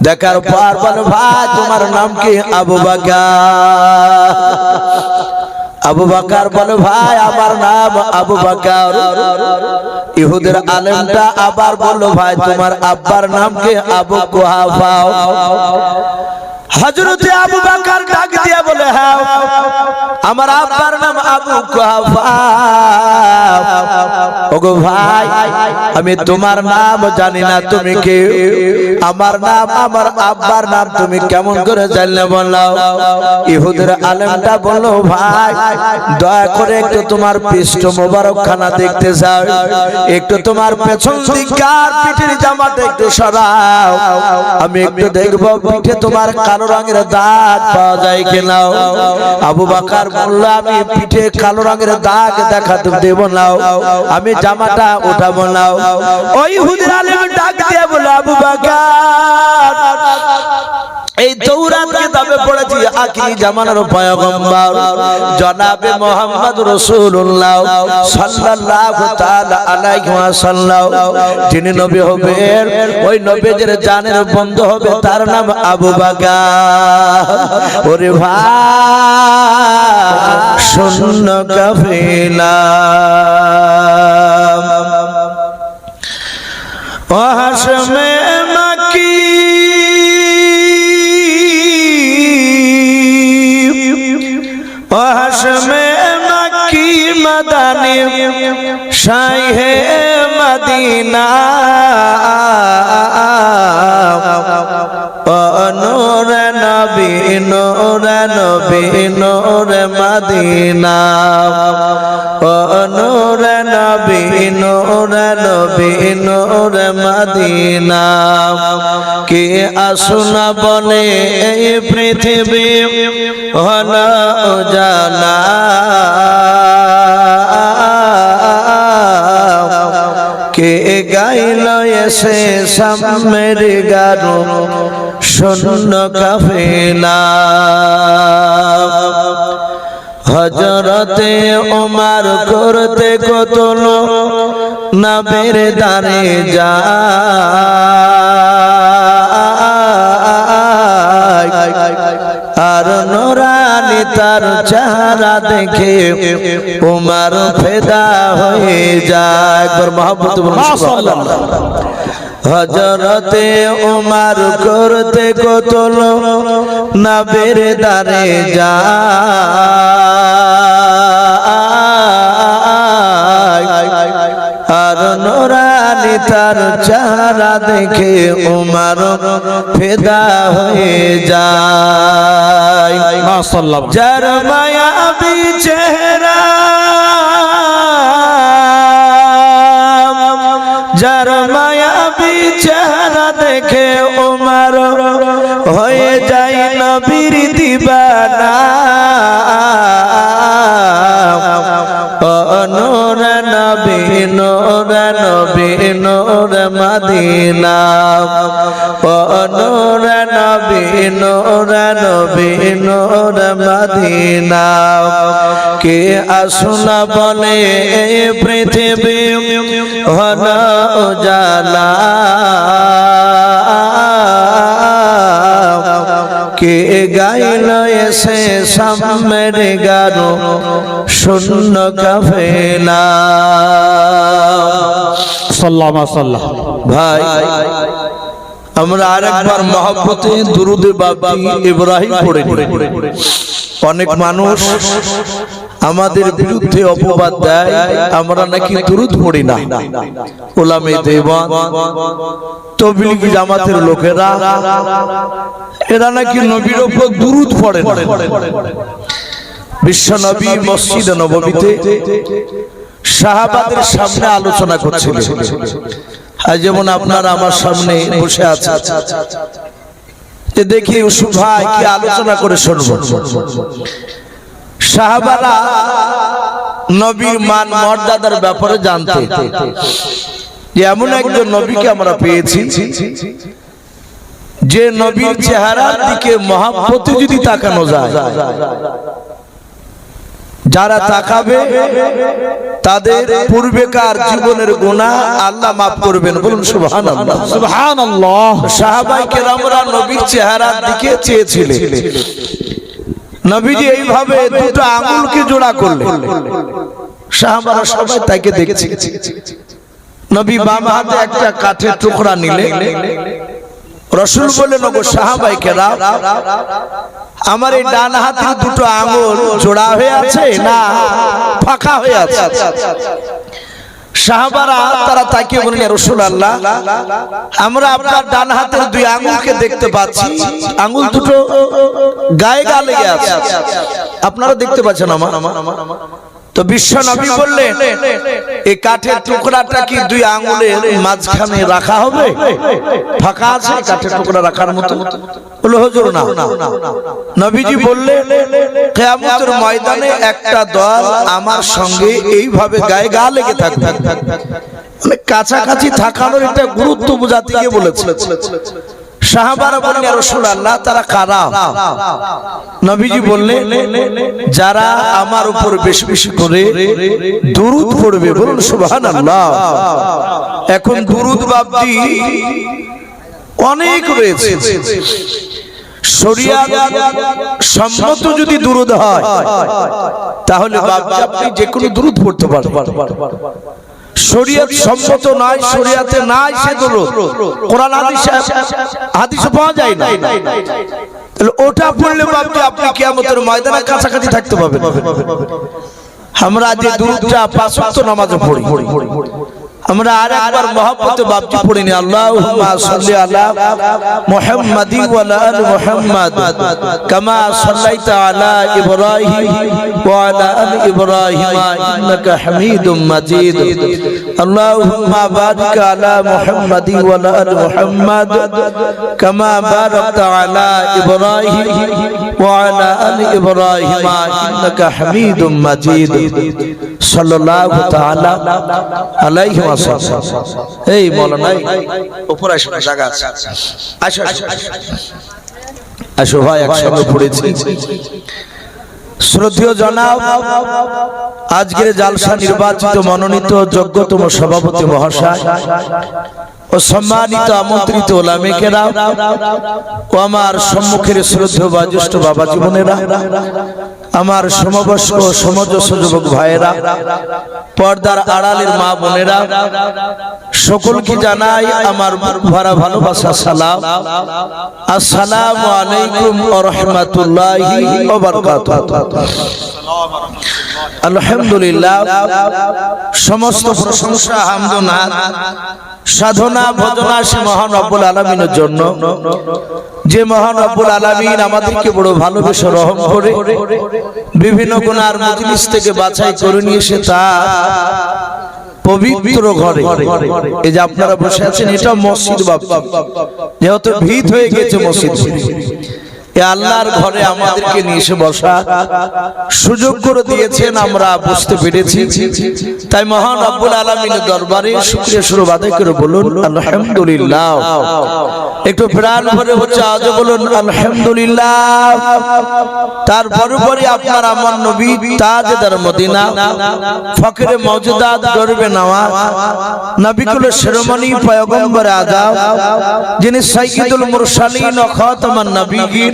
দেখার পর বলে ভাই তোমার নাম কি? আবু বকর। আবু বকর বলে ভাই আমার নাম আবু বকর। ইহুদের আলেমটা আবার বলল ভাই তোমার আব্বার নাম কি? আবু কুহাফা। হযরত আবু বকর ডাক দিয়ে বলে হ্যাঁ আমার আব্বার নাম আবু কুহাফা। ওগো ভাই আমি তোমার নাম জানি না, তুমি কে? আমার নাম আমার আব্বার নাম তুমি কেমন করে জানলে বলো? ইহুদের আলেমটা বলল ভাই দয়া করে একটু তোমার পৃষ্ঠ মোবারক খানা দেখতে যাও, একটু তোমার পেছন দিককার পিঠের জামাটা একটু সরাও, আমি একটু দেখবো পিঠে তোমার কালো রঙের দাগ পাওয়া যায় কিনা। আবু বকর বলল আমি পিঠে কালো রঙের দাগ দেখাতে দেব না, আমি জামাটা উঠাবো না। ওই ইহুদির আলেম ডাক দিয়ে বলল আবু বকর এই তাওরাত কিতাবে পড়েছি আখিরি জামানার পয়গম্বর জনাবে মুহাম্মদ রাসূলুল্লাহ সাল্লাল্লাহু তাআলা আলাইহি ওয়াসাল্লাম যিনি নবী হবেন ওই নবীর জানের বন্ধু হবে তার নাম আবু বকর। ওরে ভাই শূন্য কাফিলা ও হাশমে মাকি ও হাশমে মাকি মদানী শাহে মদিনা ও নূর নবী নূর নবী নূর মদিনা ও নূর নবী নূর নবী নূর মদিনা কে আসুনা বলে এই পৃথিবী হলো উজালা কে গাইল এসে সামের গারো শূন্য কাফেলা হযরতে ওমর করতে কতল নবীর দারে যায় আর নুরানি তার চেহারা দেখে ওমর ফিদা হয়ে যায়। একবার মুহাব্বত বলুন সুবহানাল্লাহ। হযরতে ওমর করতে কতল নবীর দারে যায় আর নুরানি তার চেহারা দেখে ওমর ফিদা হয়ে যায়। মাশাআল্লাহ যার মায়াবী চেহারা যার মায়াবী চেহারা দেখে ওমর হয়ে যায় নবীর দিবানা ও নূর নবী নূর নবী নূর মদিনা ও নূর নবী নূর নবী নূর মদিনা কে আসুনা বলে এই পৃথিবী হলো উজালা কে গাইল এসে সামের গারো শূন্য কাফেলা। সাল্লাল্লাহু আলাইহি ভাই আমরা আরেকবার মহব্বতে দুরুদে বাপি ইব্রাহিম পড়ে নিই। অনেক মানুষ আমাদের বিরুদ্ধে অপবাদ দেয় আমরা নাকি দুরুদ পড়ি না। উলামায়ে দেওবান তবলিগি জামাতের লোকেরা এরা নাকি নবীর উপর দুরুদ পড়ে না। বিশ্ব নবী মসজিদে নববীতে সাহাবাদের সামনে আলোচনা করছিলেন। আজ যেমন আপনারা আমার সামনে বসে আছেন, দেখি ইউসুফ ভাই কি আলোচনা করে শুনবো। সাহাবারা নবীর মান মর্যাদার ব্যাপারে জানতে যে এমন একজন নবীকে আমরা পেয়েছি যে নবীর চেহারার দিকে মহব্বতে যদি তাকানো যায় যারা তাকাবে তাদের পূর্বেকার জীবনের গুনাহ আল্লাহ maaf করবেন, বলুন সুবহানাল্লাহ। সুবহানাল্লাহ। সাহাবায়ে কেরামরা নবীর চেহারার দিকে চেয়েছিলেন। নবীজি এইভাবে দুটো আঙ্গুলকে জোড়া করলেন, সাহাবারা সবাই তাকে দেখছে। নবী বাম হাতে একটা কাঠের টুকরা নিলেন। রাসূল বললেন, ওগো সাহাবায়ে কেরাম, আমার এই ডান হাতের দুটো আঙ্গুল জোড়া হয়ে আছে না ফাঁকা হয়ে আছে? সাহাবারা তারা তাকিয়ে বললেন, ইয়া রাসূলুল্লাহ, আমরা আপনার ডান হাতের দুই আঙ্গুলকে দেখতে পাচ্ছি, আঙ্গুল দুটো গায়ে গা লেগে আছে, আপনারা দেখতে পাচ্ছেন আমার? তো বিশ্ব নবী বললেন, এই কাঠের টুকরাটা কি দুই আঙ্গুলের মাঝখানে রাখা হবে? ফাঁকা আছে কাঠের টুকরা রাখার মতো? বলে, হুজুর না। নবীজি বললেন, কিয়ামতের ময়দানে একটা দল আমার সঙ্গে এইভাবে গায়ে গা লেগে থাকবে, মানে কাছাকাছি থাকানোর একটা গুরুত্ব বোঝাতে গিয়ে বলেছে। সাহাবারা বললেন, ইয়া রাসূলুল্লাহ, তারা কারা? নবীজি বললেন, যারা আমার উপর বেশি বেশি করে দুরূদ পড়বে, বলুন সুবহানাল্লাহ। এখন দুরূদ বাবদি অনেক রয়েছে। শরিয়াত সম্মত যদি দুরূদ হয় তাহলে বাবদি আপনি যে কোনো দুরূদ পড়তে পারবেন। শরিয়ত সম্মত নয়, শরিয়াতে নাই সে দুরূদ, কোরআন হাদিসে পাওয়া যায় না, তাহলে ওটা পড়লে বাবজি আপনি কিয়ামতের ময়দানে কাছাকাছি থাকতে পারবেন। আমরা যে দুরূদটা 5 ওয়াক্ত নামাজে পড়ি, আমরা আরেকবার মহব্বতে বাবজি পড়িনি, আল্লাহুম্মা সাল্লি আলা মুহাম্মাদি ওয়া আলা আলি মুহাম্মাদ কামা সাল্লাইতা আলা ইব্রাহিম ওয়া আলা আলি ইব্রাহিম ইন্নাকা হামিদুম মাজিদ। আল্লাহুম্মা বারিক আলা মুহাম্মাদি ওয়া আলা আলি মুহাম্মাদ কামা বারাকতা আলা ইব্রাহিম ওয়া আলা আলি ইব্রাহিম ইন্নাকা হামিদুম মাজিদ। সাল্লাল্লাহু তাআলা আলাইহি ওয়াসাল্লাম। এই মাওলানা উপরে আসো, জায়গা আছে, আসো আসো আসো ভাই, একসঙ্গে পড়েছি। শ্রদ্ধেয় জনাব, আজকের জালসা নির্বাচিত মনোনীত যোগ্যতম সভাপতি মহাশয় ও সম্মানিত আমন্ত্রিত ওলামে কেরাম ও আমার সম্মুখের শ্রদ্ধেয় বয়োজ্যেষ্ঠ বাবা জীবনেরা, আমার সমবয়স্ক সমঞ্জস্য যুবক ভাইয়েরা, পর্দার আড়ালের মা বোনেরা, সকলকে জানাই আমার ভরা ভালোবাসা সালাম। আসসালামু আলাইকুম ওয়া রাহমাতুল্লাহি ওয়া বারাকাতুহু। আলহামদুলিল্লাহ, সমস্ত প্রশংসা হামদ ও নাত সাধনা ভজনা সে মহান রব্বুল আলামিনের জন্য, যে মহান রব্বুল আলামিন আমাদেরকে বড় ভালোবেসে রহম করে বিভিন্ন গুনার মজলিস থেকে বাছাই করে নিয়ে এসে তার পবিত্র ঘরে, এই যে আপনারা বসে আছেন এটা মসজিদ, বাবা যেহেতু ভিত হয়ে গেছে মসজিদ, এ আল্লাহর ঘরে আমাদেরকে নিয়ে এসে বসা সুযোগ করে দিয়েছেন, আমরা বুঝতে পেরেছি। তাই মহান রব্বুল আলামিনের দরবারে শুকরিয়া স্বরূপ আদায় করে বলুন আলহামদুলিল্লাহ। একটু প্রাণ ভরে হচ্ছে আজ বলুন আলহামদুলিল্লাহ। তারপরে পরে আপনার আমার নবী তাজদার মদিনা, ফকরে মওজুদাত, গর্বে নওয়াজ, নবী কুল শিরোমণি পয়গম্বর আদম, যিনি সাইয়্যিদুল মুরসালিন ও খাতামান নবিয়্যিন,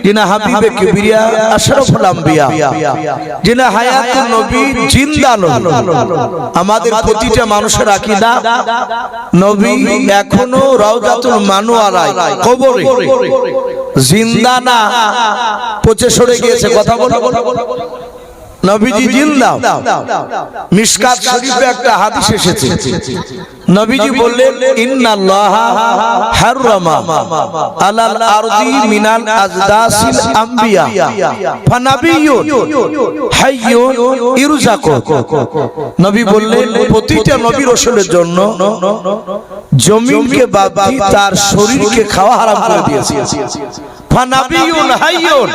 যিনি হাবিবে কিবরিয়া আশরাফুল আম্বিয়া, যিনি হায়াতুন নবী, জিন্দা নবী। আমাদের প্রতিটা মানুষের আকীদা, নবী এখনো রওজাতুল মানওয়ারায় কবরে জিন্দা না, পচে সরে গিয়েছে। কথা বলো, নবীজি জিন্দা। মিশকাত শরীফে একটা হাদিস এসেছে, নবীজি বললেন, ইন্নাল্লাহা হাররামা আলাল আরদি মিনাল আজদাসিল আম্বিয়া ফানাবিয়্যুন হাইয়্যুন ইরযাকু। নবী বললেন, প্রতিটা নবী রাসূলের জন্য জমিনকে বাদ দিয়ে তার শরীরকে খাওয়া হারাম করে দিয়েছে। ফানাবিয়্যুন হাইয়্যুন,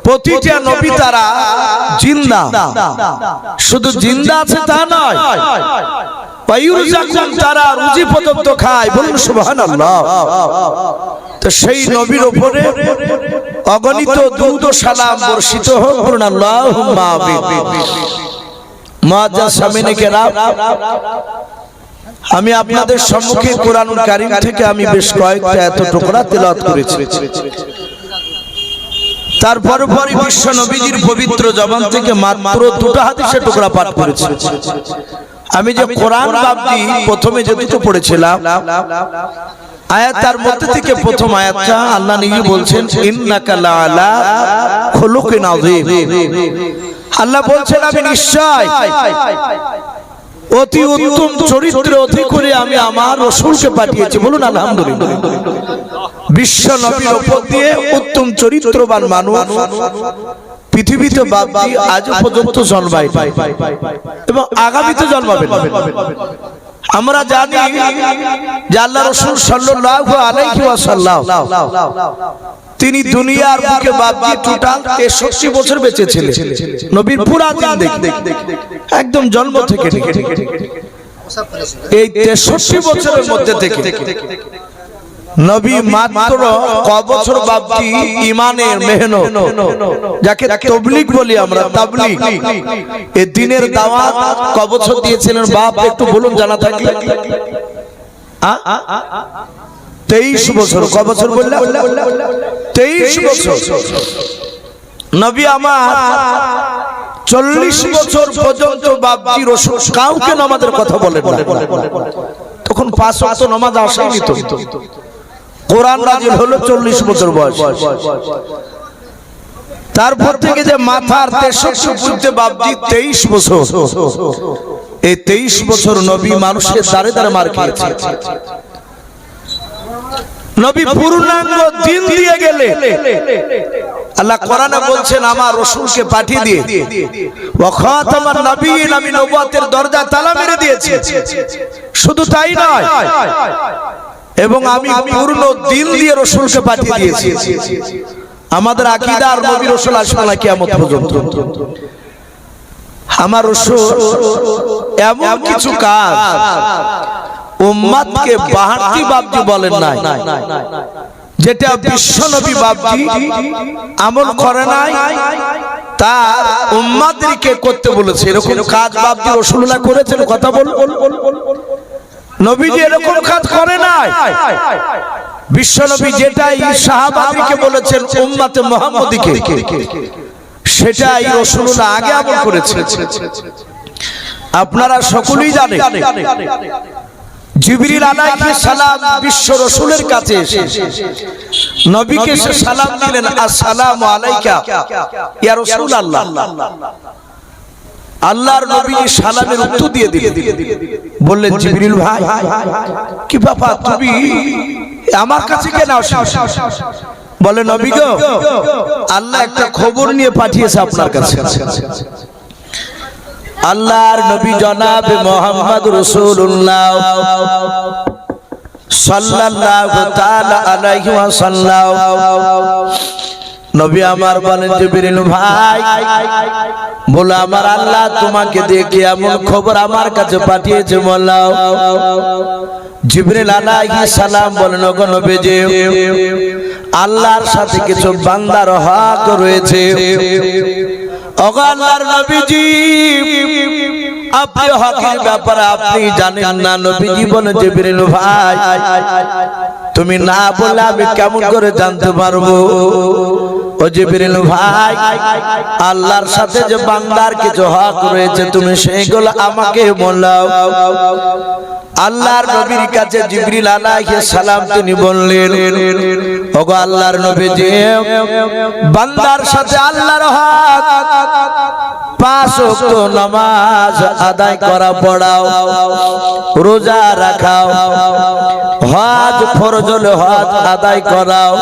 প্রতিটা নবী তারা জিন্দা, শুধু জিন্দা আছে তা নয়, তারা রুজি পর্যন্ত খায়, বলুন সুবহানাল্লাহ। তো সেই নবীর উপরে অগণিত দুরূদ ও সালাম বর্ষিত হোক, বলুন আল্লাহুম্মা আমিন। মুআজ্জাজ সামিনে কেরাম, আমি আপনাদের সম্মুখে কোরআনুল কারীম থেকে আমি বেশ কয়েকটা এত টুকরা তেলাওয়াত করেছি। তারপর পরই বিশ্ব নবীজির পবিত্র জবান থেকে মাত্র দুটো হাদিসের টুকরা পাঠ করেছি। আমি যে কোরআন বাবদি প্রথমে যে দুটো পড়েছিলাম আয়াতের মধ্যে থেকে প্রথম আয়াতটা আল্লাহ নিজে বলছেন ইন্নাকা লাআলা খুলুকিন আযীম। আল্লাহ বলছেন আমি নিশ্চয় অতি উত্তম চরিত্র অধিকারী আমি আমার রাসূলকে পাঠিয়েছি। বলুন আলহামদুলিল্লাহ। বিশ্ব নবীর উপর দিয়ে উত্তম চরিত্রবান মানুষ পৃথিবীতে বাবদি আজ পর্যন্ত জন্মায় এবং আগামীতে জন্মাবে। আমরা জানি যে আল্লাহ রাসূল সাল্লাল্লাহু আলাইহি ওয়াসাল্লাম তিনি দুনিয়ার বুকে বাবদি টোটাল 63 বছর বেঁচে ছিলেন। নবীর পুরা জিন্দেগি একদম জন্ম থেকে এই 63 বছরের মধ্যে থেকে নবী মাত্র ক বছর বাবদি ঈমানের মেহনত, যাকে তাবলীগ বলি আমরা, তাবলীগ এই দ্বীনের দাওয়াত ক বছর দিয়েছিলেন বাপ একটু বলুন জানা থাকলে? 23 বছর। ক বছর বললাম? 23 বছর। নবী আমার 40 বছর পর্যন্ত বাবজি রাসূল কাউকে নামাজের কথা বলেন না। তখন 5 ওয়াক্ত নামাজ আসেনি তো। কোরআন নাযিল হলো 40 বছর বয়স। তারপর থেকে যে মাথার 63 পর্যন্ত বাবজি 23 বছর। এই 23 বছর নবী মানুষের দাঁড়ে দাঁড়ে মার খেয়েছে। নবী পূর্ণাঙ্গ দিন দিয়ে গেলে আল্লাহ কোরআনে বলছেন আমার রাসূলকে পাঠিয়ে দিয়ে ওয়া খাতামান নবিয়্যিন, আমি নবুয়তের দরজা তালা মেরে দিয়েছি। শুধু তাই নয়, এবং আমি পূর্ণ দিন দিয়ে রাসূলকে পাঠিয়ে দিয়েছি। আমাদের আকীদা আর নবী রাসূল আসবে না কিয়ামত পর্যন্ত। আমার রাসূল এমন কিছু কাজ উম্মতকে বাহাতি বাবজি বলেন নাই, যেটা বিশ্ব নবী বাবজি আমল করে নাই, তা উম্মতকে করতে বলেছে। এরকম কাজ বাবজি রাসূলুল্লাহ করেছেন? কথা বল। নবীজি এরকম কাজ করে নাই। বিশ্ব নবী যেটাই সাহাবাদেরকে বলেছেন উম্মতে মুহাম্মদীকে, সেটাই রাসূলুল্লাহ আগে আমল করেছে। আপনারা সকলেই জানেন জিবরিল আলাইহিস সালাম বিশ্ব রাসূলের কাছে এসে নবীকে সে সালাম দিলেন, আসসালামু আলাইকা ইয়া রাসূলুল্লাহ। আল্লাহর নবী সালামের উত্তর দিয়ে দিলেন, বললেন জিবরিল ভাই কি ব্যাপার, তুমি আমার কাছে কেন আসছো? বলে নবী গো, আল্লাহ একটা খবর নিয়ে পাঠিয়েছে আপনার কাছে। আল্লাহর নবী জনাবে মুহাম্মদ রাসূলুল্লাহ সাল্লাল্লাহু তাআলা আলাইহি ওয়াসাল্লাম নবী আমার বলেন জিবরিল ভাই, বলে আমার আল্লাহ তোমাকে দেখে এমন খবর আমার কাছে পাঠিয়েছে বললাম। জিবরিল আলাইহিস সালাম বলেন ওগো নবীজি, আল্লাহর সাথে কিছু বান্দার হক রয়েছে। ওগো আল্লাহর নবীজি, আপনি হকের ব্যাপারে আপনি জানেন না। নবীজি বলেন জিবরিল ভাই, তুমি না বললে আমি কেমন করে জানতে পারবো? ও জিবরিল ভাই, আল্লাহর সাথে যে বান্দার কিছু হক রয়েছে তুমি সেইগুলো আমাকে বলো। আল্লাহর নবীর কাছে জিবরিল আলাইহিস সালাম তিনি বললেন, ওগো আল্লাহর নবীজি, বান্দার সাথে আল্লাহর হক 5 ওয়াক্ত নামাজ আদায় করা, পড়াও, রোজা রাখাও, হজ ফরজ হলে হজ আদায় করাও,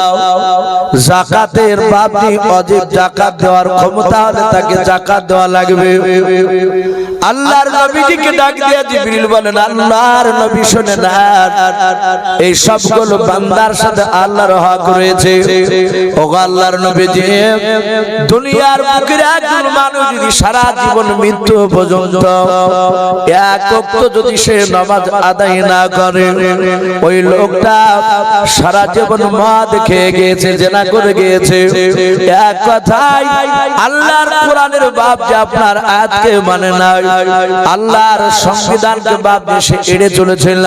যাকাতের বাবদি ওয়াজিব যাকাত দেওয়ার ক্ষমতা হলে তাকে যাকাত দেওয়া লাগবে। আল্লাহর নবীজিকে ডাক দিয়ে জিবরিল বলেন, আল্লাহর নবী শুনে না, এই সবগুলো বান্দার সাথে আল্লাহর হক রয়েছে। ওগো আল্লাহর নবীজি, দুনিয়ার বুকের একজন মানুষ যদি সারা জীবন মৃত্যু পর্যন্ত এক ওয়াক্ত যদি সে নামাজ আদায় না করে, ওই লোকটা সারা জীবন মদ খেয়ে গিয়েছে, জেনা করে গিয়েছে। এক কথায় আল্লাহর কোরআনের বাপ যে আপনার আয়াতকে মানে না, আল্লাহর সংবিধানকে বাপ যে সে এড়ে চলেছিল,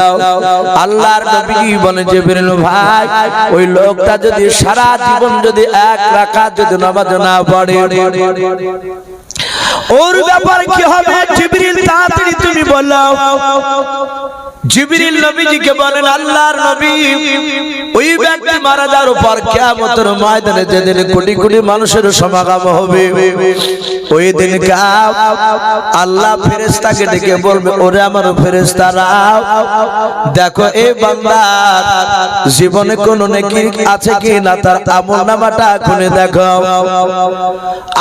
আল্লাহর নবী বলে যে বেরেল ভাই, ওই লোকটা যদি সারা জীবন যদি এক রাকাত যদি নামাজ না পড়ে, ওর ব্যাপারে কি হবে? জিবরিল তাড়াতাড়ি তুমি বলো। জিবরিল নবীজিকে বলেন, আল্লাহর নবী, ওই ব্যক্তি মারা যাওয়ার পর কিয়ামতের ময়দানে যেদিন কোটি কোটি মানুষের সমাগম হবে, ওই দিন আল্লাহ ফেরেশতাকে ডেকে বলবে, ওরে আমার ফেরেশতারা, দেখো এই বান্দার জীবনে কোনো নেকি আছে কি না, তার আমলনামাটা খুলে দেখো।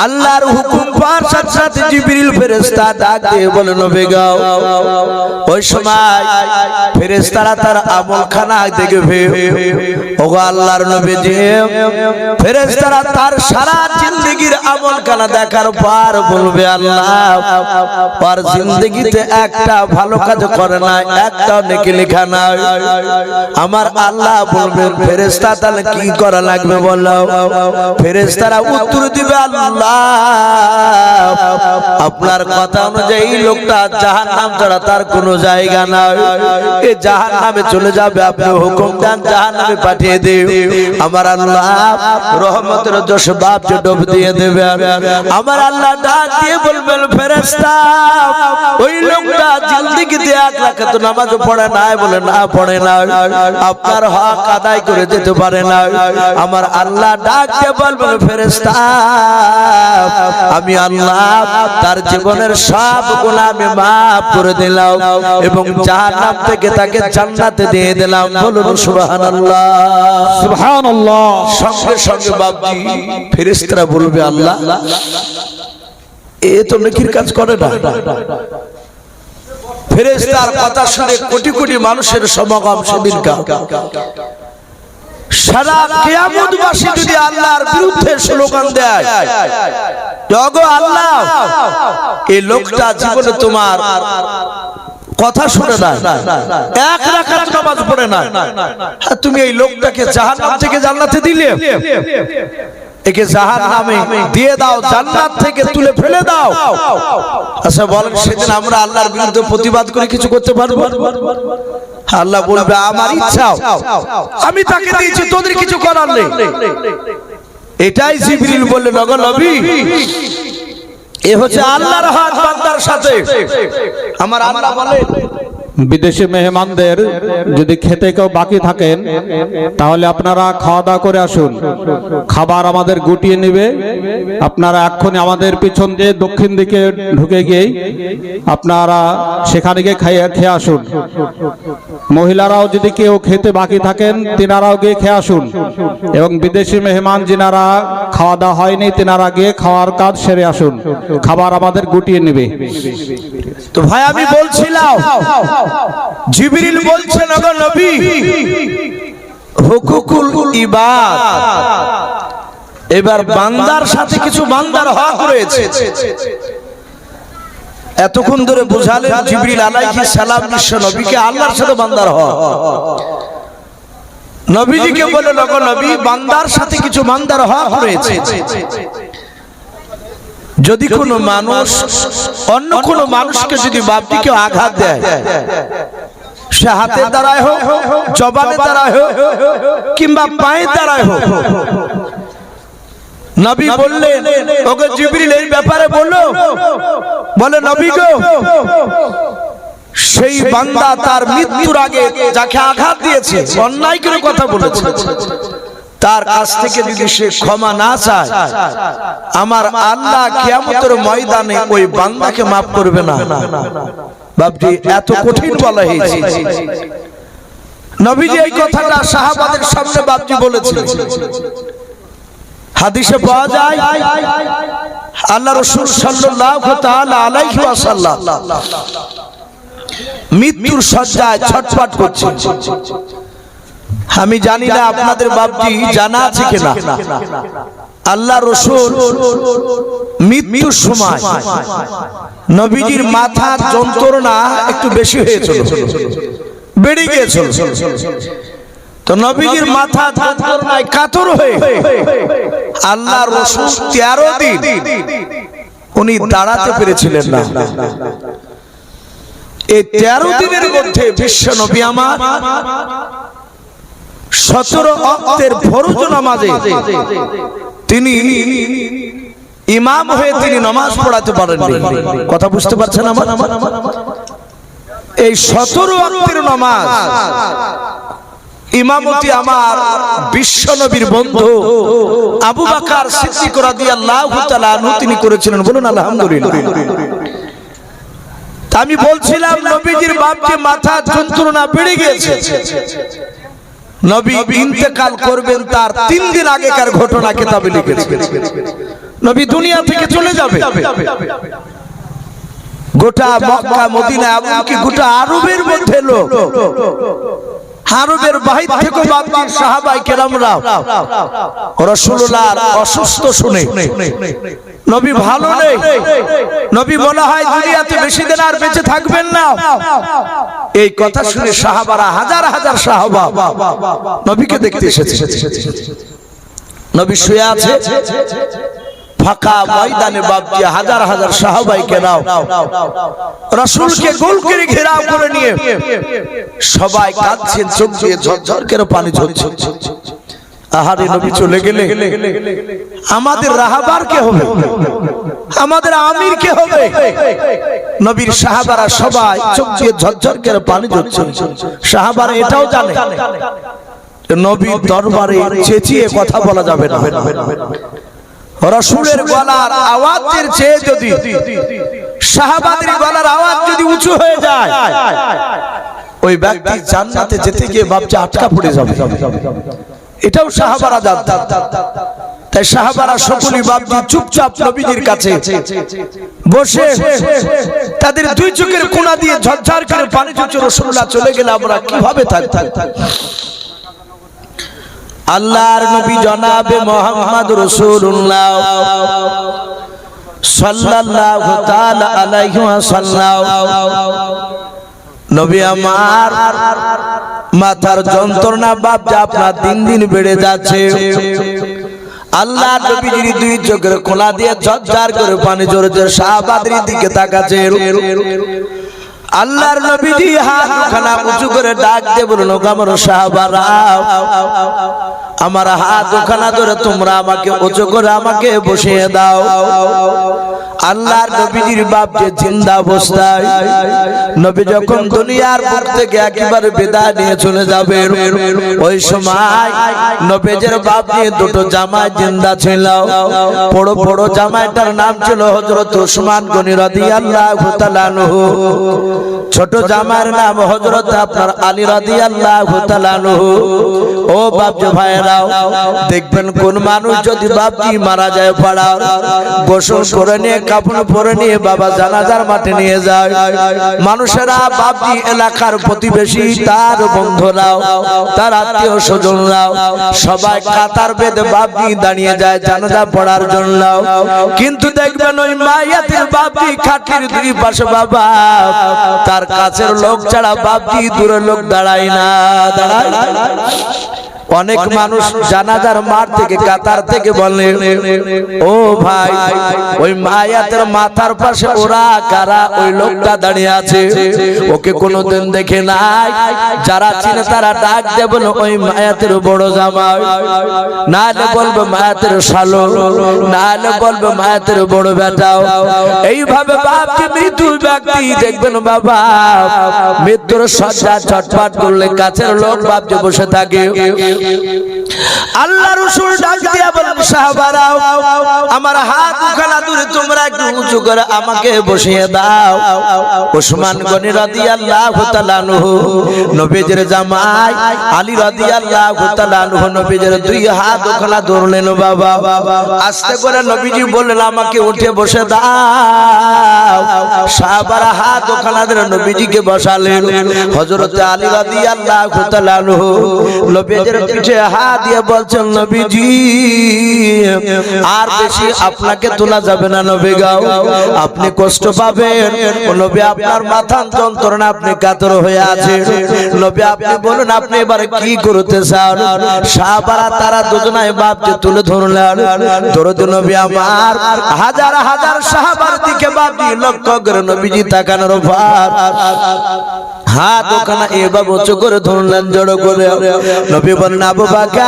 আল্লাহর হুকুম পাওয়ার সাথে সাথে জিবরিল ফেরেশতা ডাক দিয়ে বলে, নবী গো, ওই সময় ফেরেশতারা তার আমলখানা দেখবে। ওগো আল্লাহর নবীজি, ফেরেশতারা তার সারা জিন্দেগীর আমলখানা দেখার পর বলবে, আল্লাহ তার জিন্দেগিতে একটা ভালো কাজ করে না, একটা নেকি লেখা নাই। আমার আল্লাহ বলবেন, ফেরেশতা তাহলে কি করা লাগবে বলো? ফেরেশতারা উত্তর দিবে, আল্লাহ আপনার কথা অনুযায়ী এই লোকটা জাহান্নাম ছাড়া তার কোনো জায়গা নাই, এ জাহান্নামে চলে যাবে, আপনি হুকুম দেন জাহান্নামে পাঠিয়ে দিন। আমার আল্লাহ রহমতের যশ বাপ যে ডুব দিয়ে দেবে। আমার আল্লাহ ডাক দিয়ে বলবেন, ফেরেশতা ওই লোকটা জিন্দেগিতে এক রাকাত নামাজ পড়ে নাই, বলে না পড়ে না, আপনার হক আদায় করে যেতে পারে না। আমার আল্লাহ ডাক দিয়ে বলবেন, ফেরেশতা আমি আল্লাহ তার জীবনের সব গুনাহ আমি মাফ করে দিলাম এবং জাহান্নাম থেকে তাকে জান্নাতে দিয়ে দিলাম। বলুন সুবহানাল্লাহ, সুবহানাল্লাহ। সঙ্গে সঙ্গে বাপজি ফেরেশতারা বলবে, আল্লাহ এ তো নেকির কাজ করে না। ফেরেশতার কথা শুনে কোটি কোটি মানুষের সমাগম সেদিনকার। সারা কিয়ামতবাসী যদি আল্লাহর বিরুদ্ধে স্লোগান দেয়, ওগো আল্লাহ এই লোকটা জীবনে তোমার কথা শুনে না, এক রাকাত নামাজ পড়ে না, তুমি এই লোকটাকে জাহান্নাম থেকে জান্নাতে দিলে, একে জাহান্নামে দিয়ে দাও, জান্নাত থেকে তুলে ফেলে দাও। আচ্ছা বলেন, সেদিন আমরা আল্লাহর বিরুদ্ধে প্রতিবাদ করে কিছু করতে পারবো? আল্লাহ বলবে, আমার ইচ্ছা আমি তাকে দিয়েছি, তোদের কিছু করার নেই। এটাই জিবরিল বললেন, ওগো নবী এ হচ্ছে আল্লাহর হক বান্দার সাথে। আমার আল্লাহ বলেন, বিদেশি মেহমানদের যদি খেতে কেউ বাকি থাকেন, তাহলে আপনারা খাওয়া দাওয়া করে আসুন, খাবার আমাদের গুটিয়ে নেবে। আপনারা এক্ষুনি আমাদের পিছন দিয়ে দক্ষিণ দিকে ঢুকে গিয়ে আপনারা সেখানে গিয়ে খেয়ে আসুন। মহিলারাও যদি কেউ খেতে বাকি থাকেন, তিনারাও গিয়ে খেয়ে আসুন, এবং বিদেশি মেহমান যিনারা খাওয়া দাওয়া হয়নি, তিনারা গিয়ে খাওয়ার কাজ সেরে আসুন, খাবার আমাদের গুটিয়ে নেবে। তো ভাই আমি বলছিলাম, জিবরিল বলছেন, ওগো নবী হুকুকুল ইবাদ, এবার বান্দার সাথে কিছু বান্দার হক রয়েছে। এতক্ষণ ধরে বুঝালেন জিবরিল আলাইহিস সালাম বিশ্ব নবীকে আল্লাহর সাথে বান্দার হক। নবীজিকে বলে, ওগো নবী বান্দার সাথে কিছু বান্দার হক রয়েছে। যদি কোনো মানুষ অন্য কোনো মানুষকে যদি বাপটিকে আঘাত দেয়, সে হাতের দ্বারায় হোক, জবানের দ্বারায় হোক, কিংবা পায়ের দ্বারায় হোক, নবী বললেন, ওগো জিবরিল এই ব্যাপারে বললো, বলে নবী গো সেই বান্দা তার মৃত্যুর আগে যাকে আঘাত দিয়েছে, অন্যায় করে কথা বলেছে, তার কাছ থেকে যদি সে ক্ষমা না চায়, আমার আল্লাহ কিয়ামতের ময়দানে ওই বান্দাকে মাফ করবে না। বাপজি এত কঠিন বলা হয়েছে। নবীজি এই কথাটা সাহাবাদের সামনে বাপজি বলেছিলেন। হাদিসে পাওয়া যায়, আল্লাহ রাসূল সাল্লাল্লাহু তাআলা আলাইহি ওয়াসাল্লাম মৃত্যুর শয্যায় ছটফট করছেন। আমি জানি না আপনাদের বাপজি জানা আছে কিনা, আল্লাহ রাসূল মৃত্যুর সময় নবীজির মাথার যন্ত্রণা একটু বেশি হয়েছিল, বেড়ে গিয়েছিল। তো নবীজির মাথা যন্ত্রণায় কাতর হয়ে আল্লাহর রাসূল 13 দিন উনি দাঁড়াতে পেরেছিলেন না। এই 13 দিনের মধ্যে বিশ্ব নবী আমার 17 ওয়াক্তের ফরজ নামাজে তিনি ইমাম হয়ে তিনি নামাজ পড়াতে পারেননি। কথা বুঝতে পারছেন আমার? এই 17 ওয়াক্তের নামাজ ইমামতি আমার বিশ্ব নবীর বন্ধু আবু বকর সিদ্দিক রাদিয়াল্লাহু তাআলা আনহু তিনি করেছিলেন। বলুন আলহামদুলিল্লাহ। আমি বলছিলাম নবীজির বাপকে মাথা যন্ত্রণা বেড়ে গিয়েছে। নবী ইন্তেকাল করবেন তার 3 দিন আগেকার ঘটনা কিতাবে লিখেছে। নবী দুনিয়া থেকে চলে যাবে। গোটা মক্কা মদিনা এমনকি গোটা আরবের মধ্যে লোক, আরবের বাহির থেকে বাপজি সাহাবায়ে কেরামরা রাসূলুল্লাহর অসুস্থ শুনে, নবী ভালো নেই, নবী বলা হয় দুনিয়াতে বেশি দিন আর বেঁচে থাকবেন না, এই কথা শুনে সাহাবারা হাজার হাজার সাহাবা নবীকে দেখতে এসেছে। নবী শুয়ে আছে ফাঁকা ময়দানে, বাপজি হাজার হাজার সাহাবায়ে কেরাম রাসূলকে গোল করে ঘেরাও করে নিয়ে সবাই কাঁদছেন, চোখ দিয়ে ঝরঝর করে পানি ঝরছে। আহারে নবী চলে গেলে আমাদের রাহবার কে হবে, আমাদের আমির কে হবে? নবীর সাহাবারা সবাই চোখ দিয়ে ঝরঝর করে পানি ঝরছে। সাহাবারা এটাও জানে নবীর দরবারে চেঁচিয়ে কথা বলা যাবে না। রাসূলের গলার আওয়াজের চেয়ে যদি সাহাবাদের গলার আওয়াজ যদি উঁচু হয়ে যায়, ওই ব্যক্তি জান্নাতে যেতে গিয়ে বাপচা আটকা পড়ে যাবে। এটাও সাহাবারা জানতেন। তাই সাহাবারা সকলেই বাপজি চুপচাপ নবীজির কাছে বসে তাদের দুই চোখের কোণা দিয়ে ঝরঝর করে পানি ঝরছে। রাসূলুল্লাহ চলে গেলে আমরা কিভাবে থাকতাম? আল্লাহর নবী জনাবে মুহাম্মদ রাসূলুল্লাহ সাল্লাল্লাহু তাআলা আলাইহি ওয়াসাল্লাম নবী আমার মাথার যন্ত্রণা বাপজি আপনার দিন দিন বেড়ে যাচ্ছে। আল্লাহ নবীজির দুই চোখের কোণা দিয়ে ঝরঝর করে পানি ঝরছে। সাহাবাদের দিকে তাকাচ্ছে। আল্লাহর নবীজি হাতখানা উঁচু করে ডাক দিয়ে বলল, আমার সাহাবারা আমার হাতখানা ধরে তোমরা আমাকে উঁচু করে আমাকে বসিয়ে দাও। আল্লাহর নবীজির বাপ যে জিন্দা অবস্থায়, নবী যখন দুনিয়ার বুক থেকে একেবারে বিদায় নিয়ে চলে যাবে, ওই সময় নবীজির বাপ নিয়ে দুটো জামাই জিন্দা ছিল। বড় বড় জামাইটার নাম ছিল হযরত ওসমান গনি রাদিয়াল্লাহু তাআলা আনহু, ছোট জামাইয়ের নাম হযরত আপনার আলী রাদিয়াল্লাহু তাআলা আনহু। ও বাপজি ভাইরাও, দেখবেন কোন মানুষ যদি বাপজি মারা যায় পাড়া গোসল করে নিয়ে কাফন পরে নিয়ে বাবা জানাজার মাঠে নিয়ে যায়, মানুষেরা বাপজি এলাকার প্রতিবেশী তার বন্ধুরাও তার আত্মীয় স্বজনরাও সবাই কাতার বেঁধে বাপজি দাঁড়িয়ে যায় জানাজা পড়ার জন্য। কিন্তু দেখবেন ওই মাইয়াতের বাপজি খাটির দুই পাশে বাবা তার কাছের লোক ছাড়া বাপজি দূরের লোক দাঁড়ায় না, দাঁড়ায়। অনেক মানুষ জানাজার মাঠ থেকে কাতার থেকে বলে, ও ভাই ওই মায়াতের মাথার পাশে ওরা কারা, ওই লোকটা দাঁড়িয়ে আছে, ওকে কোনোদিন দেখে নাই। যারা চিনে তারা ডাক দিয়ে বলে, ওই মায়াতের বড় জামাই, নাহলে বলবে মায়াতের শালো, নাহলে বলবে মায়াতের বড় বেটাও। এইভাবে বাপকে মৃত্যু ব্যক্তি দেখবেন বাবা মৃত্যুর শয্যা ছটফট করলে কাছের লোক বাপকে বসে থাকে। আল্লাহ রাসূল ডাক দিয়া বলেন, সাহাবারা আমার হাতখানা ধরে তোমরা একটু উঁচু করে আমাকে বসিয়ে দাও। ওসমান গনি রাদিয়াল্লাহু তাআলা আনহু নবীজির জামাই আলী রাদিয়াল্লাহু তাআলা আনহু নবীজির দুই হাতখানা ধরলেন বাবা। আস্তে করে নবীজি বললেন, আমাকে উঠে বসে দাও। সাহাবারা হাতখানা ধরে নবীজিকে বসালেন। হযরত আলী রাদিয়াল্লাহু তাআলা আনহু নবীজির পিঠে হাত দিয়ে বলছেন নবীজি আর বেশি আপনাকে তোলা যাবে না নবী গো, আপনি কষ্ট পাবেন। ও নবী আপনার মাথা যন্ত্রণা, আপনি কাতর হয়ে আছেন। নবী আপনি বলুন আপনি এবারে কি করতে চান? সাহাবারা তারা দুজনাই বাপকে তুলে ধরলেন। দরুদ নবী আমার হাজার হাজার সাহাবার দিকে বাপজি লক্ষ্য করে নবীজি তাকানোর পর হাত ওখানে এভাবে উঁচু করে ধরলেন জড়ো করে। নবী বললেন আবু বকর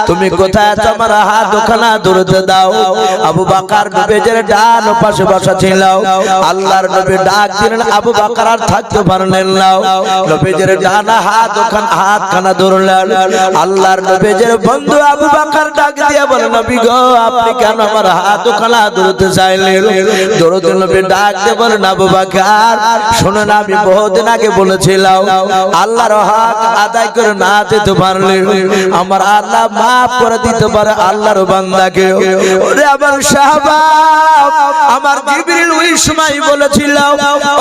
তুমি কোথায় আছো? আমার হাত ওখানে ধরতে দাও। আবু বকর নবীর ডান পাশে বসা ছিল। আল্লাহর নবী ডাক দিলেন, আবু বকর আর থাকতে পারলেন না। নবীর ডান হাত ওখানে হাতখানা ধরলেন। আল্লাহর নবীর বন্ধু আবু বকর ডাক দিয়ে বলে নবী গো আপনি কেন আমার হাত ওখানে ধরতে চাইলেন? দরুদ নবী ডাক দিয়ে বলেন আবু বকর শুনুন, আমি বহুদিন আগে বলেছিলাম আল্লাহর হক আদায় করে না যেতে পারলে আমার আল্লাহ মাফ করে দিতে পারে আল্লাহর বান্দাকে। ওরে আমার সাহাবা, আমার জিবরিল ওই সময় বলেছিল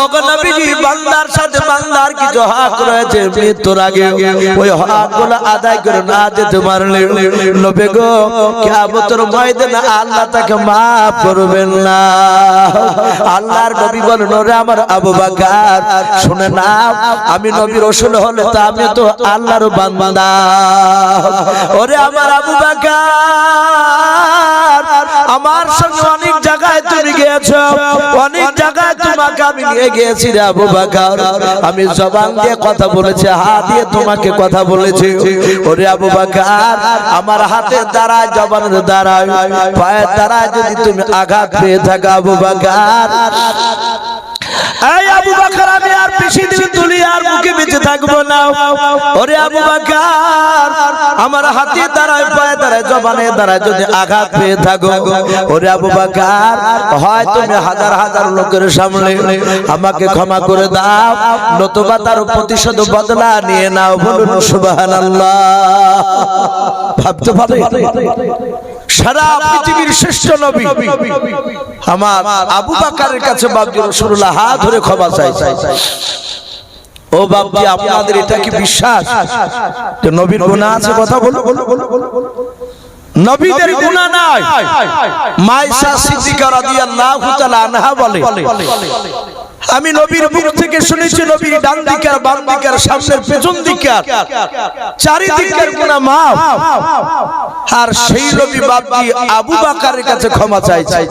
ওগো নবীজি বান্দার সাথে বান্দার কিছু হক রয়েছে, মৃত্যুর আগে ওই হকগুলো আদায় করে না যেতে পারলে নবী গো কিয়ামতের ময়দানে আল্লাহ তাকে মাফ করবেন না। আল্লাহর নবী বলেন ওরে আমার আবু বকর শুনে না, আমি নবী রাসূল হলে তো আমি তো আল্লাহর বান্দা। ওরে আমার আবু বকর আমার সঙ্গে অনেক জায়গায় তুমি গিয়েছো, অনেক জায়গায় তোমাকে আমি নিয়ে গিয়েছি রে আবু বকর। আমি জবান দিয়ে কথা বলেছি, হাত দিয়ে তোমাকে কথা বলেছি। ওরে আবু বকর আমার হাতের দ্বারায় জবানের দ্বারায় পায়ের দ্বারায় যদি তুমি আঘাত পেয়ে থাকো আবু বকর, এই আবু বকর আমি আর বেশি দিন দুনিয়ার বুকে বেঁচে থাকবো না। ওরে আবু বকর আমার হাতে দ্বারায় পায়ে দ্বারায় জবানের দ্বারায় যদি আঘাত পেয়ে থাকো, ওরে আবু বকর হয় তুমি হাজার হাজার লোকের সামনে আমাকে ক্ষমা করে দাও, নতুবা তার প্রতিশোধ বদলা নিয়ে নাও। বলুন সুবহানাল্লাহ। ভাবতে পারে সারা পৃথিবীর শ্রেষ্ঠ নবী আমার আবু বকরের কাছে বাপজি রাসূলুল্লাহ হাত ধরে ক্ষমা চাইছে। ও বাপজি আপনাদের এটা কি বিশ্বাস যে নবীর গুনাহ আছে? কথা বলো। নবীদের গুনাহ নাই। মায়েশা সিদ্দিকা রাদিয়াল্লাহু তাআলা আনহা বলে আমি নবীর মুখ থেকে শুনেছি নবীর ডান দিকের বাম দিকের সামনের পেছন দিকের চারিদিকের গুনাহ মাফ। আর সেই নবী বাপজি আবু বকরের কাছে ক্ষমা চাইছে।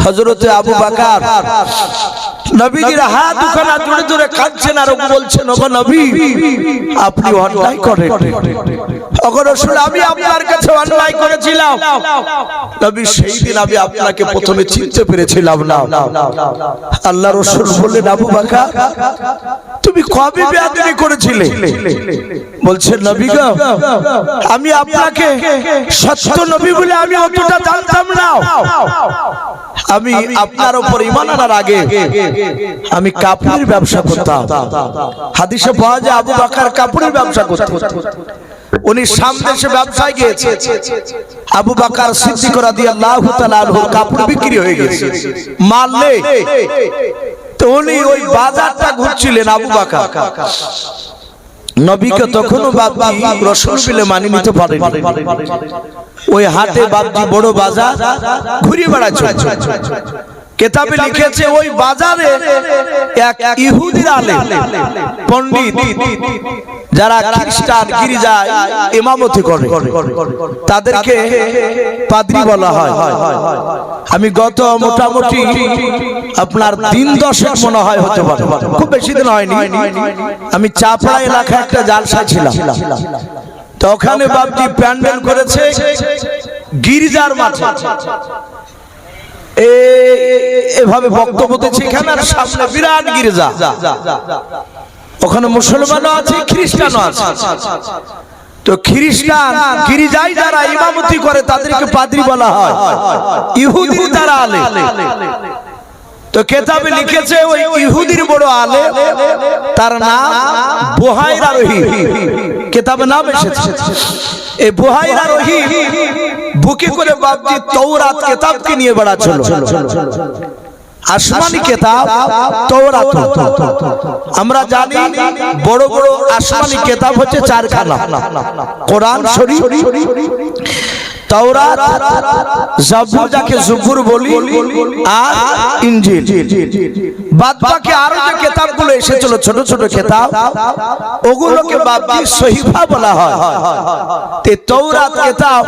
হযরত আবু বকর নবীজির হাত দুখানা জোরে জোরে কাঁদছেন আর বলছেন ওগো নবী আপনি অন্যায় করেন। ওগো রাসূল আমি আপনার কাছে অন্যায় করেছিলাম। নবী সেই দিন আমি আপনাকে প্রথমে চিনতে পেরেছিলাম না। আল্লাহ রাসূল বললেন আবু বকর তুমি কবে বেয়াদবি করেছিলে? বলছেন নবী গো আমি আপনাকে সত্য নবী বলে আমি অতটা জানতাম না। আমি আপনার উপর ঈমান আনার আগে আমি কাপড়ের ব্যবসা করতাম। হাদিসে পাওয়া যায় আবু বকর কাপড়ের ব্যবসা করতেন। উনি সামদেশে ব্যবসায় গিয়েছে। আবু বকর সিদ্দিক রাদিয়াল্লাহু তাআলা আনহু কাপড় বিক্রি হয়ে গেছে, মাল নেই। তো উনি ওই বাজারটা ঘুরছিলেন আবু বকর। নবীকে তখনও বাপজি রাসূল বলে মানি নিতে পারেন। ওই হাটে বাপজি বড় বাজার ঘুরে বেড়াচ্ছে। কিতাবে লিখেছে ওই বাজারে এক ইহুদির আলেম পণ্ডিত যারা খ্রিস্টান গির্জায় ইমামতি করে তাদেরকে পাদ্রী বলা হয়। আমি গত মোটামুটি আপনার দিন 10 মনে হয় হতে পারে, খুব বেশি দিন হয়নি। আমি চাপড়া এলাকায় একটা জালসায় ছিলাম। তো ওখানে বাপজি প্যান্ডেল করেছে গির্জার মাঠে। এভাবে বক্তব্য দিচ্ছে এখানে, আর সামনে বিরাট গির্জা। ওখানে মুসলমানও আছে খ্রিস্টানও আছে। তো খ্রিস্টান গির্জায় যারা ইমামতি করে তাদেরকে পাদ্রী বলা হয়, ইহুদি তারা আলেম। তো কিতাবে লিখেছে ওই ইহুদির বড় আলেম তার নাম বুহাইরা রহিম। কিতাবে নাম এসেছে এই বুহাইরা রহিম বুকে করে বাপজি তাওরাত কিতাবকে নিয়ে বেড়াচ্ছিল। আসমানি কিতাব তাওরাত। আমরা জানি বড় বড় আসমানি কিতাব হচ্ছে চারখানা, কোরআন শরীফ, তাওরাত, জাবুর যাকে জুবুর বলি, আর ইনজিল। বাদ বাকি আরো যে কিতাবগুলো এসেছিল ছোট ছোট কিতাব, ওগুলোকে বাবজি সহিফা বলা হয়। তে তাওরাত কিতাব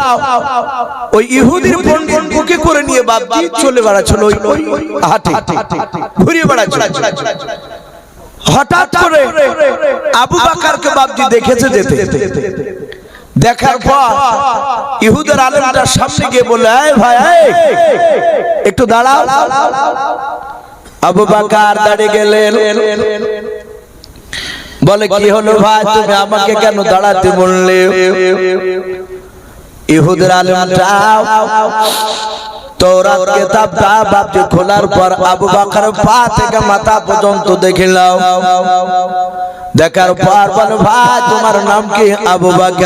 ওই ইহুদির পণ্ডিত বুকে করে নিয়ে বাবজি চলে বেড়াচ্ছিল, ওই হাটে ঘুরে বেড়াচ্ছিল। হঠাৎ করে আবু বকরকে বাবজি দেখেছে যেতে। দেখার পর ইহুদের আলেমটা সামনে গিয়ে বলল, এই ভাই একটু দাঁড়াও। আবু বকর দাঁড়িয়ে গেলেন, বলে কি হলো ভাই, তুমি আমাকে কেন দাঁড়াতে বললে? ইহুদের আলেমটা তাওরাত কিতাবটা বাবজি খোলার পর আবু বকর পা থেকে মাথা পর্যন্ত দেখিলাম। দেখার পর বলে, ভাই তোমার নাম কি? আবু বকর।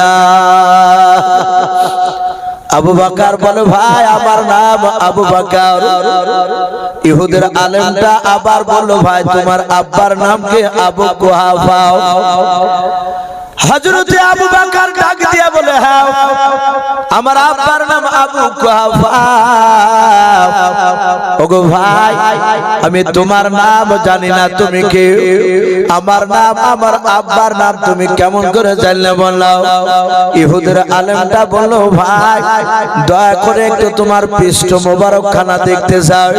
আবু বকর বলে, ভাই আমার নাম আবু বকর। ইহুদের আলেমটা আবার বলল, ভাই তোমার আব্বার নাম কি? আবু কুহাফা। হযরতে আবু বকর ডাক দিয়া বলে, হ্যাঁ আমার আব্বার নাম আবু কুহাফা। ওগো ভাই আমি তোমার নাম জানি না, তুমি কে? আমার নাম আমার আব্বার নাম তুমি কেমন করে জানলে বললাম? ইহুদের আলেমটা বলল, ভাই দয়া করে একটু তোমার পৃষ্ঠ মোবারক খানা দেখতে চাও,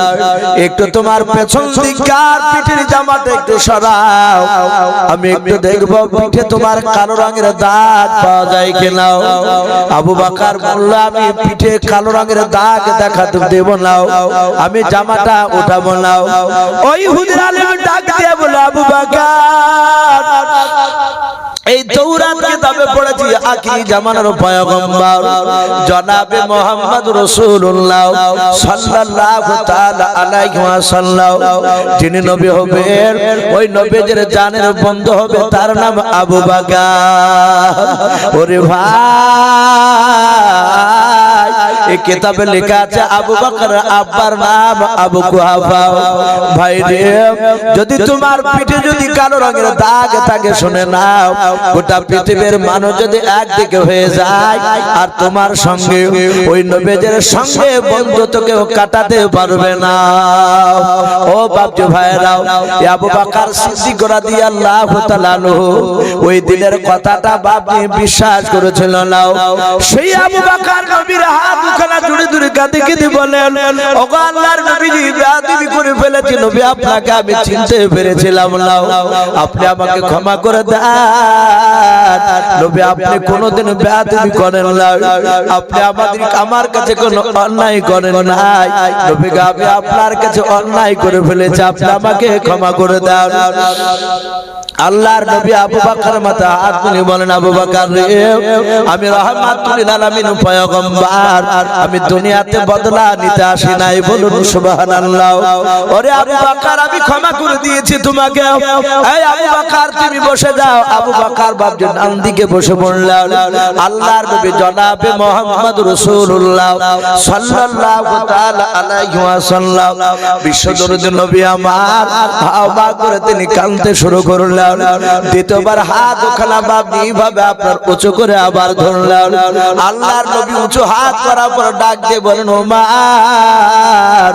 একটু তোমার পেছন দিককার পিঠের জামাটা একটু সরাও, আমি একটু দেখবো পিঠে তোমার কালো রঙের দাগ পাওয়া যায় কিনা। আবু বকর বলল, আমি পিঠে কালো রঙের দাগ দেখাতে দেব না, আমি জামাটা উঠাবো না। ওই ইহুদি আলেম ডাক দিয়ে বলে, আবু বকর এই তাওরাত কিতাবে পড়েছি আখিরি জামানার পয়গম্বর জনাবে মুহাম্মদ রাসূলুল্লাহ সাল্লাল্লাহু তাআলা আলাইহি ওয়াসাল্লাম যিনি নবী হবেন, ওই নবীর জানের বন্ধু হবে, তার নাম আবু বকর। ওরে ভাই এই কিতাবে লেখা আছে আবু বকর আব্বার নাম আবু কুহাফা। ভাই রে, যদি তোমার পিঠে যদি কালো রঙের দাগ থাকে শুনে নাও, গোটা পৃথিবীর মানুষ যদি একদিকে হয়ে যায় আর তোমার সঙ্গে ওই নবীর সঙ্গে বন্ধুত্ব কেউ কাটাতে পারবে না। ও বাপজি ভাইরাও, আবু বকর সিদ্দিক রাদিয়াল্লাহু তাআলা আনহু ওই দিনের কথাটা বাপজি বিশ্বাস করেছিল না। সেই আবু বকর নবীর হাত দুখানা জুড়ে জুড়ে কাঁদে কেঁদে বলেন, ওগো আল্লাহর নবীজি বেয়াদবি করে ফেলেছি নবী, আপনাকে আমি চিনতে পেরেছিলাম না, আপনি আমাকে ক্ষমা করে দেন নবী, আপনি কোনোদিন বেয়াদবি করেন না, আপনি আমার কাছে কোনো অন্যায় করেন নাই নবী, আমি আপনার কাছে অন্যায় করে ফেলেছি, আপনি আমাকে ক্ষমা করে দেন। আল্লাহর নবী আবু বকর মাথা হাত তুলে বলেন, আবু বকর রে, আমি রাহমাতুল লিল আলামিন পয়গম্বর, আমি দুনিয়াতে বদলা নিতে আসি নাই, বলুন সুবহানাল্লাহ। ওরে আবু বকর আমি ক্ষমা করে দিয়েছি তোমাকে। এই আবু বকর তুমি বসে যাও। আবু বকর বাপজি ডান দিকে বসে পড়লেন। আল্লাহর নবী জনাবে মুহাম্মদ রাসূলুল্লাহ সাল্লাল্লাহু তাআলা আলাইহি ওয়াসাল্লাম বিশ্বদরদি নবী আমার হাওয়া করে তিনি কাঁদতে শুরু করলেন। দ্বিতীয়বার হাত ওখানা বাপজি এইভাবে আপনার উঁচু করে আবার ধরলেন। আল্লাহর নবী উঁচু হাত করার পর ডাক দিয়ে বলেন, ওমর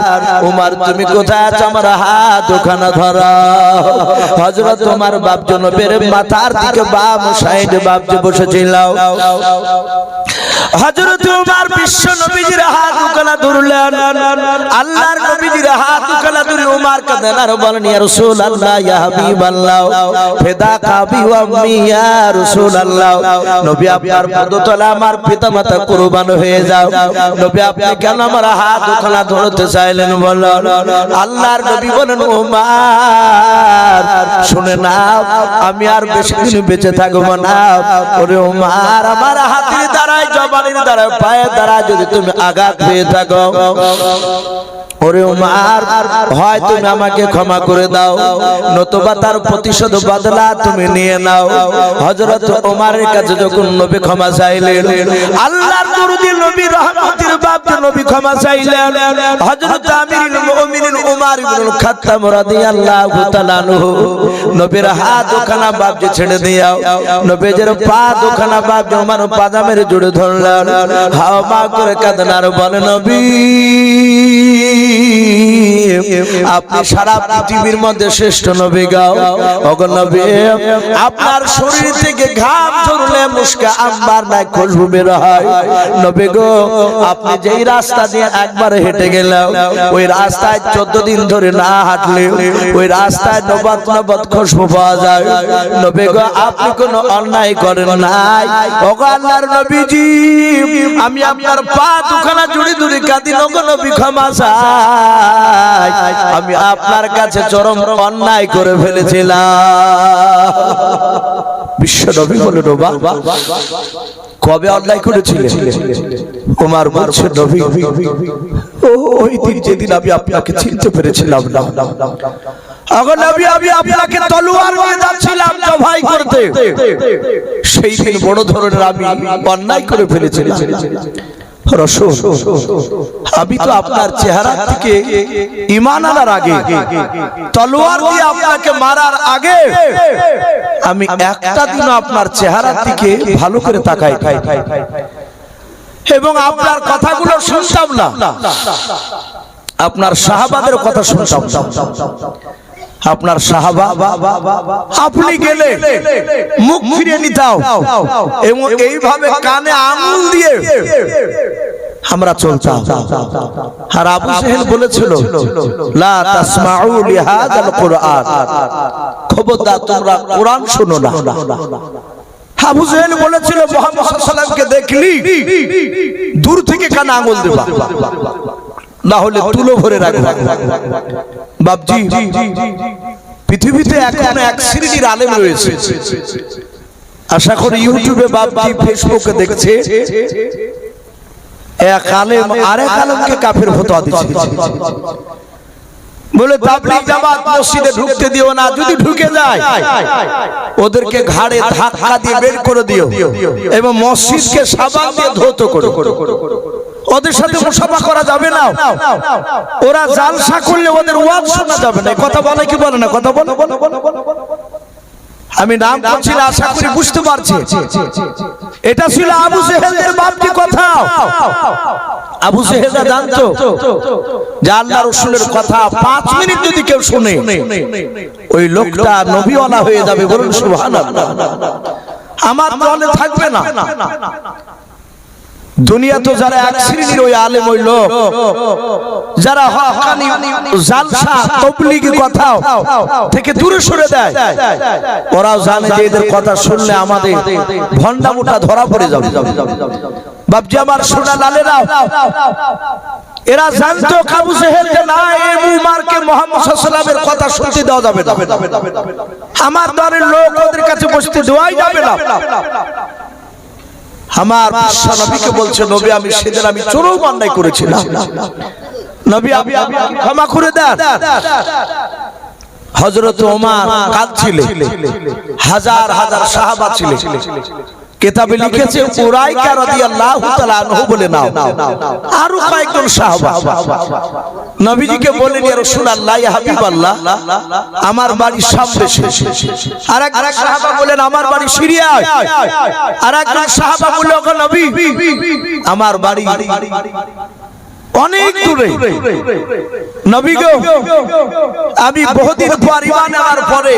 ওমর তুমি কোথায় আছো? আমার হাত ওখানা ধরাও। হযরত ওমর বাপজি নবীর মাথার দিকে বাম সাইডে বাপজি বসেছিল। হযরত ওমর বিশ্ব নবীজির হাত ওখানা ধরলেন। আল্লাহর নবীজির হাত ওখানা ধরে ওমর কাঁদেন আর বলেন, ইয়া রাসূলুল্লাহ, ইয়া হাবিবাল্লাহ, ফিদাকা বি ওয়া আম্মি ইয়া রাসূলুল্লাহ, নবী আপনার পদতলে আমার পিতামাতা কুরবান হয়ে যাও, নবী আপনি কেন আমার হাত ওখানা ধরতে চাইলেন বলেন? আল্লাহর নবী বলেন, ওমর শুনে নাও, আমি আর বেশি দিন বেঁচে থাকবো না। ওরে ওমর, আমার হাতের দ্বারাই জবানের দ্বারাই পায়ের দ্বারা যদি তুমি আঘাত পেয়ে থাকো, ওরে ওমর হয় তুমি আমাকে ক্ষমা করে দাও, নতুবা তার প্রতিশোধ বদলা তুমি নিয়ে নাও। হযরত ওমরের কাছে যখন নবী ক্ষমা চাইলেন, আল্লাহর দরুদি নবী রহমতের বাপ বাপকে নবী ক্ষমা চাইলেন। হযরত আমিরুল মুমিনিন উমর ইবনুল খাত্তাব রাদিয়াল্লাহু তাআলা আনহু নবীর হাত দুখানা বাপ যে ছেড়ে দিয়াও নবীর পা দুখানা বাপ যে উমর পাজামের জুড়ে ধরলেন। হাওয়া মা করে কাঁদেন আর বলেন, নবী আপনি সারা পৃথিবীর মধ্যে শ্রেষ্ঠ নবী গাও। ওগো নবী আপনার শরীর থেকে ঘাম ঝরলে মুশকে আম্বার নাই খুশবু বের হয়। নবী গো আপনি যেই রাস্তা দিয়ে একবার হেঁটে গেলেন ওই রাস্তায় 14 দিন ধরে না হাঁটলে ওই রাস্তায় নবত নবত খুশবু পাওয়া যায়। নবী গো আপনি কোনো অন্যায় করেন নাই। ওগো আল্লাহর নবীজি আমি আপনার পা দুখানা জুড়ে জুড়ে কাঁদি, ওগো নবী ক্ষমা চাই, আমি আপনার কাছে চরম অন্যায় করে ফেলেছিলাম। বিশ্ব নবী বলে, বাবা কবে অন্যায় করেছিলেন? ওমর বলছে, নবী ওই দিন যেদিন আমি আপনাকে চিনতে পেরেছিলাম না। আগো নবী আমি আপনাকে তলোয়ার নিয়ে যাচ্ছিলাম জবাই করতে, সেই দিন বড় ধরনের আমি অন্যায় করে ফেলেছিলাম। রাসূল আমি তো আপনার চেহারা থেকে ঈমান আনার আগে তলোয়ার দিয়ে আপনাকে মারার আগে আমি একটা দিন আপনার চেহারা থেকে ভালো করে তাকাই এবং আপনার কথাগুলো শুনতাম না, আপনার সাহাবাদের কথা শুনতাম। আপনার সাহাবা আপনি গেলে মুখ ফিরে নিতাও এবং এইভাবে কানে আঙুল দিয়ে আমরা চলতাম। আর আবু জেহেল বলেছিল, লা তাসমাউ লিহাযাল কুরআন, খবরদার তোমরা কোরআন শোনো না। আবু জেহেল বলেছিল, মুহাম্মদ সাল্লাল্লাহু আলাইহি ওয়াসাল্লামকে দেখলি দূর থেকে কানে আঙুল দিবা, না হলে তুলো ভরে রাখবা। বাপজি পৃথিবীতে এখন এক শ্রেণীর আলেম রয়েছে, আশা করি ইউটিউবে বাপজি ফেসবুকে দেখছে, এক আলেম আরেক আলেমকে কাফের ফতোয়া দিচ্ছে। বলে তাবলীগ জামাত মসজিদে ঢুকতে দিও না, যদি ঢুকে যায় ওদেরকে ঘাড়ে ধাক্কা দিয়ে বের করে দিও এবং মসজিদকে সাবান দিয়ে ধৌত করো। ওদের সাথে মুসাফা করা যাবে না, ওরা জালসা করলে ওদের ওয়াজ শোনা যাবে না। কথা বলে কি বলে না? কথা বলে। আমি নাম করছি না, আশা করি বুঝতে পারছি। এটা ছিল আবু জেহেলের বাপটি কথা। আবু জেহেল জানতো যে আল্লাহ রাসূলের কথা 5 মিনিট যদি কেউ শুনে ওই লোকটা নবীওয়ালা হয়ে যাবে। বলুন সুবহানাল্লাহ। আমার দলে থাকবে না। দুনিয়া তো যারা এক শ্রেণীর ওই আলেম ওই লোক যারা হকানি জালসা তাবলীগী কথা থেকে দূরে সরে দেয়, ওরাও জানে যে এদের কথা শুনলে আমাদের ভন্ডামোটা ধরা পড়ে যাবে। বাপজি আমার সোনা লালেরা, এরা জানতো আবু জেহেল যে না, এই উমরকে মুহাম্মদ সাল্লাল্লাহু আলাইহি ওয়াসাল্লামের কথা শুনতে দেওয়া যাবে না, আমার দলের লোক ওদের কাছে বসতে দেওয়াই যাবে না। আমার বিশ্ব নবীকে বলছে, নবী আমি সেদিন আমি চরম অন্যায় করেছিলাম, নবী আপনি ক্ষমা করে দেন। হযরত ওমর কাঁদছিলেন, হাজার হাজার সাহাবা ছিলেন। কিতাবে লিখেছে উরাইকা রাদিয়াল্লাহু তাআলা আনহু বলে নাও, আরো কয়েকজন সাহাবা নবীজিকে বলেন, ইয়া রাসূলুল্লাহ ইয়া হাবিবাল্লাহ আমার বাড়ি শাম দেশে। আরেক সাহাবা বলেন আমার বাড়ি সিরিয়ায়। আরেক সাহাবা বলল, ওগো নবী আমার বাড়ি অনেক দূরে। নবী গো আমি বহুদিন পর ঈমান আনার পরে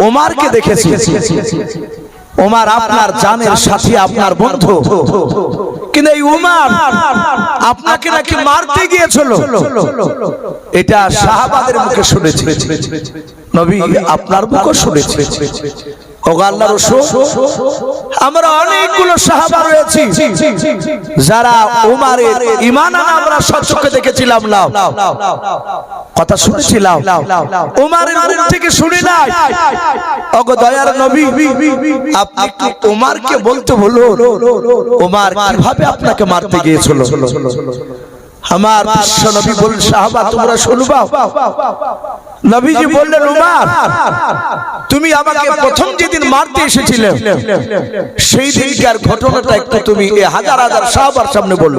ওমরকে দেখেছি। ওমর আপনার জানের সাথী, আপনার বন্ধু, কিন্তু এই ওমর আপনাকে নাকি মারতে গিয়েছিল, এটা সাহাবাদের মুখে শুনেছি, নবী আপনার মুখে শুনেছি। ওগো আল্লাহর রাসূল আমরা অনেকগুলো সাহাবা রয়েছি যারা ওমরের ঈমান আনা আমরা সচক্ষে দেখেছিলাম, না কথা শুনেছিলাম, ওমরের মুখ থেকে শুনি নাই। ওগো দয়ার নবী আপনি কি ওমরকে বলতে বলুন ওমর কিভাবে আপনাকে মারতে গিয়েছিল। আমার বিশ্ব নবী বললেন সাহাবা তোমরা শুনবা। নবীজি বললেন উমর তুমি আমাকে প্রথম যেদিন মারতে এসেছিলে সেই দিনকার ঘটনাটা একটু তুমি এই হাজার হাজার সাহাবার সামনে বলো।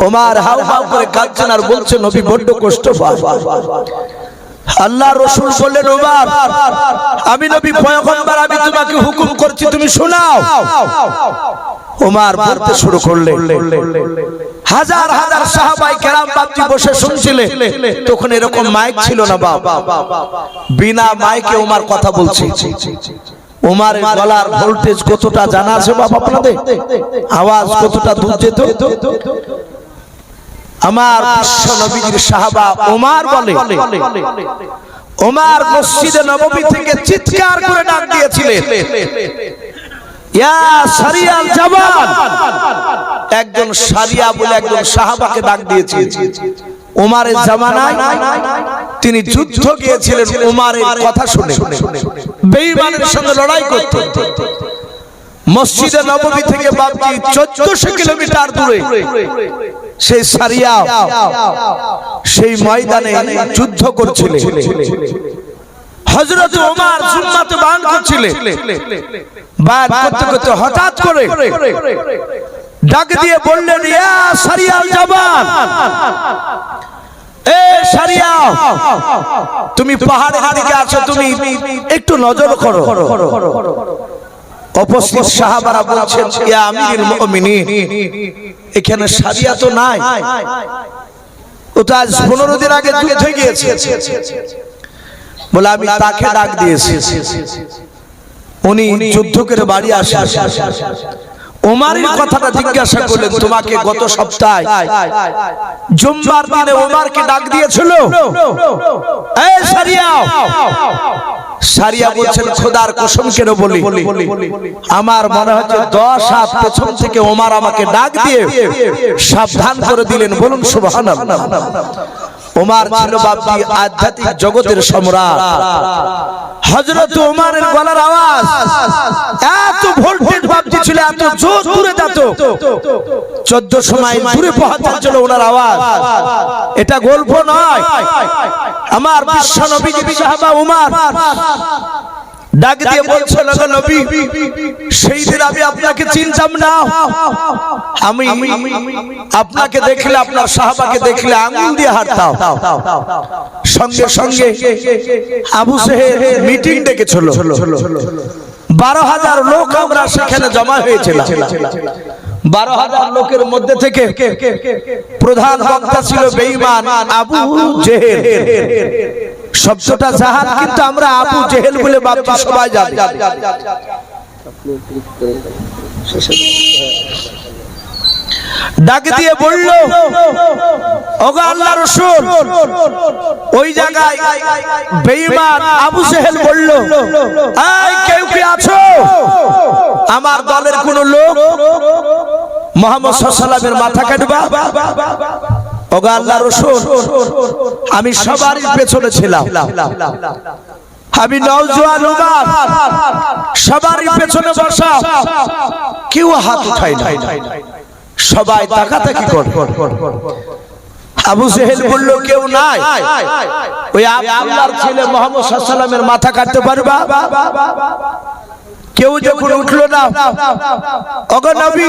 ওমর হাউ হাউ করে কাঁদছেন আর বলছে নবী বড্ড কষ্ট পায়। আল্লাহ রাসূল বললেন ওমর আমি নবী পয়গম্বর আমি তোমাকে হুকুম করছি তুমি শোনাও। ওমর বলতে শুরু করলেন। হাজার হাজার সাহাবায়ে কেরাম বাপজি বসে শুনছিলেন। তখন এরকম মাইক ছিল না বাপ, বিনা মাইকে ওমর কথা বলছে। ওমরের গলার ভোল্টেজ কতটা জানা আছে বাপ আপনাদের? আওয়াজ কতটা দূর যেত? আমার বিশ্ব নবীর সাহাবা ওমর বলে ওমর মসজিদে নববী থেকে চিৎকার করে ডাক দিয়েছিলেন ইয়া সারিয়াল জাবান। একজন সারিয়া বলে একজন সাহাবাকে ডাক দিয়েছিলেন। ওমরের জামানায় তিনি যুদ্ধ গিয়েছিলেন ওমরের কথা শুনে, বেঈমানের সঙ্গে লড়াই করতে। মসজিদে নববী থেকে বাপজি 1400 কিলোমিটার দূরে সেই সারিয়া সেই ময়দানে যুদ্ধ করছিলেন। হযরত ওমর সুন্নাত বায়ান করছিলেন। বায়ান করতে করতে হঠাৎ করে ডাক দিয়ে বললেন ইয়া সারিয়াল জাবান, এ সারিয়া তুমি পাহাড়ের দিকে আছো, তুমি একটু নজর করো। উপস্থিত সাহাবারা বলছেন ইয়া আমিরুল মুমিনিন এখানে সারিয়া তো নাই, ও তো আজ 15 দিন আগে যুদ্ধ হয়ে গিয়েছে। বলে আমি তাকে ডাক দিয়েছি, উনি যুদ্ধ করে বাড়ি আসেন। ওমরের কথাটা জিজ্ঞাসা করলেন তোমাকে গত সপ্তাহে জুম্মার দিনে ওমরকে ডাক দিয়েছিল? এই সারিয়া, সারিয়া বলছেন খোদার কসম কেন বলি আমার মনে হচ্ছে 10 হাত পেছন থেকে ওমর আমাকে ডাক দিয়ে সাবধান করে দিলেন। বলুন সুবহানাল্লাহ। ওমর ছিল বাপজি আধ্যাত্মিক জগতের সম্রাট। হযরত ওমরের গলার আওয়াজ এত ভোল্টেজ বাপজি ছিল, এত জোর দূরে যেত, 1400 মাইল দূরে পৌঁছার জন্য ওনার আওয়াজ। এটা গল্প নয়। আমার বিশ্ব নবীজি সাহাবা ওমর ডাক দিয়ে বলছেন নবী সেই দিন আমি আপনাকে চিনতাম না, আমি আপনাকে দেখলে আপনার সাহাবাকে দেখলে আঙ্গুল দিয়ে হাঁটতাম। সঙ্গে সঙ্গে আবু জেহেল মিটিং ডেকেছিল, 12,000 লোক আমরা সেখানে জমা হয়েছিল। 12,000 লোকের মধ্যে থেকে প্রধান বক্তা ছিল বেঈমান আবু জেহেল। শব্দটা জাহান কিন্তু আমরা আবু জেহেল বলে বাপজি সবাই জানি। ডাক দিয়ে বলল ওগো আল্লাহর রাসূল, ওই জায়গায় বেঈমান আবু জেহেল বলল এই কেউ কি আছো আমার দলের কোন লোক মুহাম্মদ সাল্লাল্লাহু আলাইহি ওয়াসাল্লামের মাথা কাটবা? ওগো আল্লাহর রাসূল আমি সবারই পেছনে ছিলাম, আমি নওজোয়ান উমর সবারই পেছনে বসা, কেউ হাত উঠায় না, সবাই তাকাতাকি করে। আবু জেহেল বলল কেউ নাই, ওই আব্দুল্লাহর ছেলে মুহাম্মদ সাল্লাল্লাহু আলাইহি ওয়াসাল্লামের মাথা কাটতে পারবা? কেউ যখন উঠলো না, ওগো নবী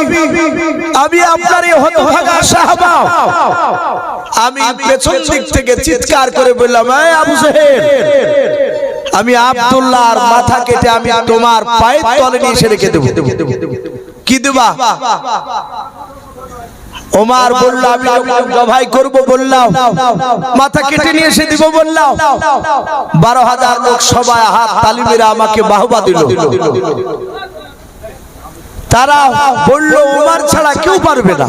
আমি আপনার এই হতভাগা সাহাবা, আমি পেছন দিক থেকে চিৎকার করে বললাম এই আবু জেহেল আমি আব্দুল্লাহর মাথা কেটে আমি তোমার পায়ের তলে নিয়ে এসে রেখে দেব। কি দেবা? ওমর বলল আমি জবাই করব বললাম, মাথা কেটে নিয়ে এসে দিব বললাম। 12,000 লোক সবাই হাত তালি মেরে আমাকে বাহবা দিল। তারা বলল ওমর ছাড়া কেউ পারবে না।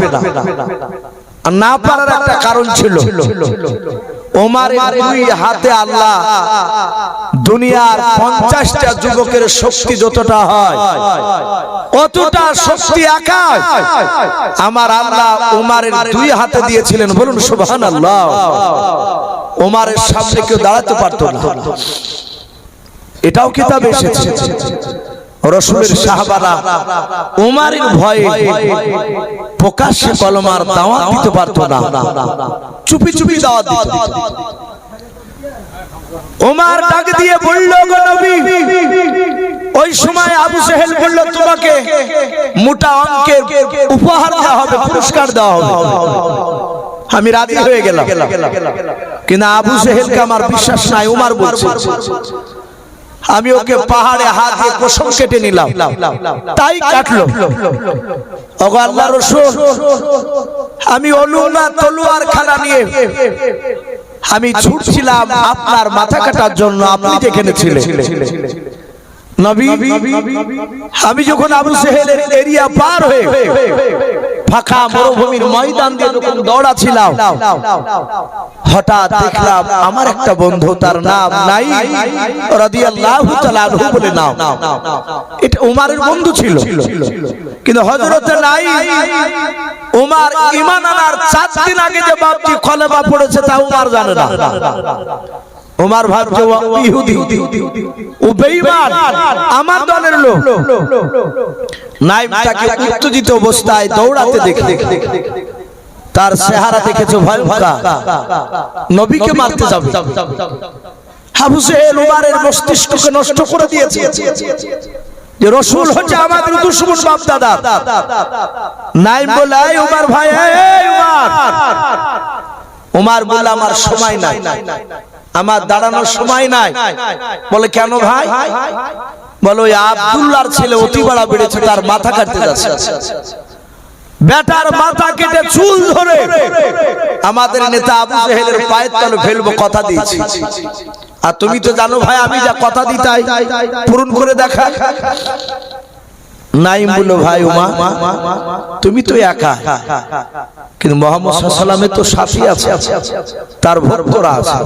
না পারার একটা কারণ ছিল, ওমরের দুই হাতে আল্লাহ দুনিয়ার 50টা যুবকের শক্তি যতটা হয় অতটা শক্তি একা আমার আল্লাহ ওমরের দুই হাতে দিয়েছিলেন। বলুন সুবহানাল্লাহ। ওমরের সামনে কেউ দাঁড়াতে পারতো না, এটাও কিতাবে এসেছে। রাসূলের সাহাবারা ওমরের ভয়ে প্রকাশ্যে কলমার দাওয়াত দিতে পারতো না, চুপি চুপি দাওয়াত দিত। ওমর ডাক দিয়ে বলল, গো নবী, ওই সময় আবু জেহেল বলল, তোমাকে মোটা অঙ্কের উপহার দেওয়া হবে, পুরস্কার দেওয়া হবে। আমি রাজি হয়ে গেলাম, কিন্তু আবু জেহেলকে আমার বিশ্বাস নাই। ওমর বলছে, আমি ওকে পাহাড়ে হাত দিয়ে কসম কেটে নিলাম, তাই কাটলো। ওগো আল্লাহর রাসূল, আমি অলুনা তলোয়ার খানা নিয়ে আমি ছুটছিলাম আপনার মাথা কাটার জন্য, আপনি যেখানে ছিলেন। নবী, আমি যখন আবু জেহেলের এরিয়া পার হয়ে ফাঁকা মরুভূমির ময়দান দিয়ে যখন দৌড়াচ্ছিলাম, হঠাৎ দেখলাম আমার একটা বন্ধু, তার নাম নাই রাদিয়াল্লাহু তাআলা আনহু বলে নাম, এটা ওমরের বন্ধু ছিল। কিন্তু হযরত নাই ওমর ঈমান আনার 4 দিন আগে যে বাপজি কলেমা পড়েছে তা ওমর জানে না। ওমর ভাবছে ও ইহুদি, ও বেঈমান, আমার দলের লোক। নাইম তাকে উত্তেজিত অবস্থায় দৌড়াতে দেখে তার চেহারা দেখেছে ভয়ঙ্কর, নবীকে মারতে যাবে। আবু জেহেল ওমরের মস্তিষ্ককে নষ্ট করে দিয়েছে যে রাসূল হচ্ছে আমাদের দুশমন বাপ দাদা। নাইম বলে, এই ওমর ভাই, এই ওমর। ওমর বলে, আমার সময় নাই, আমার দাঁড়ানোর সময় নাই। বলে, কেন ভাই? বলো, ওই আব্দুল্লাহর ছেলে অতি বাড়া বেড়েছে, তার মাথা কাটতে যাচ্ছে। বেটার মাথা কেটে চুল ধরে আমাদের নেতা আবু জেহেলের পায়ের তলে ফেলবো, কথা দিয়েছি। আর তুমি তো জানো ভাই, আমি যা কথা দিতাই পূরণ করে দেখা। নাইম বলল, ভাই ওমর, তুমি তো একা, কিন্তু মুহাম্মদ সাল্লাল্লাহু আলাইহি ওয়াসাল্লামের তো সাথী আছে, তার ভক্তরা আছে।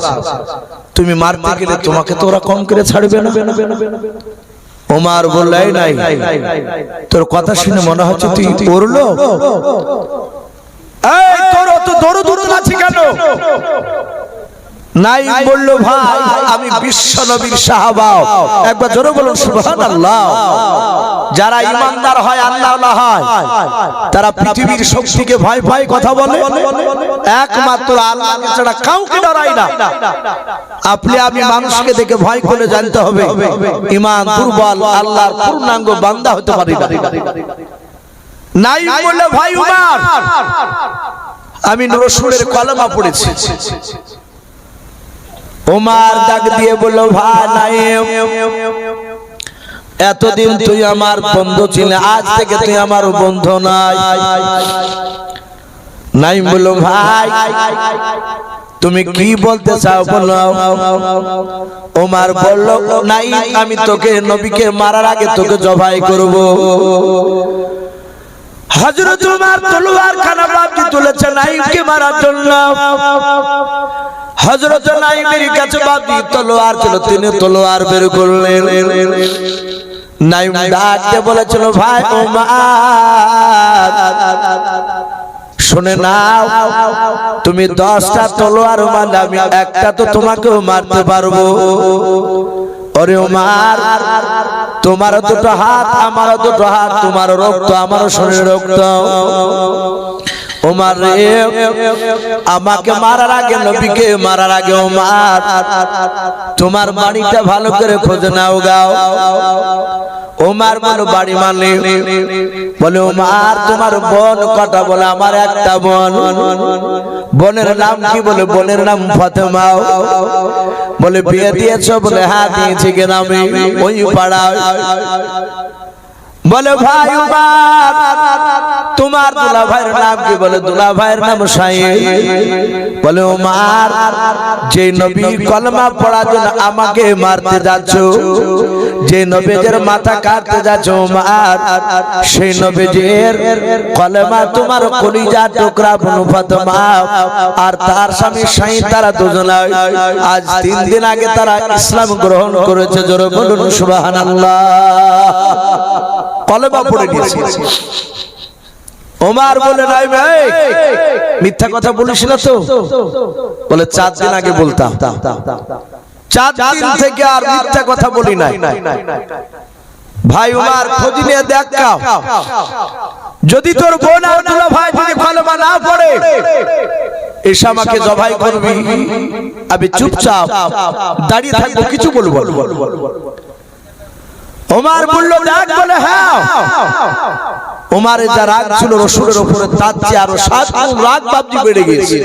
তুমি মারতে গেলে তোমাকে তো ওরা কম করে ছাড়বে না। ওমর বলল, এই নাই, তোর কথা শুনে মনে হচ্ছে তুই ওর লোক। এই তোর তো দরদ আছে কেন? নাইম বলল, ভাই আমি বিশ্ব নবীর সাহাবা। একবার জোরে বলুন সুবহানাল্লাহ। যারা ইমানদার হয়, আল্লাহওয়ালা হয়, তারা পৃথিবীর শক্তিকে ভয় ভয় কথা বলে, একমাত্র আল্লাহকে ছাড়া কাউকে ডরায় না। আপনি আমি মানুষকে দেখে ভয় করে জানতে হবে ঈমান দুর্বল, আল্লাহর পূর্ণাঙ্গ বান্দা হতে পারি না। নাইম বলল, ভাই ওমর, আমি রাসূলের কলেমা পড়েছি। ওমর ডাক দিয়ে বলল, ভাই নাইম, এতদিন তুই আমার বন্ধু ছিলে, আজ থেকে তুই আমার বন্ধু নাই। নাইম বলল, ভাই তুমি কি বলতে চাও বলো। ওমর বলল, নাই, আমি তোকে নবীকে মারার আগে তোকে জবাই করব। হযরত ওমর তলোয়ার খানা বাপজি তুলেছে নাইমকে মারার জন্য। হযরত নাইমের কাছে বাপজি তলোয়ার ছিল, তিনি তলোয়ার বের করলেন। নাইম ডাকতে বলেছিল, ভাই ওমর শুনে নাও, তুমি 10টা তলোয়ার মারলে আমি একটা তো তোমাকেও মারতে পারবো। ওরে ওমর, তোমারও দুটো হাত, আমারও দুটো হাত, তোমারও রক্ত, আমারও শরীরে রক্ত। ওমর রে, আমাকে মারার আগে, নবীকে মারার আগে ওমর তোমার বাড়িটা ভালো করে খোঁজ নাও গাও। ওমর বলো, বাড়ি মানে? বলে, ওমর তোমার বোন কটা? বলে, আমার একটা বোন। বোনের নাম কি? বলে, বোনের নাম ফাতেমা। বলে, বিয়ে দিয়েছো? বলে, হ্যাঁ দিয়েছি। গ্রামে ওই পাড়ায়। বলে, ভাই ওমর তোমার দুলা ভাইয়ের নাম কি? বলে, দুলা ভাইয়ের নাম সাইদ। বলে, ওমর যে নবী কলমা পড়ার জন্য আমাকে মারতে যাচ্ছ, যে নবীর মাথা কাটতে যাচ্ছ ওমর, সেই নবীর কলমা তোমার কলিজা টুকরা বোন ফাতেমা আর তার স্বামী সাইদ, তারা দুজনে আজ 3 দিন আগে তারা ইসলাম গ্রহণ করেছে। জোরে বলুন সুবহানাল্লাহ। কলেমা পড়ে নিয়েছে। ওমর বলে, নাই ভাই মিথ্যা কথা বলিস না তো? বলে, 4 দিন আগে বলতাম, 4 দিন থেকে আর মিথ্যা কথা বলি নাই। ভাই ওমর খোঁজ নিয়ে দেখা, যদি তোর বোন আর দুলা ভাই যদি কলেমা না পড়ে এসে আমাকে জবাই করবি, আমি চুপচাপ দাঁড়িয়ে থাকবো, কিছু বলবো। ওমর বলল ডাক, বলে হ্যাঁ। ওমরের যা রাগ ছিল রাসূলের উপরে তার চেয়ে আরো 7 গুণ রাগ বাপজি বেড়ে গেছে।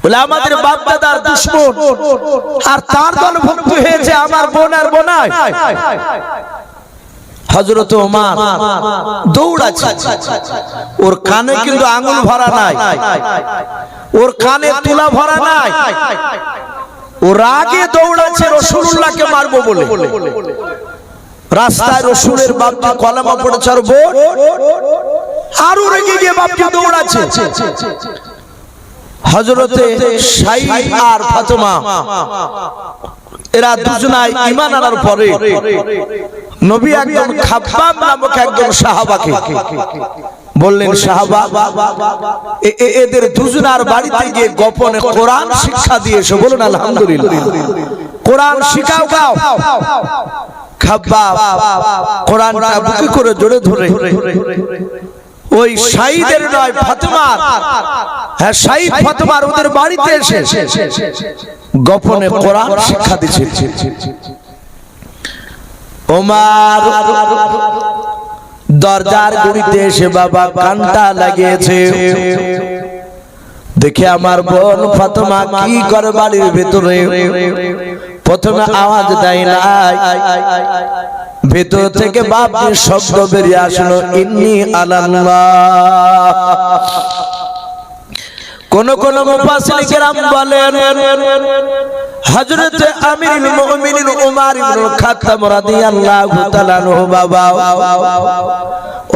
বলে আমাদের বাপ দাদার দুশমন আর তার দলভুক্ত হয়েছে আমার বোন আর বোনাই। হযরত ওমর দৌড়াচ্ছে, ওর কানে কিন্তু আঙ্গুল ভরা নাই, ওর কানে তুলা ভরা নাই, ও রাগে দৌড়াচ্ছে রাসূলুল্লাহকে মারবো বলে। রাস্তায় রাসূলের বাপজি কলেমা পড়েছে আর বোন আরো রেগে গিয়ে বাপজি দৌড়াচ্ছে। হযরতে সাইদ আর ফাতেমা এরা দুজনাই ঈমান আনার পরে নবী একজন খাব্বাব নামক একজন সাহাবাকে বললেন, সাহাবা এদের দুজনার বাড়িতে গিয়ে গোপনে কোরআন শিক্ষা দিয়ে এসো। বলুন আলহামদুলিল্লাহ। কোরআন শিখাও গাও। খাব্বাব কোরআনটা বুকে করে জোরে ধরে ওই সাইদের নয় ফাতেমার, হ্যাঁ সাইদ ফাতেমার ওদের বাড়িতে এসে গোপনে কোরআন শিক্ষা দিচ্ছে। ওমর দরজার গুড়িতে এসে বাবা কানটা লাগিয়েছে, দেখে আমার বোন ফাতেমা কি করে বাড়ির ভিতরে। প্রথমে আওয়াজ দেয় নাই, ভেতর থেকে বাপের শব্দ বেরিয়ে আসলো, ইন্নী আলাল্লাহ। কোন কোন মুফাসসিরিন কেরাম বলেন হযরত আমিরুল মুমিনিন উমর ইবনে খাত্তাব রাদিয়াল্লাহু তাআলা আনহু বাবা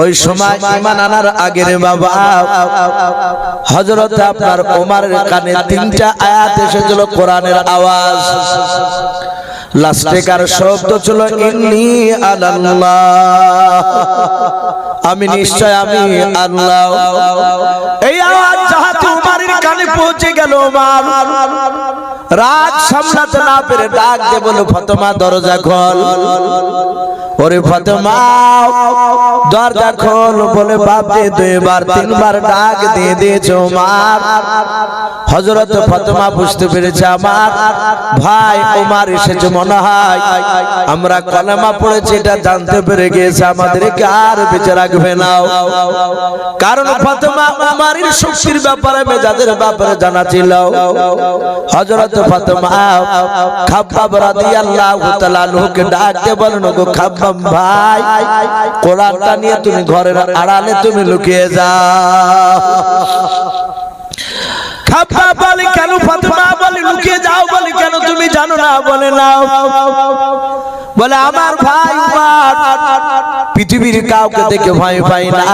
ওই সময় ঈমান আনার আগে রে বাবা হযরত আপনার ওমরের কানে 3টা আয়াত এসেছিল কোরআনের আওয়াজ। লাস্টে কার শব্দ ছিল ইন্নী আলাল্লাহ, আমি নিশ্চয় আমি আল্লাহ। এই আওয়াজ যাহাতে উমরের কানে পৌঁছে গেল, ওমর রাগ সামলাতে না পেরে ডাক দিয়ে বলল, ফাতেমা দরজা খোল। ওরে ফাতেমা দরজা খোল বলে বাপে 2বার 3বার ডাক দিয়ে দিয়েছে ওমর। হযরত ফাতেমা বুঝতে পেরেছে আমার ভাই ওমর এসেছে, মনে হয় আমরা কলেমা পড়েছি এটা জানতে পেরে গিয়েছে, আমাদেরকে আর বেঁচে রাখবে না। কারণ ফাতেমা ওমরের শক্তির ব্যাপারে মেজাজের ব্যাপারে জানা ছিল। হযরত ফাতেমা খাব্বাব রাদিয়াল্লাহু তাআলা আনহুকে ডাক দিয়ে বলেন, গো খাব্বাব ভাই কোরআনটা নিয়ে তুমি ঘরের আড়ালে তুমি লুকিয়ে যাও। খাব্বাব বলে কেন? ফাতেমা বলে লুকিয়ে যাও বলে কেন? তুমি জানো না? বলে না। বলে আমার ভাই পৃথিবীর কাউকে দেখে ভয় পাই না,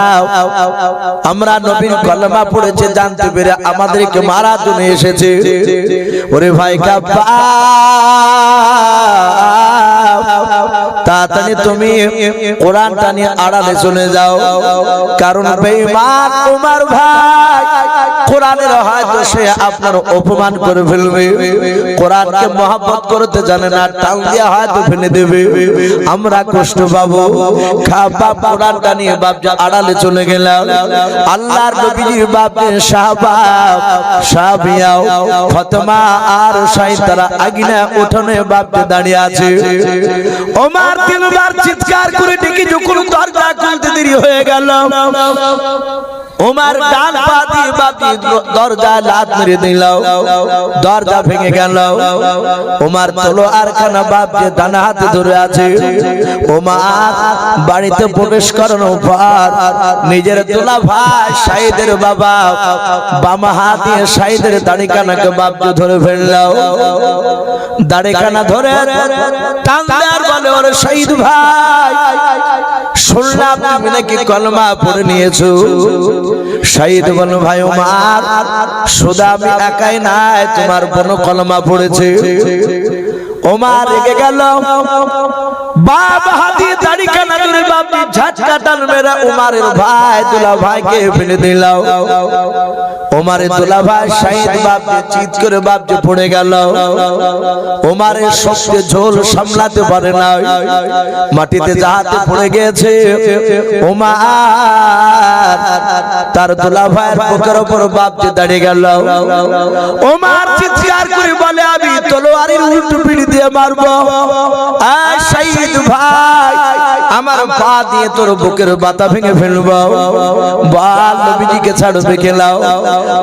আমরা নবীর কলেমা পড়েছে জানতে পেরে আমাদেরকে মারার জন্য এসেছে। ওরে ভাই খাব্বাব তাড়াতাড়ি তুমি কোরআনটা নিয়ে আড়ালে চলে যাও, কারণ বেঈমান ওমর ভাই কোরআনের হয়তো সে আপনার অপমান করে ফেলবে, কোরআনকে মহব্বত করতে জানে না, টাল দিয়ে হয়তো ফেলে দেবে, আমরা কষ্ট পাবো। খাব্বাব কোরআনটা নিয়ে বাপজা আড়ালে চলে গেলাম। আল্লাহর নবীর বাপের সাহাবিয়াও ফাতেমা আর সাইদ তারা আগিনা উঠোনে বাপজা দাঁড়িয়ে আছে। ওমর 3বার চিৎকার করে ডেকে যখন দরজা খুলতে দেরি হয়ে গেল, ওমর ডান পা দিয়ে বাপি দরজা লাত মেরে দিল, দরজা ভেঙে গেল। ওমর তলোয়ার খানা বাপকে ডান হাতে ধরে আছে। ওমর বাড়িতে প্রবেশ করানোর পর নিজের তোলা ভাই সাইদের বাবা বাম হাত দিয়ে সাইদের দাড়ি কানাকে বাপকে ধরে ফেলল। দাড়ি কানা ধরে টান দেওয়ার বলে, ওরে সাইদ ভাই শুনলাম তুমি নাকি কলমা পড়ে নিয়েছো। সাইদ বলল, ভাই ওমর শুধু আমি একাই নাই, তোমার বোন কলমা পড়েছে। ওমর রেগে গেল, বাপ হাতে দাড়ি কানা ধরে বাপ ঝটকা টান মেরে উমারের ভাই দুলা ভাইকে ফেলে দিল উমারের দুলা ভাই শহীদ বাপ যে চিৎ করে বাপ যে পড়ে গেল উমারের শক্তি ঝোল সামলাতে পারে না মাটিতে যাহাতে পড়ে গেছে উমার তার দুলা ভাইয়ের বুকের উপর বাপ যে দাঁড়িয়ে গেল উমার চিৎকার করে বলে আমি তলোয়ারের উল্টো পিঠ দিয়ে মারবো আয় শহীদ ভাই আমার পা দিয়ে তোর বুকের বাতা ভেঙে ফেলবো বল নবীজিকে ছাড়বে কেলাও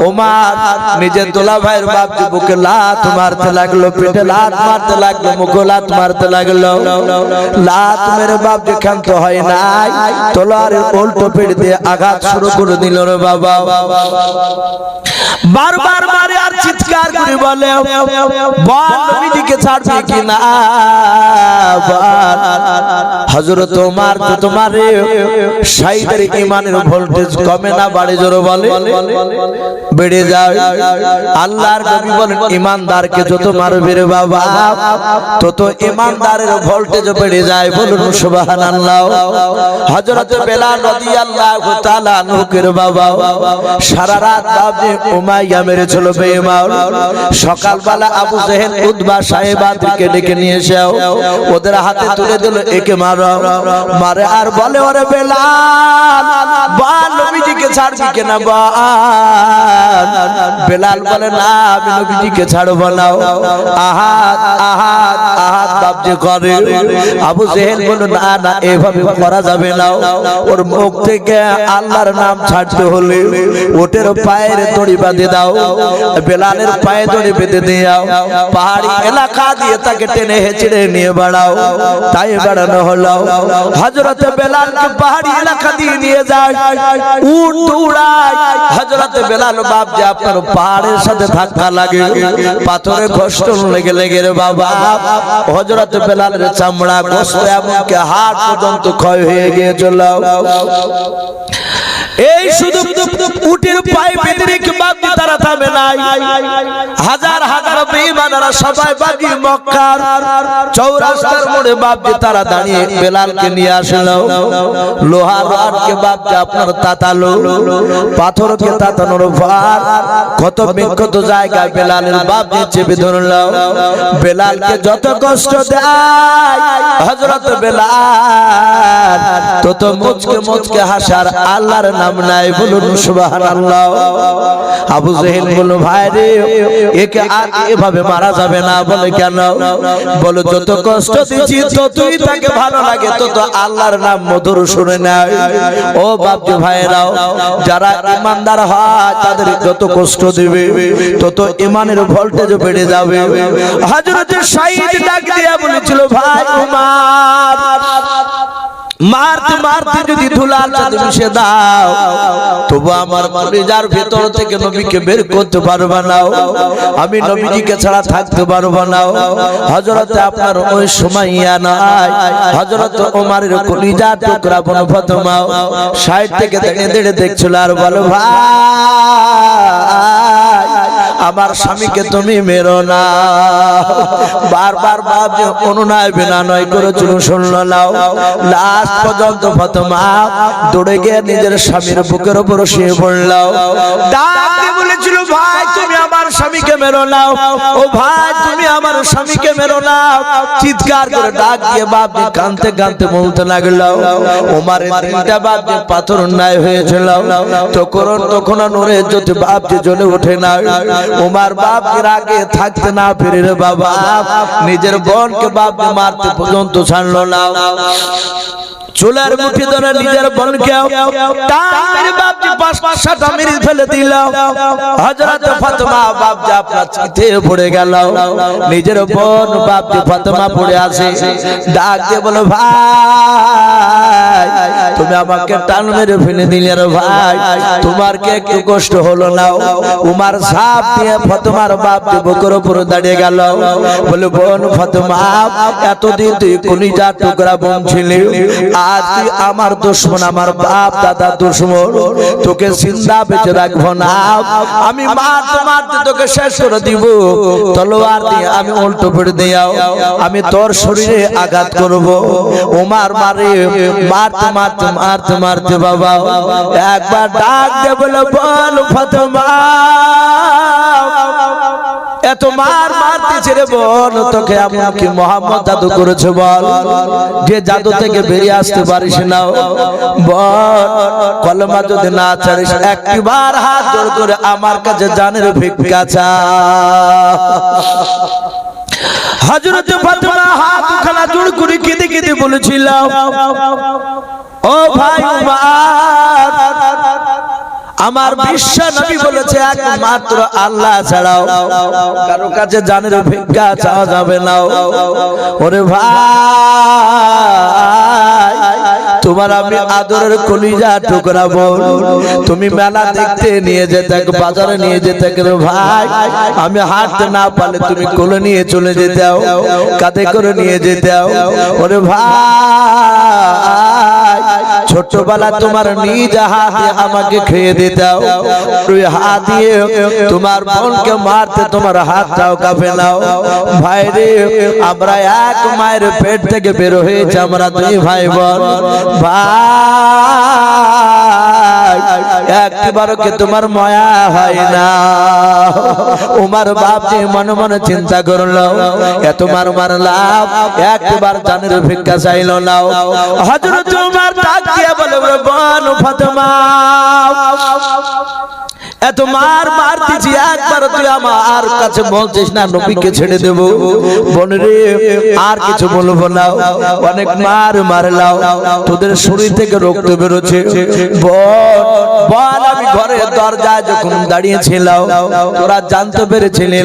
ওমর নিজের দোলা ভাইয়ের বাপ যে বুকে লাত মারতে লাগলো পেটে লাত মারতে লাগলো মুখে লাত মারতে লাগলো লাত মেরে বাপ যে ক্ষান্ত হয় নাই তলোয়ারের উল্টো পিঠ দিয়ে আঘাত শুরু করে দিল রে বাবা বারবার মারে আর চিৎকার করে বলে বল নবীজিকে ছাড়বে কি না হযরত ওমর তো তোমারে শহীদের ঈমানের ভোল্টেজ কমে না বাড়ে জোরে বলে বেড়ে যায় আল্লাহর নবী বলেন ঈমানদারকে যত মারবে রে বাবা তত ঈমানদারের ভোল্টেজ বেড়ে যায় বলুন সুবহানাল্লাহ হযরত বেলাল রাদিয়াল্লাহু তাআলা আনহুর বাবা সারা রাত বাপে উমাইয়া মেরেছিল বেঈমান সকালবেলা আবু জেহেল উতবা সাহেবাদেরকে ডেকে নিয়ে এসেও ওদের হাতে তুলে দিল একে মারো মারে আর বলে ওরে বেলাল বল নবীজিকে ছাড়বি কেন বল বেলাল বলে না আমি নবীজিকে ছাড়বো না আহাদ আহাদ আহাদ বাপ যে করে আবু জেহেল বলে না না এভাবে করা যাবে না ওর মুখ থেকে আল্লাহর নাম ছাড়তে হলে ওটের পায়ের দড়ি বাঁধে দাও বেলালের পায়ে দড়ি বেঁধে দাও পাহাড়ি এলাকা দিয়ে তাকে টেনে হেঁচড়ে নিয়ে বাড়াও তাই বাড়ানো হলো হযরত বেলালকে পাহাড়ি এলাকা দিয়ে নিয়ে যায় উট উড়ায় হযরত বেলাল বাপ যে আপনার পাহাড়ের সাথে ধাক্কা লাগে পাথরে ঘষটন লেগে লেগে রে বাবা হযরত বেলালের চামড়া গোশত এমনকি হাড় পর্যন্ত ক্ষয় হয়ে গিয়েছিল এই শুধু উটের পায়ে বেঁধে রেখে বাপ তারা থামে নাই হাজার হাজার বেঈমানরা সবাই বাগি মক্কার চৌরাস্তার মোড়ে বাপ তারা দাঁড়িয়ে বেলালকে নিয়ে আসলো লোহার রডকে বাপ আপনার তাতালো পাথরকে তাতানোর ভার কত বিক্ষত জায়গায় বেলালের বাপ চেপে ধরলো বেলালকে যত কষ্ট দেয় হযরত বেলাল তত মুচকে মুচকে হাসার আল্লাহর নাম নাই বলুন সুবহানাল্লাহ আবু জেহেল বলল ভাই রে একে আর এভাবে মারা যাবে না বলে কেন বলো যত কষ্ট দিছি ততই তাকে ভালো লাগে তত আল্লাহর নাম মধুর শুনে নাই ও বাপজি ভাইরাও যারা ঈমানদার হয় তাদের যত কষ্ট দিবে তত ঈমানের ভোল্টেজ বেড়ে যাবে হযরত শহীদ ডাক দিয়া বলেছিল ভাই উমর মারতে মারতে যদি ধুলার চাঁদ মিশে দাও তবু আমার কলিজার ভেতর থেকে নবীকে বের করতে পারবে না আমি নবীজিকে ছাড়া থাকতে পারবো না হযরত আপনার ওই সুমাইয়া নাই হযরত ওমরের কলিজার টুকরা বোন ফাতেমা সাইড থেকে দাঁড়িয়ে দাঁড়িয়ে দেখছিল আর বলো ভাই আমার স্বামীকে তুমি মেরো না বারবার বাপ যে অনুনয় বিনয় করেছিল শুনল নাও লাস্ট পর্যন্ত ফাতেমা দৌড়ে গিয়ে নিজের স্বামীর বুকের উপর শুয়ে পড়ল ডাক দিয়ে বলেছিল ভাই তুমি আমার স্বামীকে মেরো না ও ভাই তুমি আমার স্বামীকে মেরো না চিৎকার করে ডাক দিয়ে বাপ যে কাঁদতে কাঁদতে বলতে লাগলো ওমরের দিলটা বাপ যে পাথর ন্যায় হয়েছিল তখন নূরের জ্যোতি বাপ যে জ্বলে ওঠে না ওমর বাপ এর আগে থাকতে না পেরে রে বাবা নিজের বোনকে বাপ মারতে পর্যন্ত ছাড়লো না চুলার মুঠি ধরে নিজের বোনকে তার বাপ যে পাশাটা মেরে ফেলে দিল হযরত ফাতেমা বাপ যে আপনার চিতে পড়ে গেল নিজের বোন বাপ যে ফাতেমা পড়ে আছে ডাক দিয়ে বলে ভাই তুমি আমাকে টান মেরে ফেলে দিলে রে ভাই, তোমার কি একটু কষ্ট হলো না? উমার সাপ দিয়ে ফাতেমার বাপ বুকের উপর দাঁড়িয়ে গেল, বলে বোন ফাতেমা, এতদিন তুই কলিজা টুকরা বোন ছিলি, আজ তুই আমার দুশমন, আমার বাপ দাদা দুশমন, তোকে জিন্দা বেঁচে রাখবো না, আমি মারতে মারতে তোকে শেষ করে দিব, তলোয়ার দিয়ে আমি উল্টো পেড়ে দিয়াও, আমি তোর শরীরে আঘাত করব। উমার মারে মারতে মারতে মারতে মারতে বাবা একবার ডাক দিয়ে বলে, বল ফাতেমা, এত মার মারতেছে রে বোন, তোকে এমন কি মোহাম্মদ জাদু করেছে বল, যে জাদু থেকে বেরিয়ে আসতে পারিস না? বল, কলমা যদি না ছাড়িস একবার হাত জোড় করে আমার কাছে জানের ভিক্ষা চা। হযরত ফাতেমা হাত খানা জোড় করে কেঁদে কেঁদে বলেছিল, ও ভাই উমার, আমার বিশ্ব নবী বলেছে একমাত্র আল্লাহ ছাড়াও কারো কাছে জানের ভিক্ষা চাওয়া যাবে না। ওরে ভাই, তোমার আমি আদরের কলিজা টুকরা বোন, তুমি মেলা দেখতে নিয়ে যেতে, বাজারে নিয়ে যেতে রে ভাই, আমি হাঁটতে না পারলে তুমি কোলে নিয়ে চলে যেতেও, কাঁধে করে নিয়ে যেতেও। ওরে ভাই, ছোটবেলা তোমার নিজ হাতে আমাকে খেয়ে দিতাও, তুই হাত দিয়ে তোমার বোনকে মারতে তোমার হাতটাও কাঁপে নাও। ভাই রে, আমরা এক মায়ের পেট থেকে বের হয়েছে, আমরা দুই ভাই বোন। ভাই, একবারও কি তোমার মায়া হয় না? উমার বাপ যে মনে মনে চিন্তা করলো, এত মার মারলাম, একবার জানের ভিক্ষা চাইল না। হযরত উমর ডাক দিয়ে বলে, বোন ফাতেমা, এত মার মারতেছি, একবার তুই আমার কাছে বলছিস না নবীকে ছেড়ে দেব? বোন রে, আর কিছু বলবো না, অনেক মার মারলাও, তোদের শরীর থেকে রক্ত বেরোচ্ছে। বল, আমি ঘরের দরজায় যখন দাঁড়িয়েছিলাম তোরা জানতে পেরেছিলি,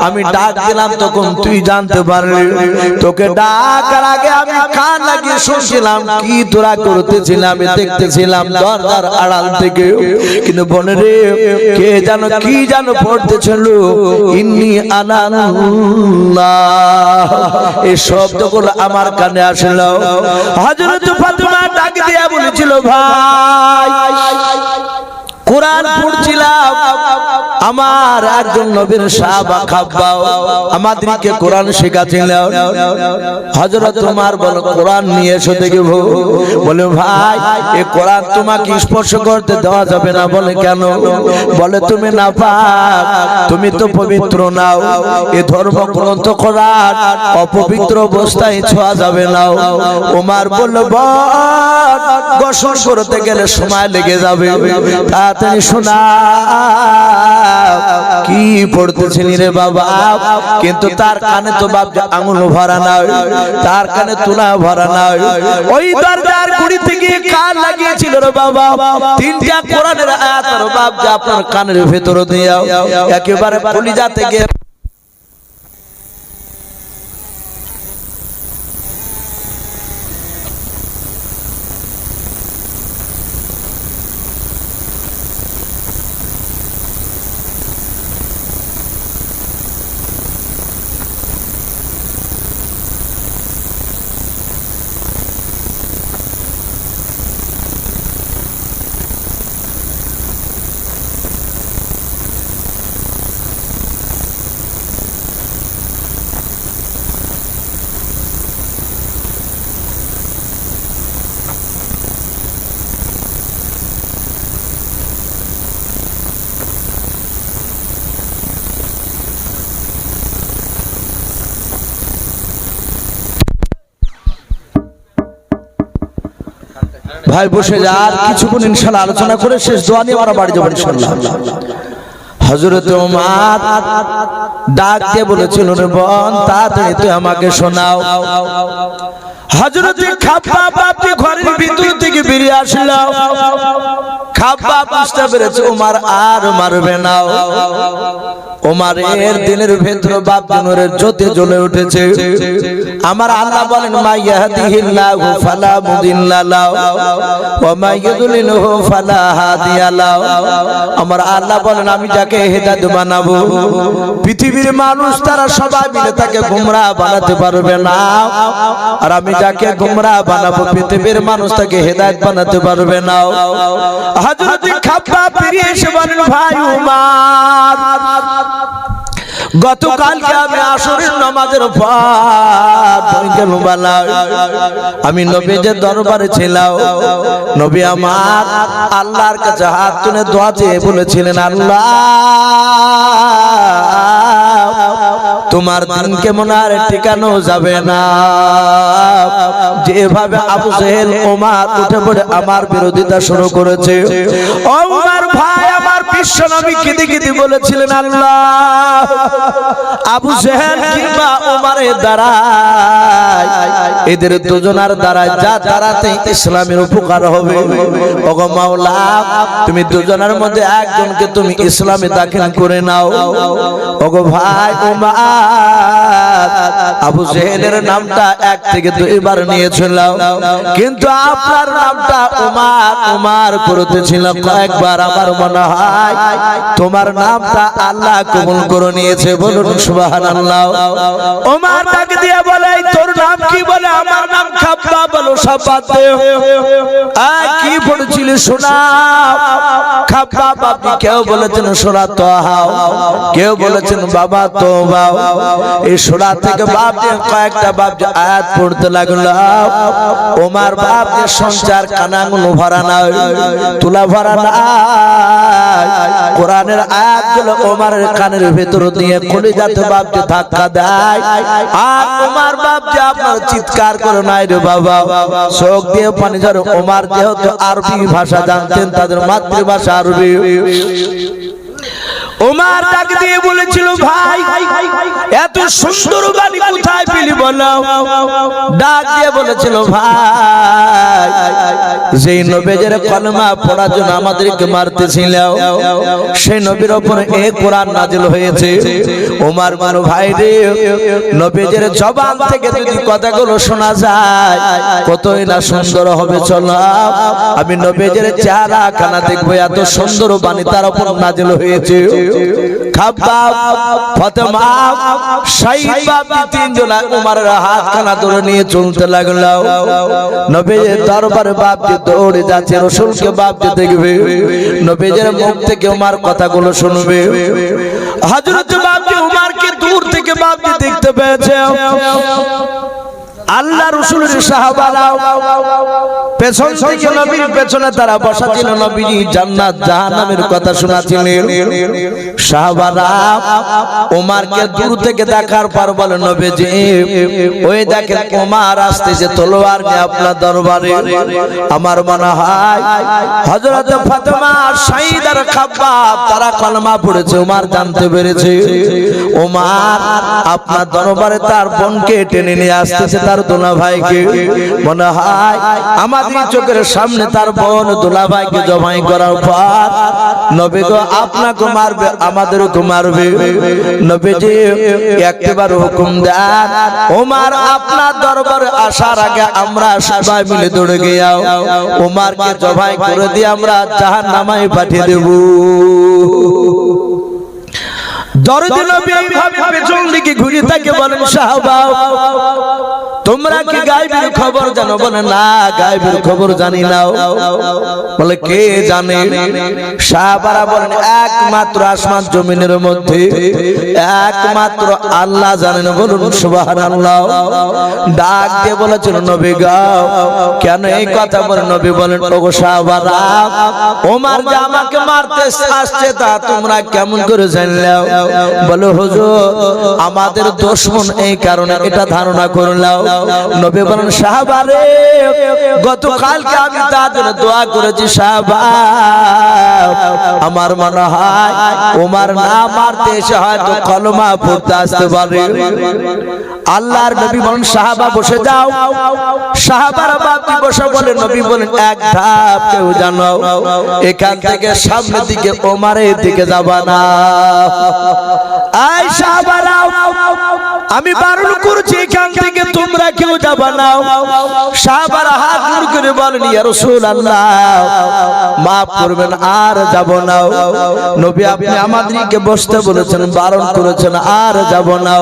আমি ডাক দিলাম তখন তুই জানতে পারলি, তোকে ডাকার আগে আমি কান লাগিয়ে শুনছিলাম কি তোরা করতেছিলাম, আমি দেখতেছিলাম দরজার আড়াল থেকে। কিন্তু বোন রে, কে জানো কি জানো পড়তেছিল, ইন্নী আনাল্লাহ, এই শব্দগুলো আমার কানে আসলো। হযরত ফাতেমা ডাক দিয়ে বলেছিল, ভাই, কোরআন পড়ছিলাম, আমার একজন নবীর সাহাবা খাব্বাও আমাদেরকে কোরআন শেখাচ্ছিল। হযরত ওমর বলে, কোরআন নিয়ে এসো দেখি। বলে, ভাই, এই কোরআন তোমাকে স্পর্শ করতে দেওয়া যাবে না। বলে, কেন? বলে, তুমি নাপাক, তুমি তো পবিত্র নাও, এই ধর্মগ্রন্থ কোরআন অপবিত্র অবস্থায় ছোঁয়া যাবে না। ওমর বলল, গোসল করতে গেলে সময় লেগে যাবে, তাড়াতাড়ি শোনা কি পড়তেছিলি রে বাবা। কিন্তু তার কানে তো বাপ আঙুল ভরা নাই, তার কানে তুলা ভরা নাই, ওই দরজার গুড়ি থেকে কান লাগিয়েছিল রে বাবা, তিনটা কোরআনের আয়াত আর বাপ যা আপনার কানের ভেতর দিয়ে একেবারে কলিজা থেকে ভাই বসে যা, আর কিছুক্ষণ ইনশাআল্লাহ আলোচনা করে শেষ দোয়া নিয়ে আমরা বাড়ি যাব ইনশাআল্লাহ। হযরত ওমর ডাক দিয়ে বলেছিল, রে বোন, তাড়াতাড়ি তুই আমাকে শোনাও। হযরত খাব্বাব ঘরের ভিতর থেকে বেরিয়ে আসলো। খাব্বাব বুঝতে পেরেছে ওমর আর মারবে না। ওমরের দিনের ভেতরে বাপ নূরের জ্যোতি জ্বলে উঠেছে। আমার আল্লাহ বলেন মা ইয়াহদিহিল্লাহু ফালা মুদিল্লা লাহু ওয়া মা ইউদ্লিলহু ফালা হাদিয়া লাহু। আমার আল্লাহ বলেন আমি যাকে হেদায়েত বানাবো পৃথিবীর মানুষ তারা সবাই মিলে তাকে গোমরাহ বানাতে পারবে না, আর আমি যাকে গোমরাহ বানাবো পৃথিবীর মানুষ তাকে হেদায়েত বানাতে পারবে না। হযরত খাব্বাব ফিরে এসে বলেন ভাই উমর, গতকালকে আমি আসরের নামাজের পর আমি নবীর দরবারে ছিলাম। নবী আমার আল্লাহর কাছে হাত তুলে দোয়া চেয়ে বলেছিলেন, আল্লাহ তোমার দিন কেমন আর টিকানো যাবে না। যেভাবে আবু জেহেল ওমর উঠে পড়ে আমার বিরোধিতা শুরু করেছে, ওমর ভাই আমার বিশ্ব নবী কেঁদে কেঁদে বলেছিলেন, আল্লাহ আবু জেহেল কিংবা ওমরের দ্বারায় এদের দুজনার দ্বারায় যা দ্বারাতে ইসলামের উপকার হবে, ওগো মাওলা তুমি দুজনের মধ্যে একজনকে তুমি ইসলামে দাখিল করে নাও। ওগো ভাই ওমর আবু জেহেলের নামটা এক থেকে দুইবার নিয়েছিল, কিন্তু আপনার নামটা ওমর ওমর করতেছিল কয়েকবার। আমার মনে হয় তোমার নামটা আল্লাহ কবুল করে নিয়েছে, বলুন সুবহানাল্লাহ। ওমর তাকে দিয়ে বলে তোর নাম কি? বলে আমার নাম খাব্বাব। বলো সব বাদ দে, কি পড়েছিল শোনা। খাব্বাব আপনি কেউ বলেছেন সূরা তাহা, কেউ বলেছেন বাবা তওবা। এই সূরা থেকে বাপ কয়েকটা বাপ আয়াত পড়তে লাগলো। ওমর বাপ সঞ্চার কানাগুলো ভরা নাই, তুলা ভরা নাই। কোরআনের আয়াতগুলো ওমরের কানের ভেতর দিয়ে কলিজাতে বাপ ধাক্কা দেয়। আর ওমর বাপ যে আপনার চিৎকার করে নাই রে বাবা, চোখ দিয়ে পানি ঝরে। ওমর যেহেতু আরবি ভাষা জানতেন, তাদের মাতৃভাষা আরবি। ওমর ডাক দিয়ে বলেছিল, ভাই এত সুন্দর বাণী কোথায় পেলি বলো। ডাক দিয়ে বলেছিল, ভাই যেই নবীর কলমা পড়ার জন্য আমাদেরকে মারতেছিল সেই নবীর উপর এই কোরআন নাজিল হয়েছে। ওমর বলো, ভাই রে নবীর জবান থেকে যদি কথাগুলো শোনা যায় কতই না সুন্দর হবে। চলো আমি নবীর চেহারা খানা দেখবো, এত সুন্দর বাণী তার উপর নাজিল হয়েছে। খাব্বাব, ফাতেমা, সাইবা তিনজন ওমরের হাত খানা ধরে নিয়ে চলতে লাগলো। নবীর দরবারে বাপ যে দৌড়ে যাচ্ছে, রাসূলকে বাপ যে দেখবে, নবীর মুখ থেকে ওমর কথাগুলো শুনবে। হযরত বাপ যে ওমরকে দূর থেকে বাপ যে দেখতে পেয়েছে। আল্লাহ রাসূলের সাহাবারা পেছন থেকে নবীর পেছনে তারা বসা ছিল, নবী জান্নাত জাহান্নামের কথা শোনাচ্ছিলেন। সাহাবারা ওমরকে দূর থেকে দেখার পর বলে, নবীজি ওই দেখেন ওমর আসতেছে তলোয়ার নিয়ে আপনার দরবারে। আমার মনে হয় হযরত ফাতেমা, সাইদ আর খাব্বাব তারা কলমা পড়েছে, ওমর জানতে পেরেছে ওমর আপনার দরবারে তার বোনকে টেনে নিয়ে আসতেছে, তার দুলাভাইকে। মনে হয় আমাদের চোখের সামনে তার বোন দুলাভাইকে জবাই করার পর নবী গো আপনাকে মারবে, আমাদেরকে মারবে। নবীজি একবার হুকুম দেন, ওমর আপনার দরবারে আসার আগে আমরা সবাই মিলে দৌড়ে গিয়ে ওমরকে জবাই করে দিয়ে আমরা জাহান্নামে পাঠিয়ে দেব। দরদি নবী এইভাবে পেছন দিকে ঘুরে তাকে বলেন, সাহাবা তোমরা কি গায়বের খবর জানো? বলে না, গায়বের খবর জানি না। বলে কে জানে? সাহাবারা বলেন একমাত্র আসমান জমিনের মধ্যে একমাত্র আল্লাহ জানেন, বলুন সুবহানাল্লাহ। ডাক দিয়ে বলেছিল, নবী গো কেন এই কথা বলে? নবী বলেন, ওগো সাহাবারা ওমর যে আমাকে মারতে আসছে তা তোমরা কেমন করে জানলে? বলে হুজুর আমাদের দুশমন এই কারণে এটা ধারণা করলাম নবী বলেন সাহাবারে গতকালকে আমি তাদের দোয়া করেছি সাহাবা আমার মনে হয় ওমর না মারতে এসে হয়তো কলমা পড়তে আসতে পারে আল্লাহর নবী বলেন সাহাবা বসে যাও সাহাবারা বাপি বসে বলে নবী বলেন এক ধাপ কেউ জানো এখান থেকে সামনের দিকে ওমরের দিকে যাবা না এই সাহাবারা আমি বারণ করছি এখান থেকে তোমরা কেউ যাবা না সাহাবারা হাত জোড় করে বলেন ইয়া রাসূলুল্লাহ maaf করবেন আর যাব না নবী আপনি আমাদেরকে বসতে বলেছেন বারণ করেছেন আর যাব না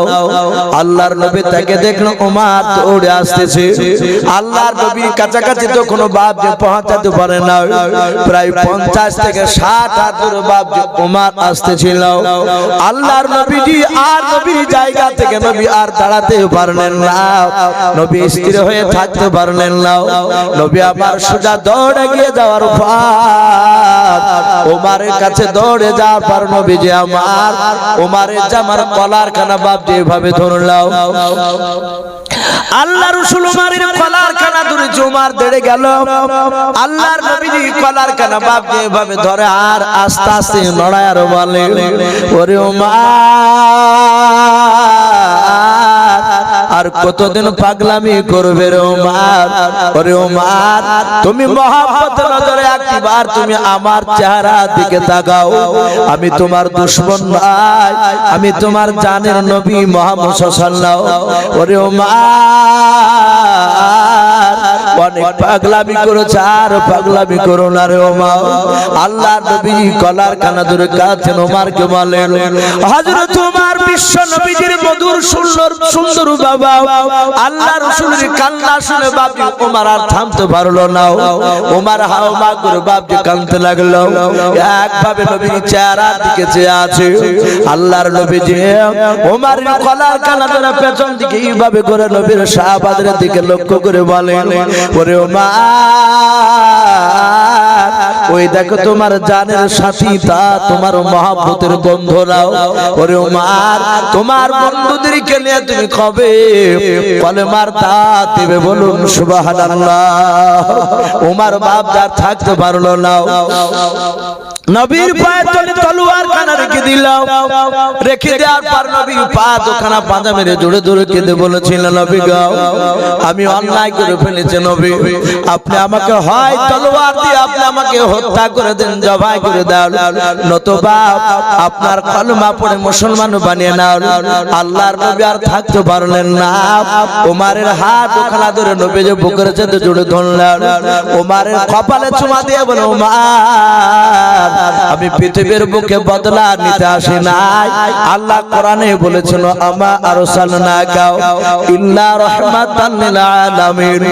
আল্লাহর নবী তাকে দেখলো ওমর দৌড়ে আসতেছে আল্লাহর নবীর কাছাকাছি তো কোনো বাপ যে পৌঁছাতে পারে না প্রায় 50 থেকে 60 হাত দূরে বাপ যে ওমর আসতেছিল আল্লাহর নবীজি আর নবীর জায়গা থেকে নবী আর দাঁড়াতে পারলেন না নবী স্থির হয়ে থাকতে পারলেন না নবী আবার সোজা দৌড়ে গিয়ে যাওয়ার পর ওমরের কাছে দৌড়ে যাওয়ার পর নবীজি আমার ওমরের জামার কলার খানা বাপ যেভাবে ধরলাম আল্লাহ রাসূল ওমরের কলার খানা ধরে ওমর দেড়ে গেল আল্লাহর নবীজি কলার খানা বাপ যেভাবে ধরে আর আস্তে আস্তে নড়ায় আর বলে ওরে ওমর আর কতদিন পাগলামি করবে রে ওমর ওরে ওমর তুমি মহব্বতের নজরে একবার তুমি আমার চেহারা দিকে তাকাও আমি তোমার দুশমন নই আমি তোমার জানের নবী মুহাম্মদ সাল্লাল্লাহু ওরে ওমর অনেক পাগলামি করেছে আর পাগলামি করো না রে ওমর আল্লাহর নবী কলার কানা ধরে কাঁদছেন ওমরকে বলেন হযরত ওমর বিশ্ব নবীজির মধুর সুন্দর বাবা আল্লাহ রাসূলের কান্না শুনে বাপ ওমর আর থামতে পারলো না ওমর হাওমা করে বাপ কাঁদতে লাগলো একভাবে নবীর চেহারার দিকে চেয়ে আছে আল্লাহর নবীজি ওমরের কলার কানা ধরে পেছন দিকে এইভাবে করে নবীর সাহাবাদের দিকে লক্ষ্য করে বলেন ওরে ওমর ওই দেখো তোমার জানের সাথী তা তোমার মহব্বতের বন্ধুরাও ওরে ওমর তোমার বন্ধুদেরকে নিয়ে তুমি কবে কলেমার দাওয়াত দেবে বলুন সুবহানাল্লাহ ওমর বাপ আর থাকতে পারলো না নবীর পায়ে তলোয়ার খানা রেখে দিলাম রেখে দেওয়ার পর নবী পা দুখানা পাঁজা মেরে জোরে জোরে কেঁদে বলেছিলেন নবী গো আমি অন্যায় করে ফেলেছি নবী আপনি আমাকে হয় তলোয়ার দিয়ে আপনি আমাকে হত্যা করে দেন জবাই করে দাও নতুবা আপনার কলমা পড়ে মুসলমান বানিয়ে নাও আল্লাহর নবী আর থাকতে পারলেন না ওমরের হাত দুখানা ধরে নবী যে বুকের সাথে জোরে ধরলেন ওমরের কপালে চুমা দিয়ে বলে ওমর আমি পৃথিবীর বুকে বদলা নিতে আসি নাই আল্লাহ কোরআনে বলেছিল আমা আরসালনাকা ইল্লা রাহমাতান লিল আলামিন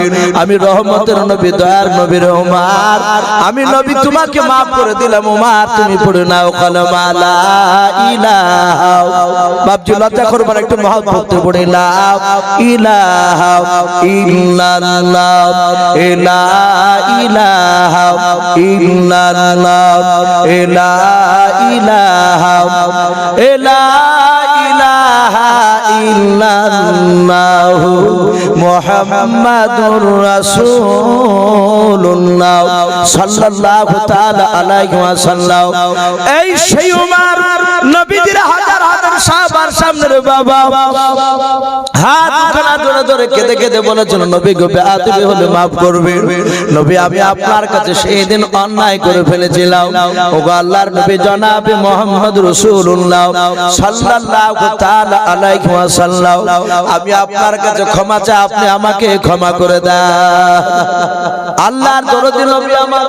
আমি রহমতের নবী দয়ার নবী ওমর আমি নবী তোমাকে maaf করে দিলাম ওমর তুমি পড়ে নাও কলমা লা ইলাহা বাপজি লজ্জা করবেন একটু মহব্বতে পড়ে লা ইলাহা ইল্লাল্লাহ লা ইলাহা ইল্লাল্লাহ লা ইলাহা ইল্লাল্লাহু মুহাম্মাদুর রাসূলুল্লাহ সাল্লাল্লাহু তাআলা আলাইহি ওয়াসাল্লাম এই সেই ওমর নবীজির হাজার হাজার সাহাবার সামনে রে বাবা হাত খানা ধরে ধরে কেঁদে কেঁদে বলেছিল নবী গো বেয়াদবি হলে maaf করবেন নবী আমি আপনার কাছে সেই দিন অন্যায় করে ফেলেছিলাম ওগো আল্লাহর নবী জনাবে মুহাম্মদ রাসূলুল্লাহ সাল্লাল্লাহু তাআলা আলাইহি ওয়াসাল্লাম আমি আপনার কাছে ক্ষমা চাই আপনি আমাকে ক্ষমা করে দেন আল্লাহর দরদি নবী আমার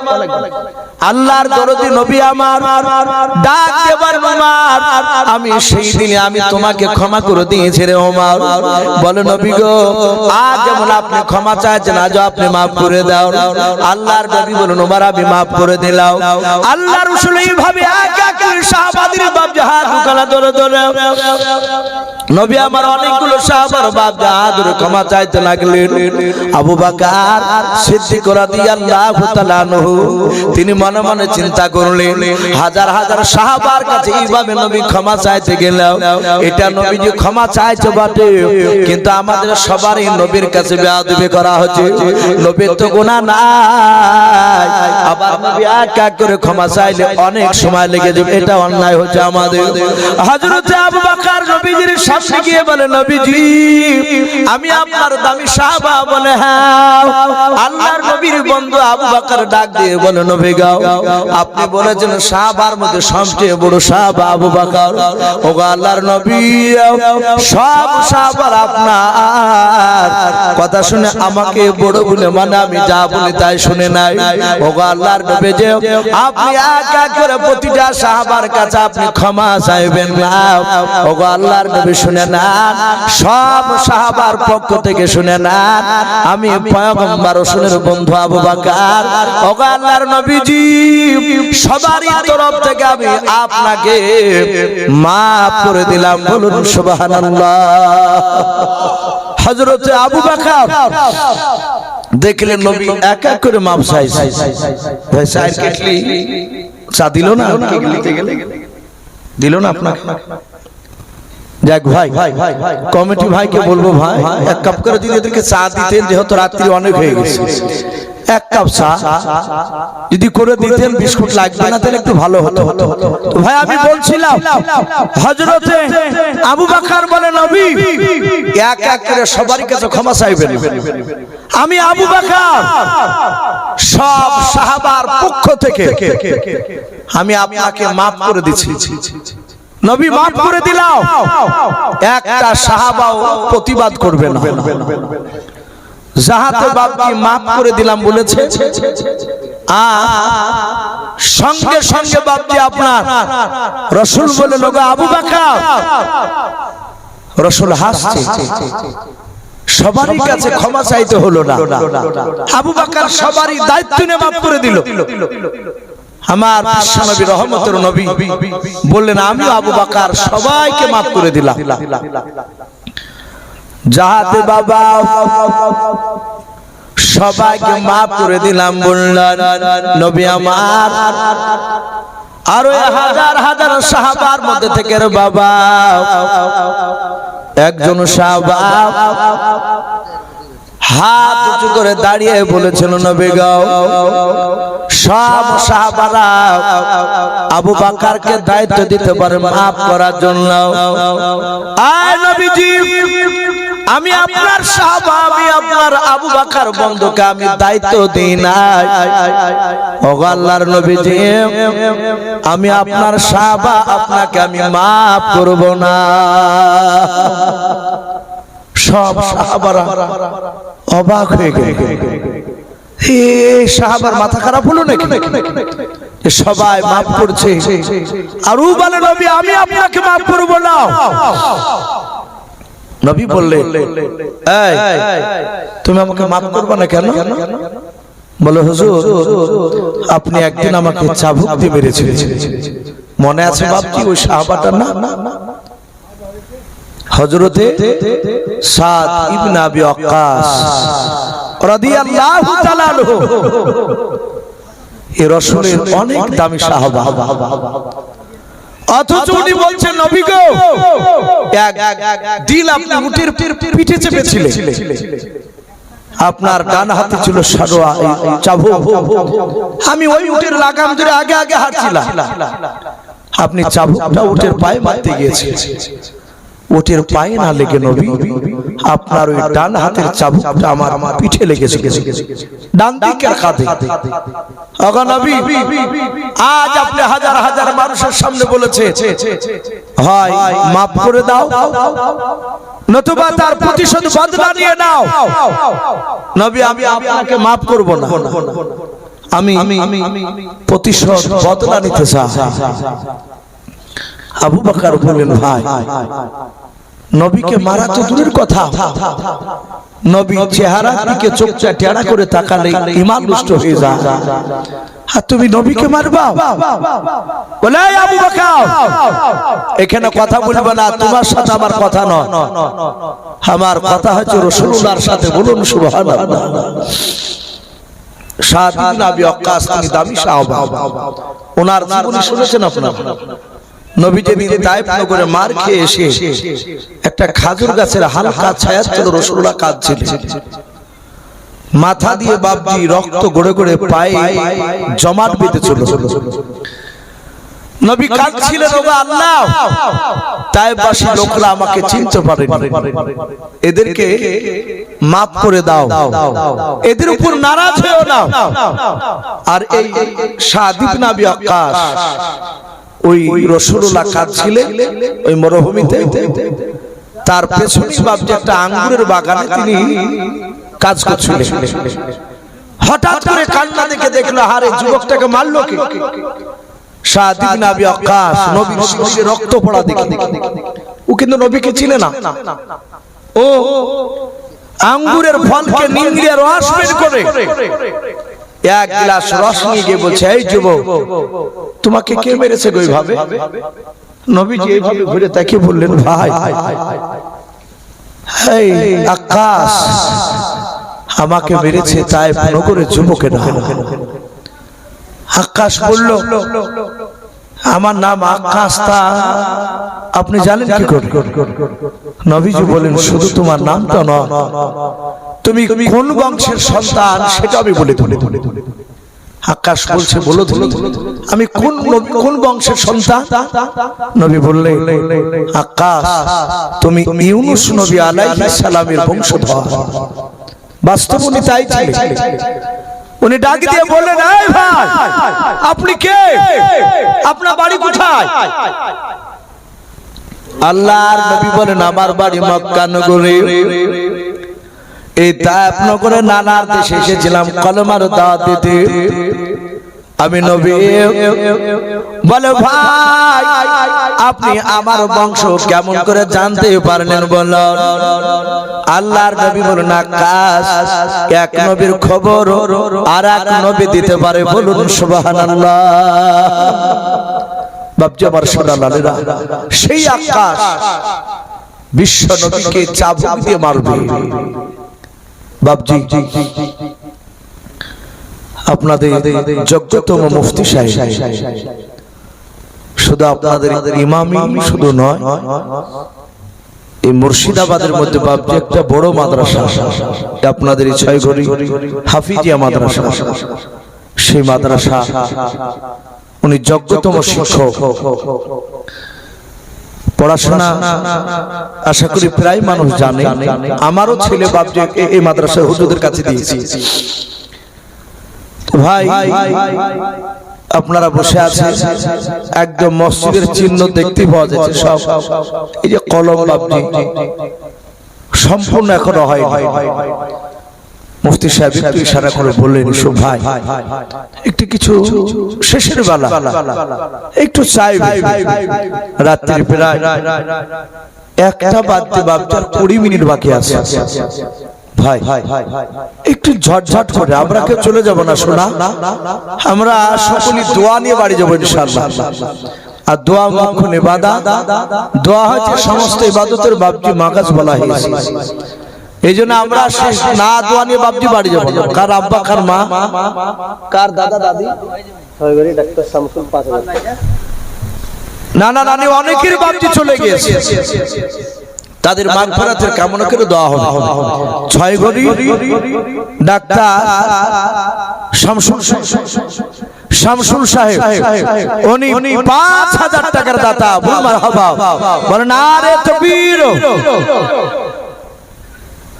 আল্লাহর দরদি নবী আমার ডাক দেবার ওমর আমি সেই দিনে আমি তোমাকে ক্ষমা করে দিয়েছি রে ওমর বলে নবী গো আজ যেমন আপনি ক্ষমা চাইছেন আজ আপনি maaf করে দাও আল্লাহর নবী বলেন ওমর আমি maaf করে দিলাম আল্লাহর রাসূল এইভাবে এক এক করে সাহাবাদের বাপ জাহাদ দুখানা ধরে ধরে নবী আমার অনেকগুলো সাহাবার বাপ জাহাদ ধরে ক্ষমা চাইতে লাগলেন আবু বকর সিদ্দিক রাদিয়াল্লাহু তাআলা আনহু তিনি মনে মনে চিন্তা করলেন হাজার হাজার সাহাবার কাছে এইভাবে নবী ক্ষমা চাইতে গেলেন এটা নবীজি ক্ষমা চাইছে বটে, কিন্তু আমাদের সবারই নবীর কাছে বেয়াদবি করা হচ্ছে। নবীর তো গুনাহ নাই, আবার নবী এক এক করে ক্ষমা চাইলে অনেক সময় লেগে যাবে, এটা অন্যায় হচ্ছে আমাদের। হযরত আবু বকর নবীজির সামনে গিয়ে বলে, নবীজি আমি আপনার দামি সাহাবা। বলে হ্যাঁ। আল্লাহর নবীর বন্ধু আবু বকর ডাক দিয়ে বলে, নবী গো আপনি বলেছেন সাহাবার মধ্যে সবচেয়ে বড় সাহাবা আবু বকর। ওগো আল্লাহর নবী, সব সাহাবার আপনার কথা শুনে আমাকে বড় বলে মানে আমি যা বলি তাই শুনে নাই। ওগো আল্লাহর নবী, যে আপনি এক এক করে প্রতিটা সাহাবার কাছে আপনি ক্ষমা চাইবেন না। ওগো আল্লাহর নবী শুনে না, সব সাহাবার পক্ষ থেকে শুনে না, আমি পয়গম্বর রাসূলের বন্ধু আবু বকর। ওগো আল্লাহর নবীজি, সবারই তরফ থেকে আমি আপনাকে মাফ করে দিলাম। বলুন সুবহানাল্লাহ। হযরত আবু বকর দেখলেন নবী এক এক করে মাপ চাইছে। ভাই চায়ের কেটলি চা দিল না, দিল না আপনাকে? যাক ভাই, কমিটি ভাইকে বলবো ভাই এক কাপ করে যদি এদেরকে চা দিতেন, যেহেতু রাত্রি অনেক হয়ে গেছে, এক কাপ চা যদি করে দিতেন, বিস্কুট লাগবে না, তাহলে একটু ভালো হতো। তো ভাই আমি বলছিলাম, হযরতে আবু বকর বলে, নবী এক এক করে সবারই কাছে ক্ষমা চাইবেন। আমি আবু বকর সব সাহাবার পক্ষ থেকে আমি আপনাকে মাফ করে দিচ্ছি। নবী মাফ করে দিলাম, একটা সাহাবাও প্রতিবাদ করবে না। যাহাতে বাপজি মাফ করে দিলাম বলেছে, সঙ্গে সঙ্গে বাপজি আপনার রাসূল বলে, লোক আবু বকর। রাসূল হাসছে, সবারই কাছে ক্ষমা চাইতে হলো না। আবু বকর সবারই দায়িত্ব নিয়ে মাফ করে দিল। আমার বিশ্বনবী রহমতের নবী বললেন, আমি আবু বকর সবাইকে মাফ করে দিলাম। যাহাতে বাবা সবাইকে মাফ করে দিলাম বললেন নবী আমার, আর ওই হাজার হাজার সাহাবার মধ্যে থেকে বাবা একজন সাহাবা হাত উঁচু করে দাঁড়িয়ে বলেছিল, নবী গো সব সাহাবারা আবু বকরকে দায়িত্ব দিতে পারে মাফ করার জন্য। আয় নবীজি, আমি আপনার সাহাবা, আমি আপনার আবু বকর বন্ধুকে আমি দায়িত্ব দিই নাই। ওগো আল্লাহর নবীজি, আমি আপনার সাহাবা, আপনাকে আমি মাফ করব না। সব সাহাবারা অবাক হয়ে গেল। সাহাবার মাথা খারাপ হলো নাকি? সবাই মাফ করছে, আর ও বলে, নবী আমি আপনাকে মাফ করব না। নবী বললেন, এই তুমি আমাকে মাফ করবে না কেন? বলে, হুজুর আপনি একদিন আমাকে চাবুক দিয়ে মেরেছিলেন, মনে আছে বাপজি ওই সাহাবাটার নাম? হযরতে সাদ ইবনে আবি ওয়াক্কাস রাদিয়াল্লাহু তাআলা আনহু। এই রাসূলের অনেক দামি সাহাবা, অথচ উনি বলছেন, নবী গো এক দিল আপনি উটের পিঠে চেপেছিলেন, আপনার ডান হাতে ছিল সারোয়া চাবুক, আমি ওই উটের লাগাম ধরে আগে আগে হাঁটছিলাম, আপনি চাবুকটা উটের পায়ে মারতে গিয়েছেন, উটের পায়ে না লেগে নবী আপনার ওই ডান হাতের চাবুকটা আমার পিঠে লেগেছে, ডান দিকের কাঁধে। ওগো নবী, আজ আপনি হাজার হাজার মানুষের সামনে বলেছে, হয় মাফ করে দাও, নতুবা তার প্রতিশোধ বদলা নিয়ে নাও। নবী আমি আপনাকে মাফ করব না, আমি প্রতিশোধ বদলা নিতে চাই। আবু বকর বললেন, ভাই নবীকে মারা তো দূরের কথা, নবী চেহারার দিকে চোখটা টেরা করে তাকালে ঈমান নষ্ট হয়ে যায়, আর তুমি নবীকে মারবা? বলে, আবু বকর এখানে কথা বলবে না, তোমার সাথে আমার কথা নয়, আমার কথা হচ্ছে রাসূলুল্লাহর সাথে। বলুন সুবহানাল্লাহ। সাদ ইবনে আবি ওয়াক্কাস তিনি দামি সাহাবা, ওনার জীবনী শুনেছেন আপনারা? নবী যেদিন তায়েফ নগরে মার খেয়ে এসে একটা খাজুর গাছের হালকা ছায়ার তলে রাসূলুল্লাহ কাঁদছিলেন। মাথা দিয়ে বাপজি রক্ত গড়ে গড়ে পায়ে জমাট বেঁধেছিল। নবী কাঁদছিলেন, ওগো আল্লাহ, তায়েফবাসী লোকরা আমাকে চিনতে পারেনি, এদেরকে মাফ করে দাও, এদের উপর নারাজ হয়েও না। আর এই সাদ ইবনে আবি ওয়াক্কাস ওই রাসূলুল্লাহ কাঁদছিলেন ওই মরুভূমিতে, তার পেছনে বাপজি একটা আঙ্গুরের বাগানে তিনি কাজ করছিলেন। হঠাৎ করে কান্না দেখে দেখলো, হারে যুবকটাকে মারলো কে? সাদ ইবনে আবি ওয়াক্কাস নবীর শরীরে রক্ত পড়া দেখে, ও কিন্তু নবীকে চিনে না। ও আঙ্গুরের ফলকে নিংড়ে রস বের করে এক গ্লাস রস নিয়ে গিয়ে বলছে, এই যুবক, তোমাকে কে মেরেছে গো এইভাবে? নবীজি এইভাবে ঘুরে তাকিয়ে বললেন, ভাই, এই আকাশ আমাকে মেরেছে তায়েফ নগরের যুবকেরা। আকাশ বলল, আমার নাম আকাশ, তা আপনি জানেন কি করে? নবীজি বলেন, শুধু তোমার নামটা নয়, তুমি কোন বংশের সন্তান সেটা আমি বলে দিই। আকাশ বলছে, বলো তুমি, আমি কোন বংশের সন্তান? নবী বললেন, আকাশ, তুমি ইউনুস নবী আলাইহিস সালামের বংশধর। বাস্তবে উনি তাই ছিলেন। উনি ডাক দিয়ে বললেন, এই ভাই, আপনি কে? আপনার বাড়ি কোথায়? আল্লাহর নবী বলেন, আমার বাড়ি মক্কা নগরে। এই তায়েফ নগরে নানার দেশে এসেছিলাম কলেমার দাওয়াত দিতে। আমি নবী। বলে, ভাই, আপনি আমার বংশ কেমন করে জানতে পারলেন বলো? আল্লাহর নবী বলেন, আকাশ, এক নবীর খবর আর এক নবী দিতে পারে, বলুন সুবহানাল্লাহ। বাপজি আমার সোনালালেরা, সেই আকাশ বিশ্ব নবীকে চাবুক দিয়ে মারবে। বাপজি, আপনাদের যোগ্যতম মুফতি সাহেব, শুধু আপনাদের ইমামই শুধু নয়, এই মুর্শিদাবাদের মধ্যে বাপজি একটা বড় মাদ্রাসা, আপনাদের এই ছয়ঘড়ি হাফিজিয়া মাদ্রাসা। সেই মাদ্রাসা উনি যোগ্যতম শিক্ষক। পড়াশোনা আশা করি প্রায় মানুষ জানে। আমারও ছেলে বাপজি এই মাদ্রাসার হুজুরদের কাছে দিয়েছি। ভাই, আপনারা বসে আছেন, একদম মসজিদের চিহ্ন দেখতে পাওয়া যাচ্ছে। সব এই যে কলম বাপজি সম্পূর্ণ এখনো হয়। মুফতি সাহেব একটু ইশারা করে বললেন, ভাই, একটু কিছু শেষের বেলা একটু চাই। রাত্রি প্রায় 1টা বাজতে বাজতে 20 মিনিট বাকি আছে। ভাই, একটু ঝটঝট করে, আমরা কেউ চলে যাব না শোনা, আমরা সকলেই দোয়া নিয়ে বাড়ি যাবো ইনশাআল্লাহ। আর দোয়া মুখ্য ইবাদত, দোয়া হচ্ছে সমস্ত ইবাদতের বাপজি মাগাজ বলা হয়েছে। এই জন্য আমরা শেষ না দোয়া নিয়ে বাপজি বাড়ি যাবো না। কার আব্বা, কার মা, কার দাদা দাদি, ডাক্তার শামসুল, নানা নানি, অনেকের বাপজি চলে গিয়েছে, তাদের মাগফিরাতের কামনা করে দোয়া হবে। ছয়ঘড়ি ডাক্তার শামসুল সাহেব, উনি 5000 টাকার দাতা। বল মারহাবা, বলেন আরে তাকবীর।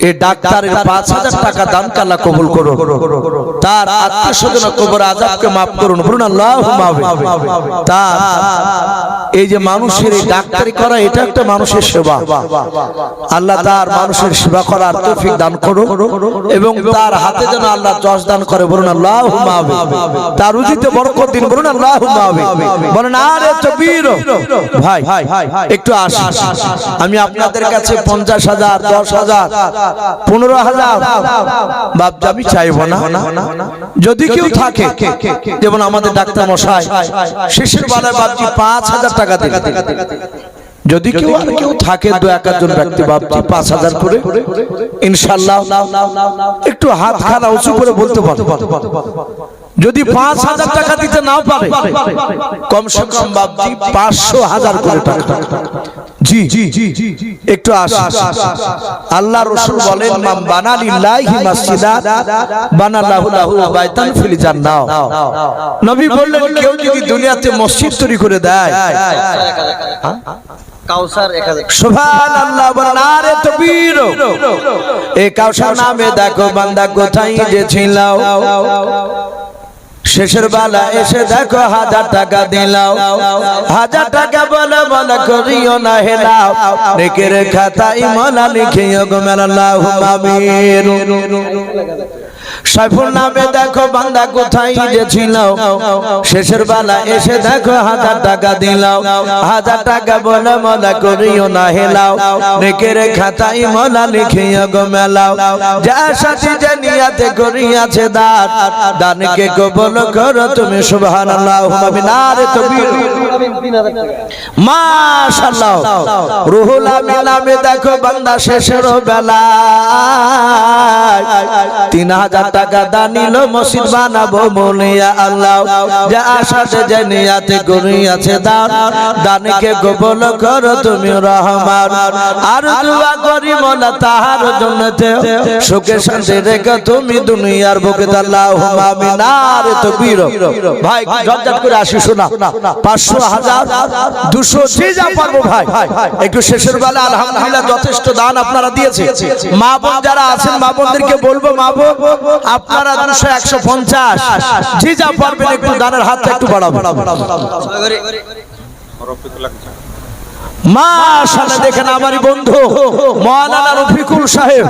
এই ডাক্তারের 5000 টাকা দান আল্লাহ কবুল করুন, তার আত্মীয় স্বজন কবর আযাবকে মাফ করুন, বলুন আল্লাহুম্মা আমিন। তার এই যে মানুষের এই ডাক্তারি করা, এটা একটা মানুষের সেবা। আল্লাহ তার মানুষের সেবা করার তৌফিক দান করুন, এবং তার হাতে যেন আল্লাহ যশ দান করে, বলুন আল্লাহুম্মা আমিন। তার রুজিতে বরকত দিন, বলুন আল্লাহুম্মা আমিন। বলেন আরে তাকবীর। ভাই, একটু আসুন, আমি আপনাদের কাছে 50,000, 10,000, 15,000 বাপ আমি চাইবো না। যদি কেউ থাকে, যেমন আমাদের ডাক্তার মশাই শেষের বেলায় বাপজি 5,000 টাকা দেন। যদি কেউ থাকে, 2-1 ব্যক্তি বাপজি 5,000 করে ইনশাআল্লাহ একটু হাত খানা উঁচু করে বলতে পারো, যদি 5,000 টাকা দিতে নাও পারে কমসে কম বাপজি 500,000 করে টাকা জি একটু আসুন। আল্লাহ রাসূল বলেন মান বানা লিল্লাহি মাসজিদা বানাল্লাহু লাহু বাইতান ফিল জান্নাহ। নবী বললেন কেউ যদি দুনিয়াতে মসজিদ তৈরি করে দেয় কাউসার 1000 সুবহানাল্লাহ নারে তাকবীর। এই কাউসার নামে দেখো বান্দা কোথায় যে ছিল শেষের বেলা এসে দেখো 1000 টাকা দিলাও 1000 টাকা বলে মনে করিও না হেলাও নেকের খাতায় মোলা লিখিও গো আল্লাহু আমিন। সাইফুল নামে দেখো বান্দা কোথায় যে ছিল শেষের বেলা এসে দেখো 1000 টাকা দিলাও 1000 টাকা বলে মনে করিও না হেলাও নেকের খাতায় মোলা লিখিও গো মেলাও যার সাথে যে নিয়তে করিয়াছে দান দানকে কবুল করো তুমি সুবহানাল্লাহ আমিন। নারে তাকবীর 3000 টাকা মাশাআল্লাহ। রুহুল আমিন নামে দেখো বান্দা শেষের বেলা 3000 টাকা দানিল মসজিদ বানাবো বলিয়া আল্লাহ যা আশাতে যে নিয়তে করিয়াছে দান দানকে কবুল করো তুমি রহমান। আর দোয়া করি মোলা তাহার জন্নতে সুখে শান্তি রেখে তুমি দুনিয়ার বুকে আল্লাহু আমিন। নারে তাকবীর। ভাই জবজব করে আসি শোনা 500 1000 200 যে যা পারবো ভাই একটু শেষের বেলা আলহামদুলিল্লাহ যথেষ্ট দান আপনারা দিয়েছে। মা বোন যারা আছেন মা বোনদেরকে বলবো মা বোন আপনারা 200 150 যে যা পারবেন একটু দানের হাতটা একটু বাড়াবেন। মাশাআল্লাহ দেখেন আমারই বন্ধু মাওলানা রফিকুল সাহেব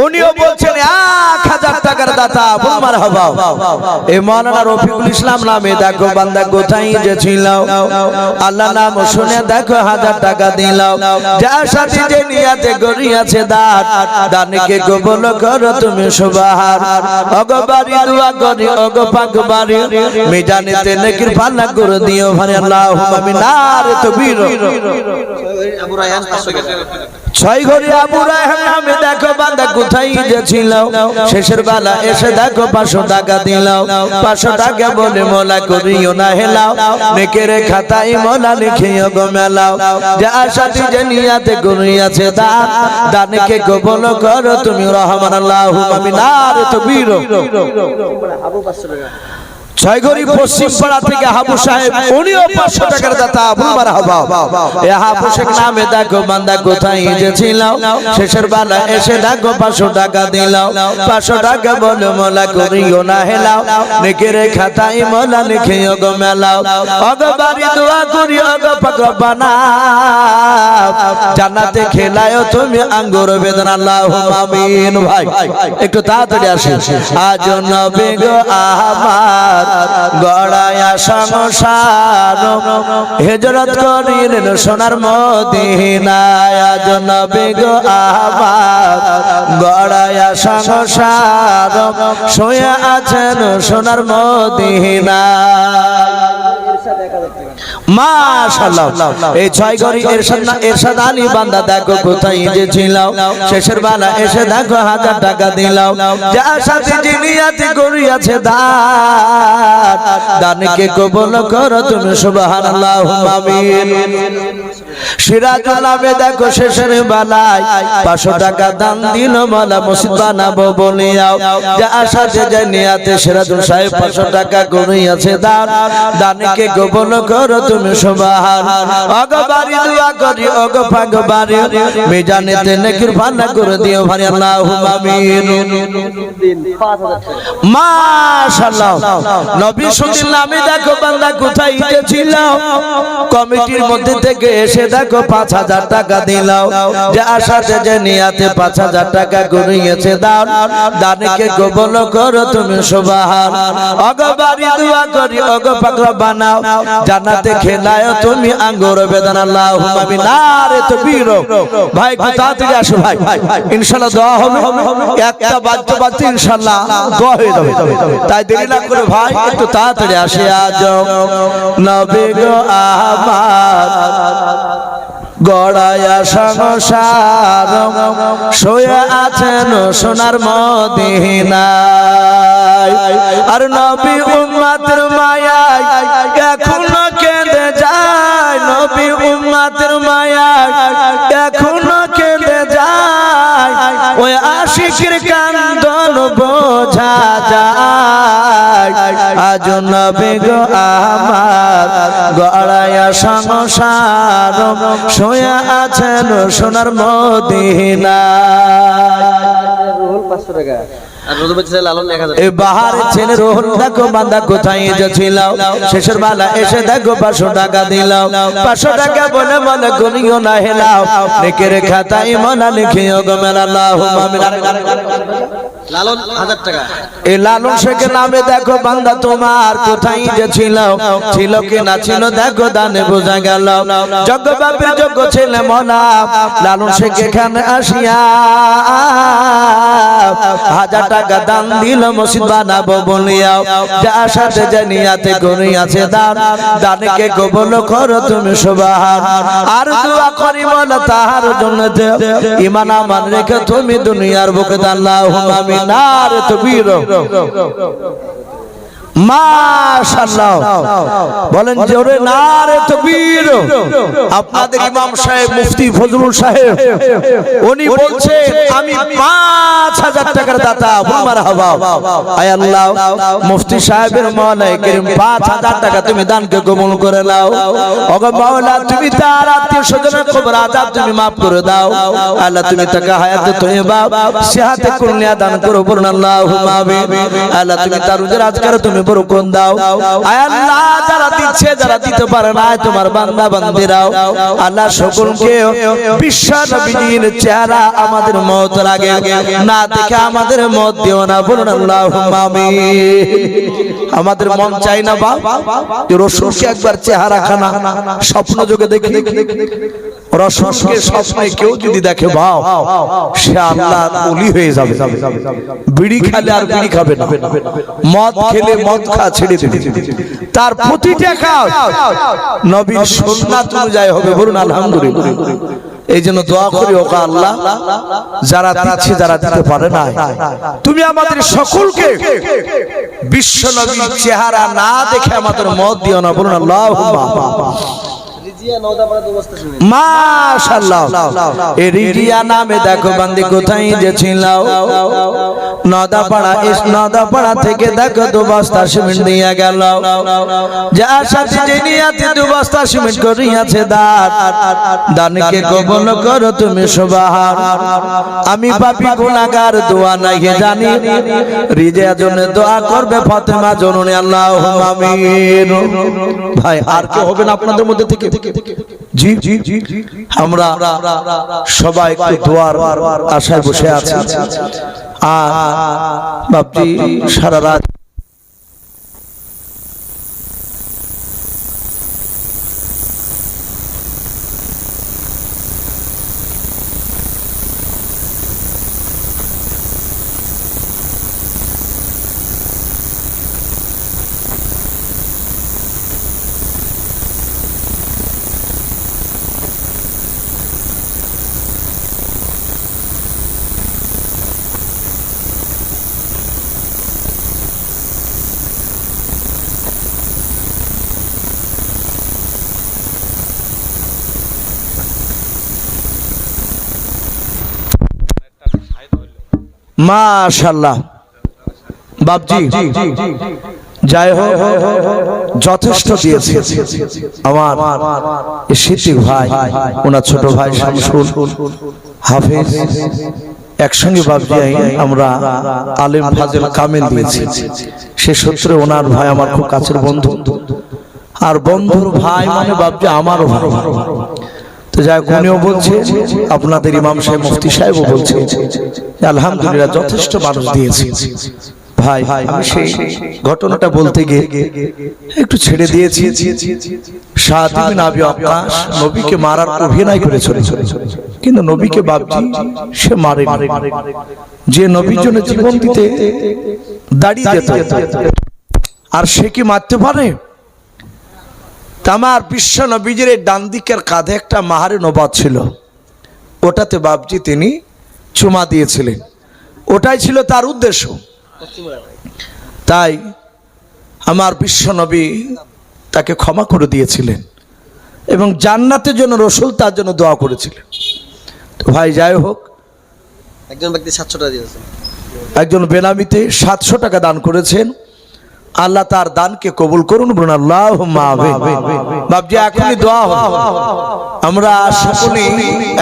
উনিও বলছেন 1000 টাকার দাতা বল মারহাবা। এই মাওলানা রফিকুল ইসলাম নামে দেখো বান্দা কোথায় যে ছিল আল্লাহ নাম শুনে দেখো 1000 টাকা দিলাও যার সাথে যে নিয়তে করিয়াছে দান দানকে কবুল করো তুমি সুবহান। ওগো বাড়ি দোয়া করি ওগো পাক বাড়ি মিজানেতে নেকির পাল্লা করে দিও ভাই আল্লাহু আমিন। নারে তাকবীর। আবু রায়হান 500 টাকা 6 ঘড়ি আবু রায়হান নামে দেখো বান্দা কোথায় যে ছিল শেষের বেলা এসে দেখো 500 টাকা দিলাও 500 টাকা বলে মোলা করিও না হেলাও নেকের খাতায় মোলা লিখিও গো মেলাও যা সাথী যে নিয়তে করিয়াছে দান দানকে কবুল করো তুমি রহমান আল্লাহু আমিন। নারে তাকবীর। আবু 500 টাকা 6 ঘড়ি পশ্চিম পাড়া থেকে হাবু সাহেব উনিও 500 টাকার দাতা বল মারহাবা। এ হাবু শেখ নামে দেখো বান্দা কোথায় যে ছিল শেষের বেলা এসে দেখো 500 টাকা দিলাও 500 টাকা বলে মোলা করিও না হেলাও নেকের খাতায় মোলা লিখিও গো মেলাও ওগো বাড়ি দোয়া করি ওগো পাক রব্বানা জান্নাতে খেলায়ও তুমি আঙ্গুর বেদন আল্লাহু আমিন। ভাই একটু তাড়াতাড়ি আসেন। আজ নবী গো আমার গড়ায়া সংসার হিজরত করিলেন সোনার মদিনায় আজ নবী গো আমার গড়ায়া সংসার শুয়ে আছেন সোনার মদিনায়। মাশাআল্লাহ। এই 6 ঘড়ি এরশাদ আলী বান্দা দেখো কোথায় যে ছিল শেষের বেলা এসে দেখো 1000 টাকা দিলাও যার সাথে যে নিয়ত করিয়াছে দান দানকে কবুল করো তুমি সুবহানাল্লাহু আমিন। সিরাজুল নামে দেখো শেষের বেলায় 500 টাকা দান দিল মালা মসজিদ বানাবো বলিয়াও যার সাথে যে নিয়তে সিরাজুল সাহেব 500 টাকা করিয়াছে দান দানকে কবুল করো তুমি সুবহান। ওগো বাড়ি দোয়া করি ওগো পাক বাড়ি মিজানেতে নেকির পাল্লা করে দিও ভাই আল্লাহু আমিন। 5000 টাকা মাশাআল্লাহ। নবী সুন্দর নামে দেখো বান্দা কোথায় যে ছিল কমিটির মধ্যে থেকে এসে দেখো 5000 টাকা দিলাও যার সাথে যে নিয়তে 5000 টাকা করিয়েছে দান দানকে কবুল করো তুমি সুবহান। ওগো বাড়ি দোয়া করি ওগো পাক রব্বানা জান্নাতে খেলায়ও তুমি আঙ্গুর বেদন আল্লাহু আমিন। নারে তাকবীর। ভাই তাড়াতাড়ি আসো ভাই ইনশাআল্লাহ দোয়া হবে একটা বাজতে বাজতে ইনশাআল্লাহ দোয়া হয়ে যাবে তাই দেরি না করে ভাই একটু তাড়াতাড়ি আসে আজ নবী গো আমার গড়ায়া সংসার শুয়ে আছেন সোনার মদিনায় আর নবী উম্মতের মায়ায় এখনো কেঁদে যায় নবী উম্মতের মায়ায় এখনো কেঁদে যায় ওই আশিকের কান্দন বোঝা যায় আজ নবী গো আমার গড়ায়া সংসার শুয়ে আছেন সোনার মদিনায় রোল 500 টাকা আর রোল বেচে লালন 1000 এ বাহার ছেলে রোহন দেখো বান্দা কোথায় যাচ্ছিল শেষের বেলা এসে দেখো 500 টাকা দিল 500 টাকা বলে মনে গুনিও না হেলাও নেকের খাতায় মনা লিখিও গো মেলা আল্লাহুম্মা আমিন লালন 1000 টাকা এ লালন শেখের নামে দেখো বান্দা তোমার কোথায় যাচ্ছিল ছিল কি না ছিল দেখো দানে বোঝা গেল যোগ্য বাপের যোগ্য ছেলে মনা লালন শেখ এখানে আসিয়া 1000 টাকা দান দিল মসজিদ বানাবো বলিয়া যা সাথে জানিয়াতে গনিয়াছে দান দানকে কবুল করো তুমি সুবহান আর দোয়া করি বল তাহার জন্য ঈমান আমান রেখে তুমি দুনিয়ার বুকে আল্লাহুম্মা আমিন নারে তাকবীর মাশাআল্লাহ বলেন জোরে নারে তাকবীর আপনাদের ইমাম সাহেব মুফতি ফজলুল সাহেব উনি বলছেন আমি 5000 টাকার দাতা বল মারহাবা আয় আল্লাহ মুফতি সাহেবের মওলাই করিম 5000 টাকা তুমি দানকে কবুল করে নাও ওগো মাওলা তুমি তার আত্মীয় স্বজনের কবর আযাব তুমি maaf করে দাও আল্লাহ তুমি তাকে হায়াতে তয়্যিবা সিহাতে কুল্লিয়া দান করো বলুন আল্লাহুম্মা আমিন আল্লাহ তুমি তার রুজির আজকার তুমি বরকত দাও আয় আল্লাহ যারা দিচ্ছে যারা দিতে পারে না তোমার বান্দা বান্দীরাও আল্লাহ সকলকে বিশ্ব নবীর চেহারা আমাদের মত লাগে না দেখে আমাদের মত দিও না বলুন আল্লাহুম্মা আমিন আমাদের মন চাই না বাপ রাসূলকে একবার চেহারা খানা স্বপ্ন যোগে দেখি রাসূলকে স্বপ্নে কেউ যদি দেখে বাপ সে আল্লাহর ওলি হয়ে যাবে বিড়ি খেলে আর বিড়ি খাবে না মদ খেলে মদ খা ছেড়ে দেবে তার প্রতিটা কাজ নবীর সুন্নাত অনুযায়ী হবে বলুন আলহামদুলিল্লাহ এই জন্য দোয়া করি ওগো আল্লাহ যারা দিচ্ছে যারা দিতে পারে না তুমি আমাদের সকলকে বিশ্ব নবীর চেহারা না দেখে আমাদের মত দিও না বলুন আল্লাহুম্মা রিজিয়া নওদাপাড়া দুবস্তা শুনে মাশাআল্লাহ এই রিজিয়া নামে দেখো বান্দি কোথায় যে ছিল নওদাপাড়া থেকে দেখো 2 বস্তা সিমেন্ট দিয়া গেল যা সাথে যে নিয়াতে 2 বস্তা সিমেন্ট করিয়াছে দানকে কবুল করো তুমি সুবহান আমি পাপী গুনাহগার দোয়া নাই জানি রিজিয়ার জন্য দোয়া করবে ফাতেমা জননী আল্লাহুম্মা আমিন ভাই আর কি হবে না আপনাদের মধ্যে থেকে জি জি আমরা সবাই দোয়ার আশায় বসে আছি আর বাপজি সারা রাত মাশাআল্লাহ বাপজি জয় হোক যথেষ্ট দিয়েছে আমার সিদ্দিক ভাই ওনার ছোট ভাই শামসুল হাফেজ একসঙ্গে বাপজি আমরা আলেম ফাজিল কামিল দিয়েছি সে সূত্রে ওনার ভাই আমার খুব কাছের বন্ধু আর বন্ধুর ভাই মানে বাপজি আমারও ভাই তো যাই উনিও বলছে আপনাদের ইমাম সাহেব মুফতি সাহেবও বলছে আলহামদুলিল্লাহ যথেষ্ট মানুষ দিয়েছে ভাই আমি সেই ঘটনাটা বলতে গিয়ে একটু ছেড়ে দিয়েছি সাদ ইবনে আবি ওয়াক্কাস নবীকে মারার অভিনয় করেছিল কিন্তু নবীকে বাপজি সে মারে যে নবীর জন্য জীবন দিতে দাঁড়িয়ে যেত আর সে কি মারতে পারে আমার বিশ্ব নবীজির এই ডান দিকের কাঁধে একটা মাহারে নবাত ছিল, ওটাতে বাপজি তিনি চুমা দিয়েছিলেন, ওটাই ছিল তার উদ্দেশ্য। তাই আমার বিশ্ব নবী তাকে ক্ষমা করে দিয়েছিলেন এবং জান্নাতের জন্য রসুল তার জন্য দোয়া করেছিলেন। তো ভাই যাই হোক, একজন ব্যক্তি 700 টাকা দিয়েছেন, একজন বেনামিতে 700 টাকা দান করেছেন। আল্লাহ তার দানকে কবুল করুন, বলুন আল্লাহুম্মা আমিন। বাপজি এখনই দোয়া হবে, আমরা সকলে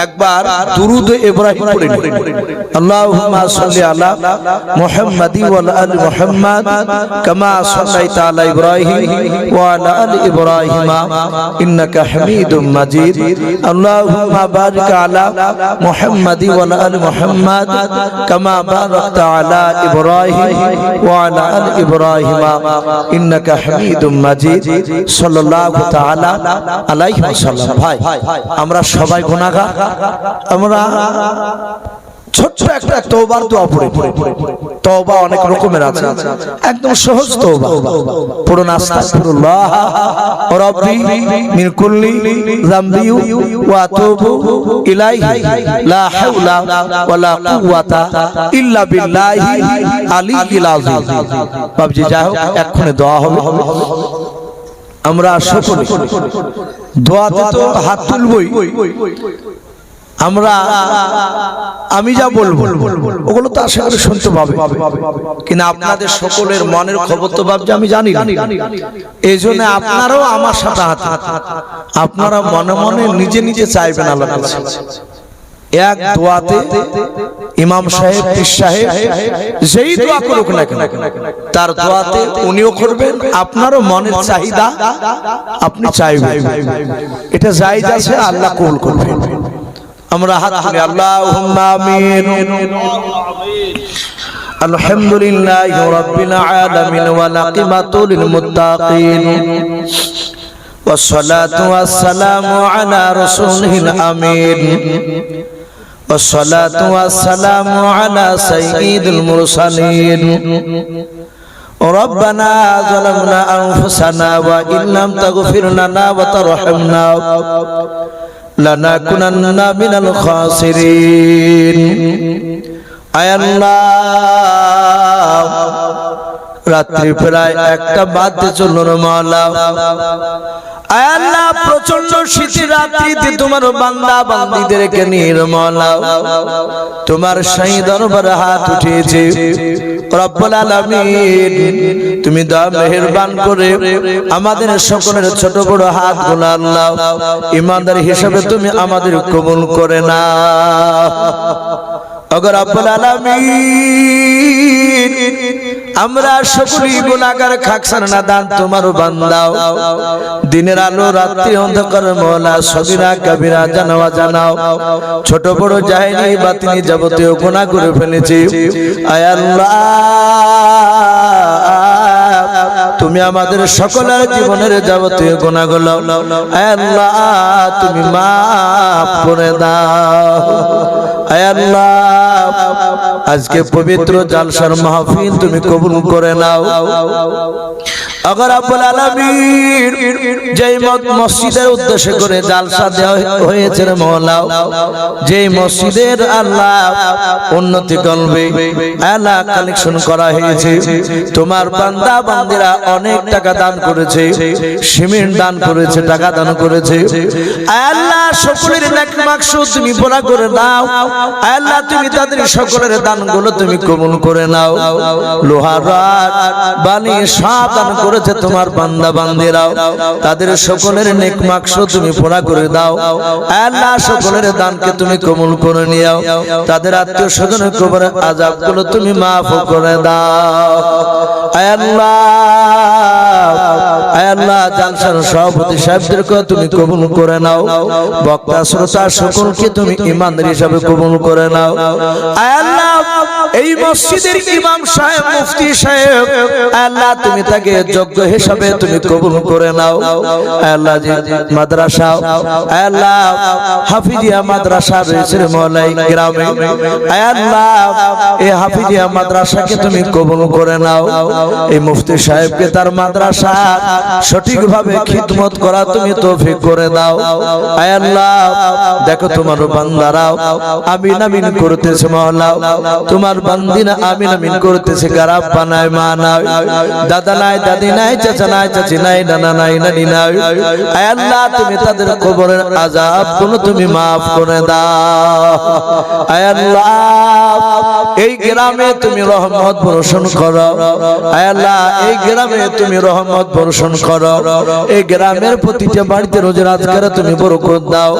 একবার দুরূদ ইব্রাহিম পড়ে নিই। আল্লাহুম্মা সাল্লি আলা মুহাম্মাদি ওয়া আলা আলি মুহাম্মাদ কামা সাল্লাইতা আলা ইব্রাহিম ওয়া আলা আলি ইব্রাহিম ইন্নাকা হামিদুম মাজিদ। আল্লাহুম্মা বারিক আলা মুহাম্মাদি ওয়া আলা আলি মুহাম্মাদ কামা বারাকতা আলা ইব্রাহিম ওয়া আলা আলি ইব্রাহিম ইন্নাকা হামিদুম মাজিদ সাল্লাল্লাহু তাআলা আলাইহি ওয়াসাল্লাম। ভাই আমরা সবাই গুনাহগার, আমরা ছোট্ট একটা তওবার দোয়া পড়ে। তওবা অনেক রকমের আছে, একদম সহজ তওবা পড়ুন। আস্তাগফিরুল্লাহ রাব্বি মিন কুল্লি যামবি ওয়া আতুবু ইলাইহি লা হাওলা ওয়ালা কুওয়াতা ইল্লা বিল্লাহি আলিয়্যিল আযীম। বাবজি যাই হোক, এক্ষুনি দোয়া হবে। আমরা সকলে দোয়াতে তো হাত তুলবই, আমরা আমি যা বলবো ওগুলো তো আশা করি শুনতে পাবে, কিন্তু আপনাদের সকলের মনের খবর তো ভাবছি আমি জানি না। এই জন্য আপনারাও আমার সাথে হাত, আপনারা মনে মনে নিজে নিজে চাইবেন আল্লাহর কাছে। এক দোয়াতে ইমাম সাহেব, পীর সাহেব যেই দোয়া করুক না কেন, তার দোয়াতে উনিও করবেন, আপনারও মনের চাহিদা আপনি চাইবেন। এটা জায়েজ আছে, আল্লাহ কবুল করবেন। আমরা হাত তুলে আল্লাহুম্মা আমিন। আলহামদুলিল্লাহি রাব্বিল আলামিন ওয়া লাকিমাতু লিল মুত্তাকিন ওয়াসসালাতু ওয়াসসালামু আলা রাসূলিল আমিন ওয়াসসালাতু ওয়াসসালামু আলা সাইয়্যিদিল মুরসালিন। ربنا ظلمنا أنفسنا وإن لم تغفر لنا وترحمنا لنكونن من الخاسرين। আয় আল্লাহ, রাত্রি প্রায় 1টা বাজতে চলল মাওলা। আয় আল্লাহ, প্রচন্ড শীতের রাত্রিতে তোমার বান্দা বান্দীদেরকে নিয়ে মাওলা তোমার সেই দরবারে হাত উঠিয়েছে। রব্বুল আলামিন, তুমি দয়া মেহেরবান করে আমাদের সকলের ছোট বড় হাতগুলো আল্লাহ ইমানদার হিসাবে তুমি আমাদের কবুল করে নাও। ওগো রব্বুল আলামিন, আমরা সকলেই গুনাহগার, খাকসার নাদান তোমার বান্দা। দিনের আলো রাত্রি অন্ধকার মাওলা, সগীরা কবিরা জানাওয়া জানাও, ছোট বড় জাহেলি বাতিনি যাবতীয় গুনাহ করে ফেলেছি। আয় আল্লাহ, তুমি আমাদের সকলের জীবনের যাবতীয় গুনাহগুলো আয় আল্লাহ তুমি মাফ করে দাও। আয় আল্লাহ, আজকে পবিত্র জালসার মাহফিল তুমি কবুল করে নাও। আগার রব্বুল আলামিন, যেই মসজিদের উদ্দেশ্য করে জালসা দেওয়া হয়েছে রে মাওলা, যেই মসজিদের আল্লাহ উন্নতি করবে আল্লাহ কালেকশন করা হয়েছে, তোমার বান্দা বান্দীরা অনেক টাকা দান করেছে, সিমেন্ট দান করেছে, টাকা দান করেছে। আল্লাহ সকলের নেক মাকসুদ তুমি পুরা করে দাও। আল্লাহ তুমি তাদের সকলের দানগুলো তুমি কবুল করে নাও। লোহা রড বালি সব দান করেছে তোমার বান্দা বান্দীরাও, তাদের সকলের নেক মাকসুদ তুমি পুরা করে দাও। আল্লাহ সকলের দানকে তুমি কবুল করে নিও, তাদের আত্মীয় স্বজনের কবরের আযাবগুলো তুমি মাফ করে দাও। আয় আল্লাহ, আয় আল্লাহ, জালসার সভাপতি সাহেবদেরকে তুমি কবুল করে নাও, বক্তা শ্রোতা সকলকে তুমি ইমানদার হিসাবে কবুল করে নাও। আয় আল্লাহ, এই মসজিদের ইমাম সাহেব, মুফতি সাহেব, আল্লাহ তুমি তাকে যোগ্য হিসাবে তুমি কবুল করে নাও। আল্লাহ যে মাদ্রাসা, আল্লাহ হাফিজিয়া মাদ্রাসা রয়েছে মওলাই গ্রামে, আল্লাহ এই হাফিজিয়া মাদ্রাসাকে তুমি কবুল করে নাও। এই মুফতি সাহেবকে তার মাদ্রাসা সঠিকভাবে খিদমত করা তুমি তৌফিক করে দাও। আয় আল্লাহ, দেখো তোমার বান্দারা আমিন আমিন করতেছে মাওলা, তোমার বান্দিনা আমিন আমিন করতেছে, গারাব বানায় মা নাই, দাদা নাই, দাদি নাই, চাচা নাই, চাচি নাই, নানা নাই, নানি নাই। আয় আল্লাহ, তুমি তাদের কবরের আযাব গুলো তুমি মাফ করে দাও। আয় আল্লাহ, এই গ্রামে তুমি রহমত বর্ষণ করো। আয় আল্লাহ, এই গ্রামে তুমি রহমত বর্ষণ করো। এই গ্রামের প্রতিটা বাড়িতে রোজা রাত করে তুমি বরকত দাও।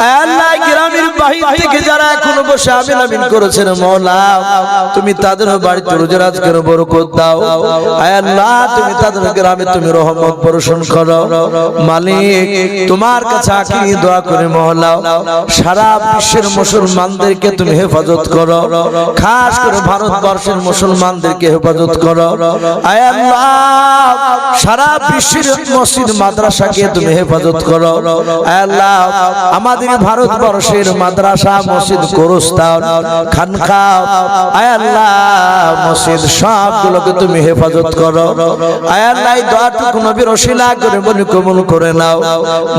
আয় আল্লাহ, গ্রামের বাহির থেকে যারা এখনো বসে আমিন আমিন করেছেন মাওলা, তুমি তাদের বাড়িতে রোজা রাত করে বরকত দাও। আয় আল্লাহ, তুমি তাদের গ্রামে তুমি রহমত বর্ষণ করো। মালিক, তোমার কাছে আখিরি দোয়া করে মাওলা, সারা বিশ্বের মুসলমানদেরকে তুমি হেফাজত করো, খাস করে ভারতবর্ষের মুসলমানদেরকে হেফাজত করো। আয় আল্লাহ, সারা বিশ্বের মসজিদ মাদ্রাসাকে তুমি হেফাজত করো। আয় আল্লাহ, আমাদের ভারতবর্ষের মাদ্রাসা, মসজিদ, গোরস্থান, খানকা, আয় আল্লাহ, মসজিদ সবগুলোকে তুমি হেফাজত করো। আয় আল্লাহ, এই দোয়াটুকু নবীর ওসিলা করে বলি কবুল করে নাও।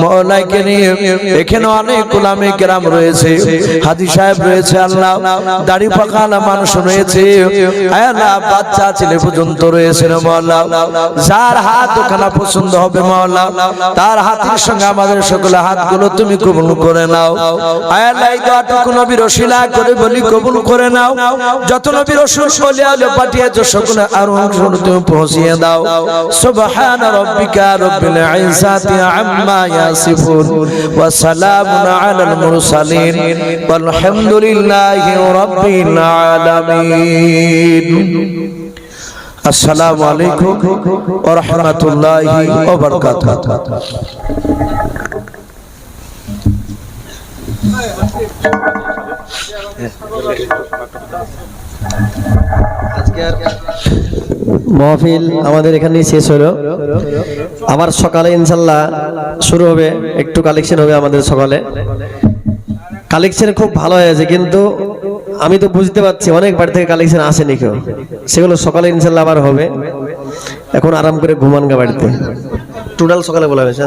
মওলাকে নিয়ে এখানে অনেক গোলামে কেরাম রয়েছে, হাজী সাহেব রয়েছে, আল্লাহ দাড়ি পাকালা মানুষ রয়েছে, আয় আল্লাহ বাচ্চা ছেলে পর্যন্ত রয়েছে মাওলা। যার হাত ওখানে পছন্দ হবে মাওলা, তার হাতের সঙ্গে আমাদের সকলের হাতগুলো তুমি কবুল করে নাও। আয় আল্লাহ, এই দোয়াটুকু নবীর ওসিলা করে বলি কবুল করে নাও। যত নবীর রাসূল সাল্লাল্লাহু আলাইহি পাঠিয়েছো সকলে আর তুমি পৌঁছিয়ে দাও। সুবহান রাব্বিকা রাব্বিল ইজ্জাতি আম্মা ইয়াসিফুন ওয়া সালামুন আলাল মুরসালিন ওয়ালহামদুলিল্লাহি রাব্বিল আলামিন। আসসালামু আলাইকুম ওয়া রাহমাতুল্লাহি ওয়া বারাকাতুহু। মাহফিল আমাদের এখানেই শেষ হলো। আবার সকালে ইনশাল্লাহ শুরু হবে, একটু কালেকশন হবে আমাদের সকালে। কালেকশন খুব ভালো হয়েছে, কিন্তু আমি তো বুঝতে পারছি অনেক বাড়ি থেকে কালেকশন আসেনি কেউ, সেগুলো সকালে ইনশাল্লাহ আবার হবে। এখন আরাম করে ঘুমান গা বাড়িতে। টোটাল সকালে বলা হয়েছে।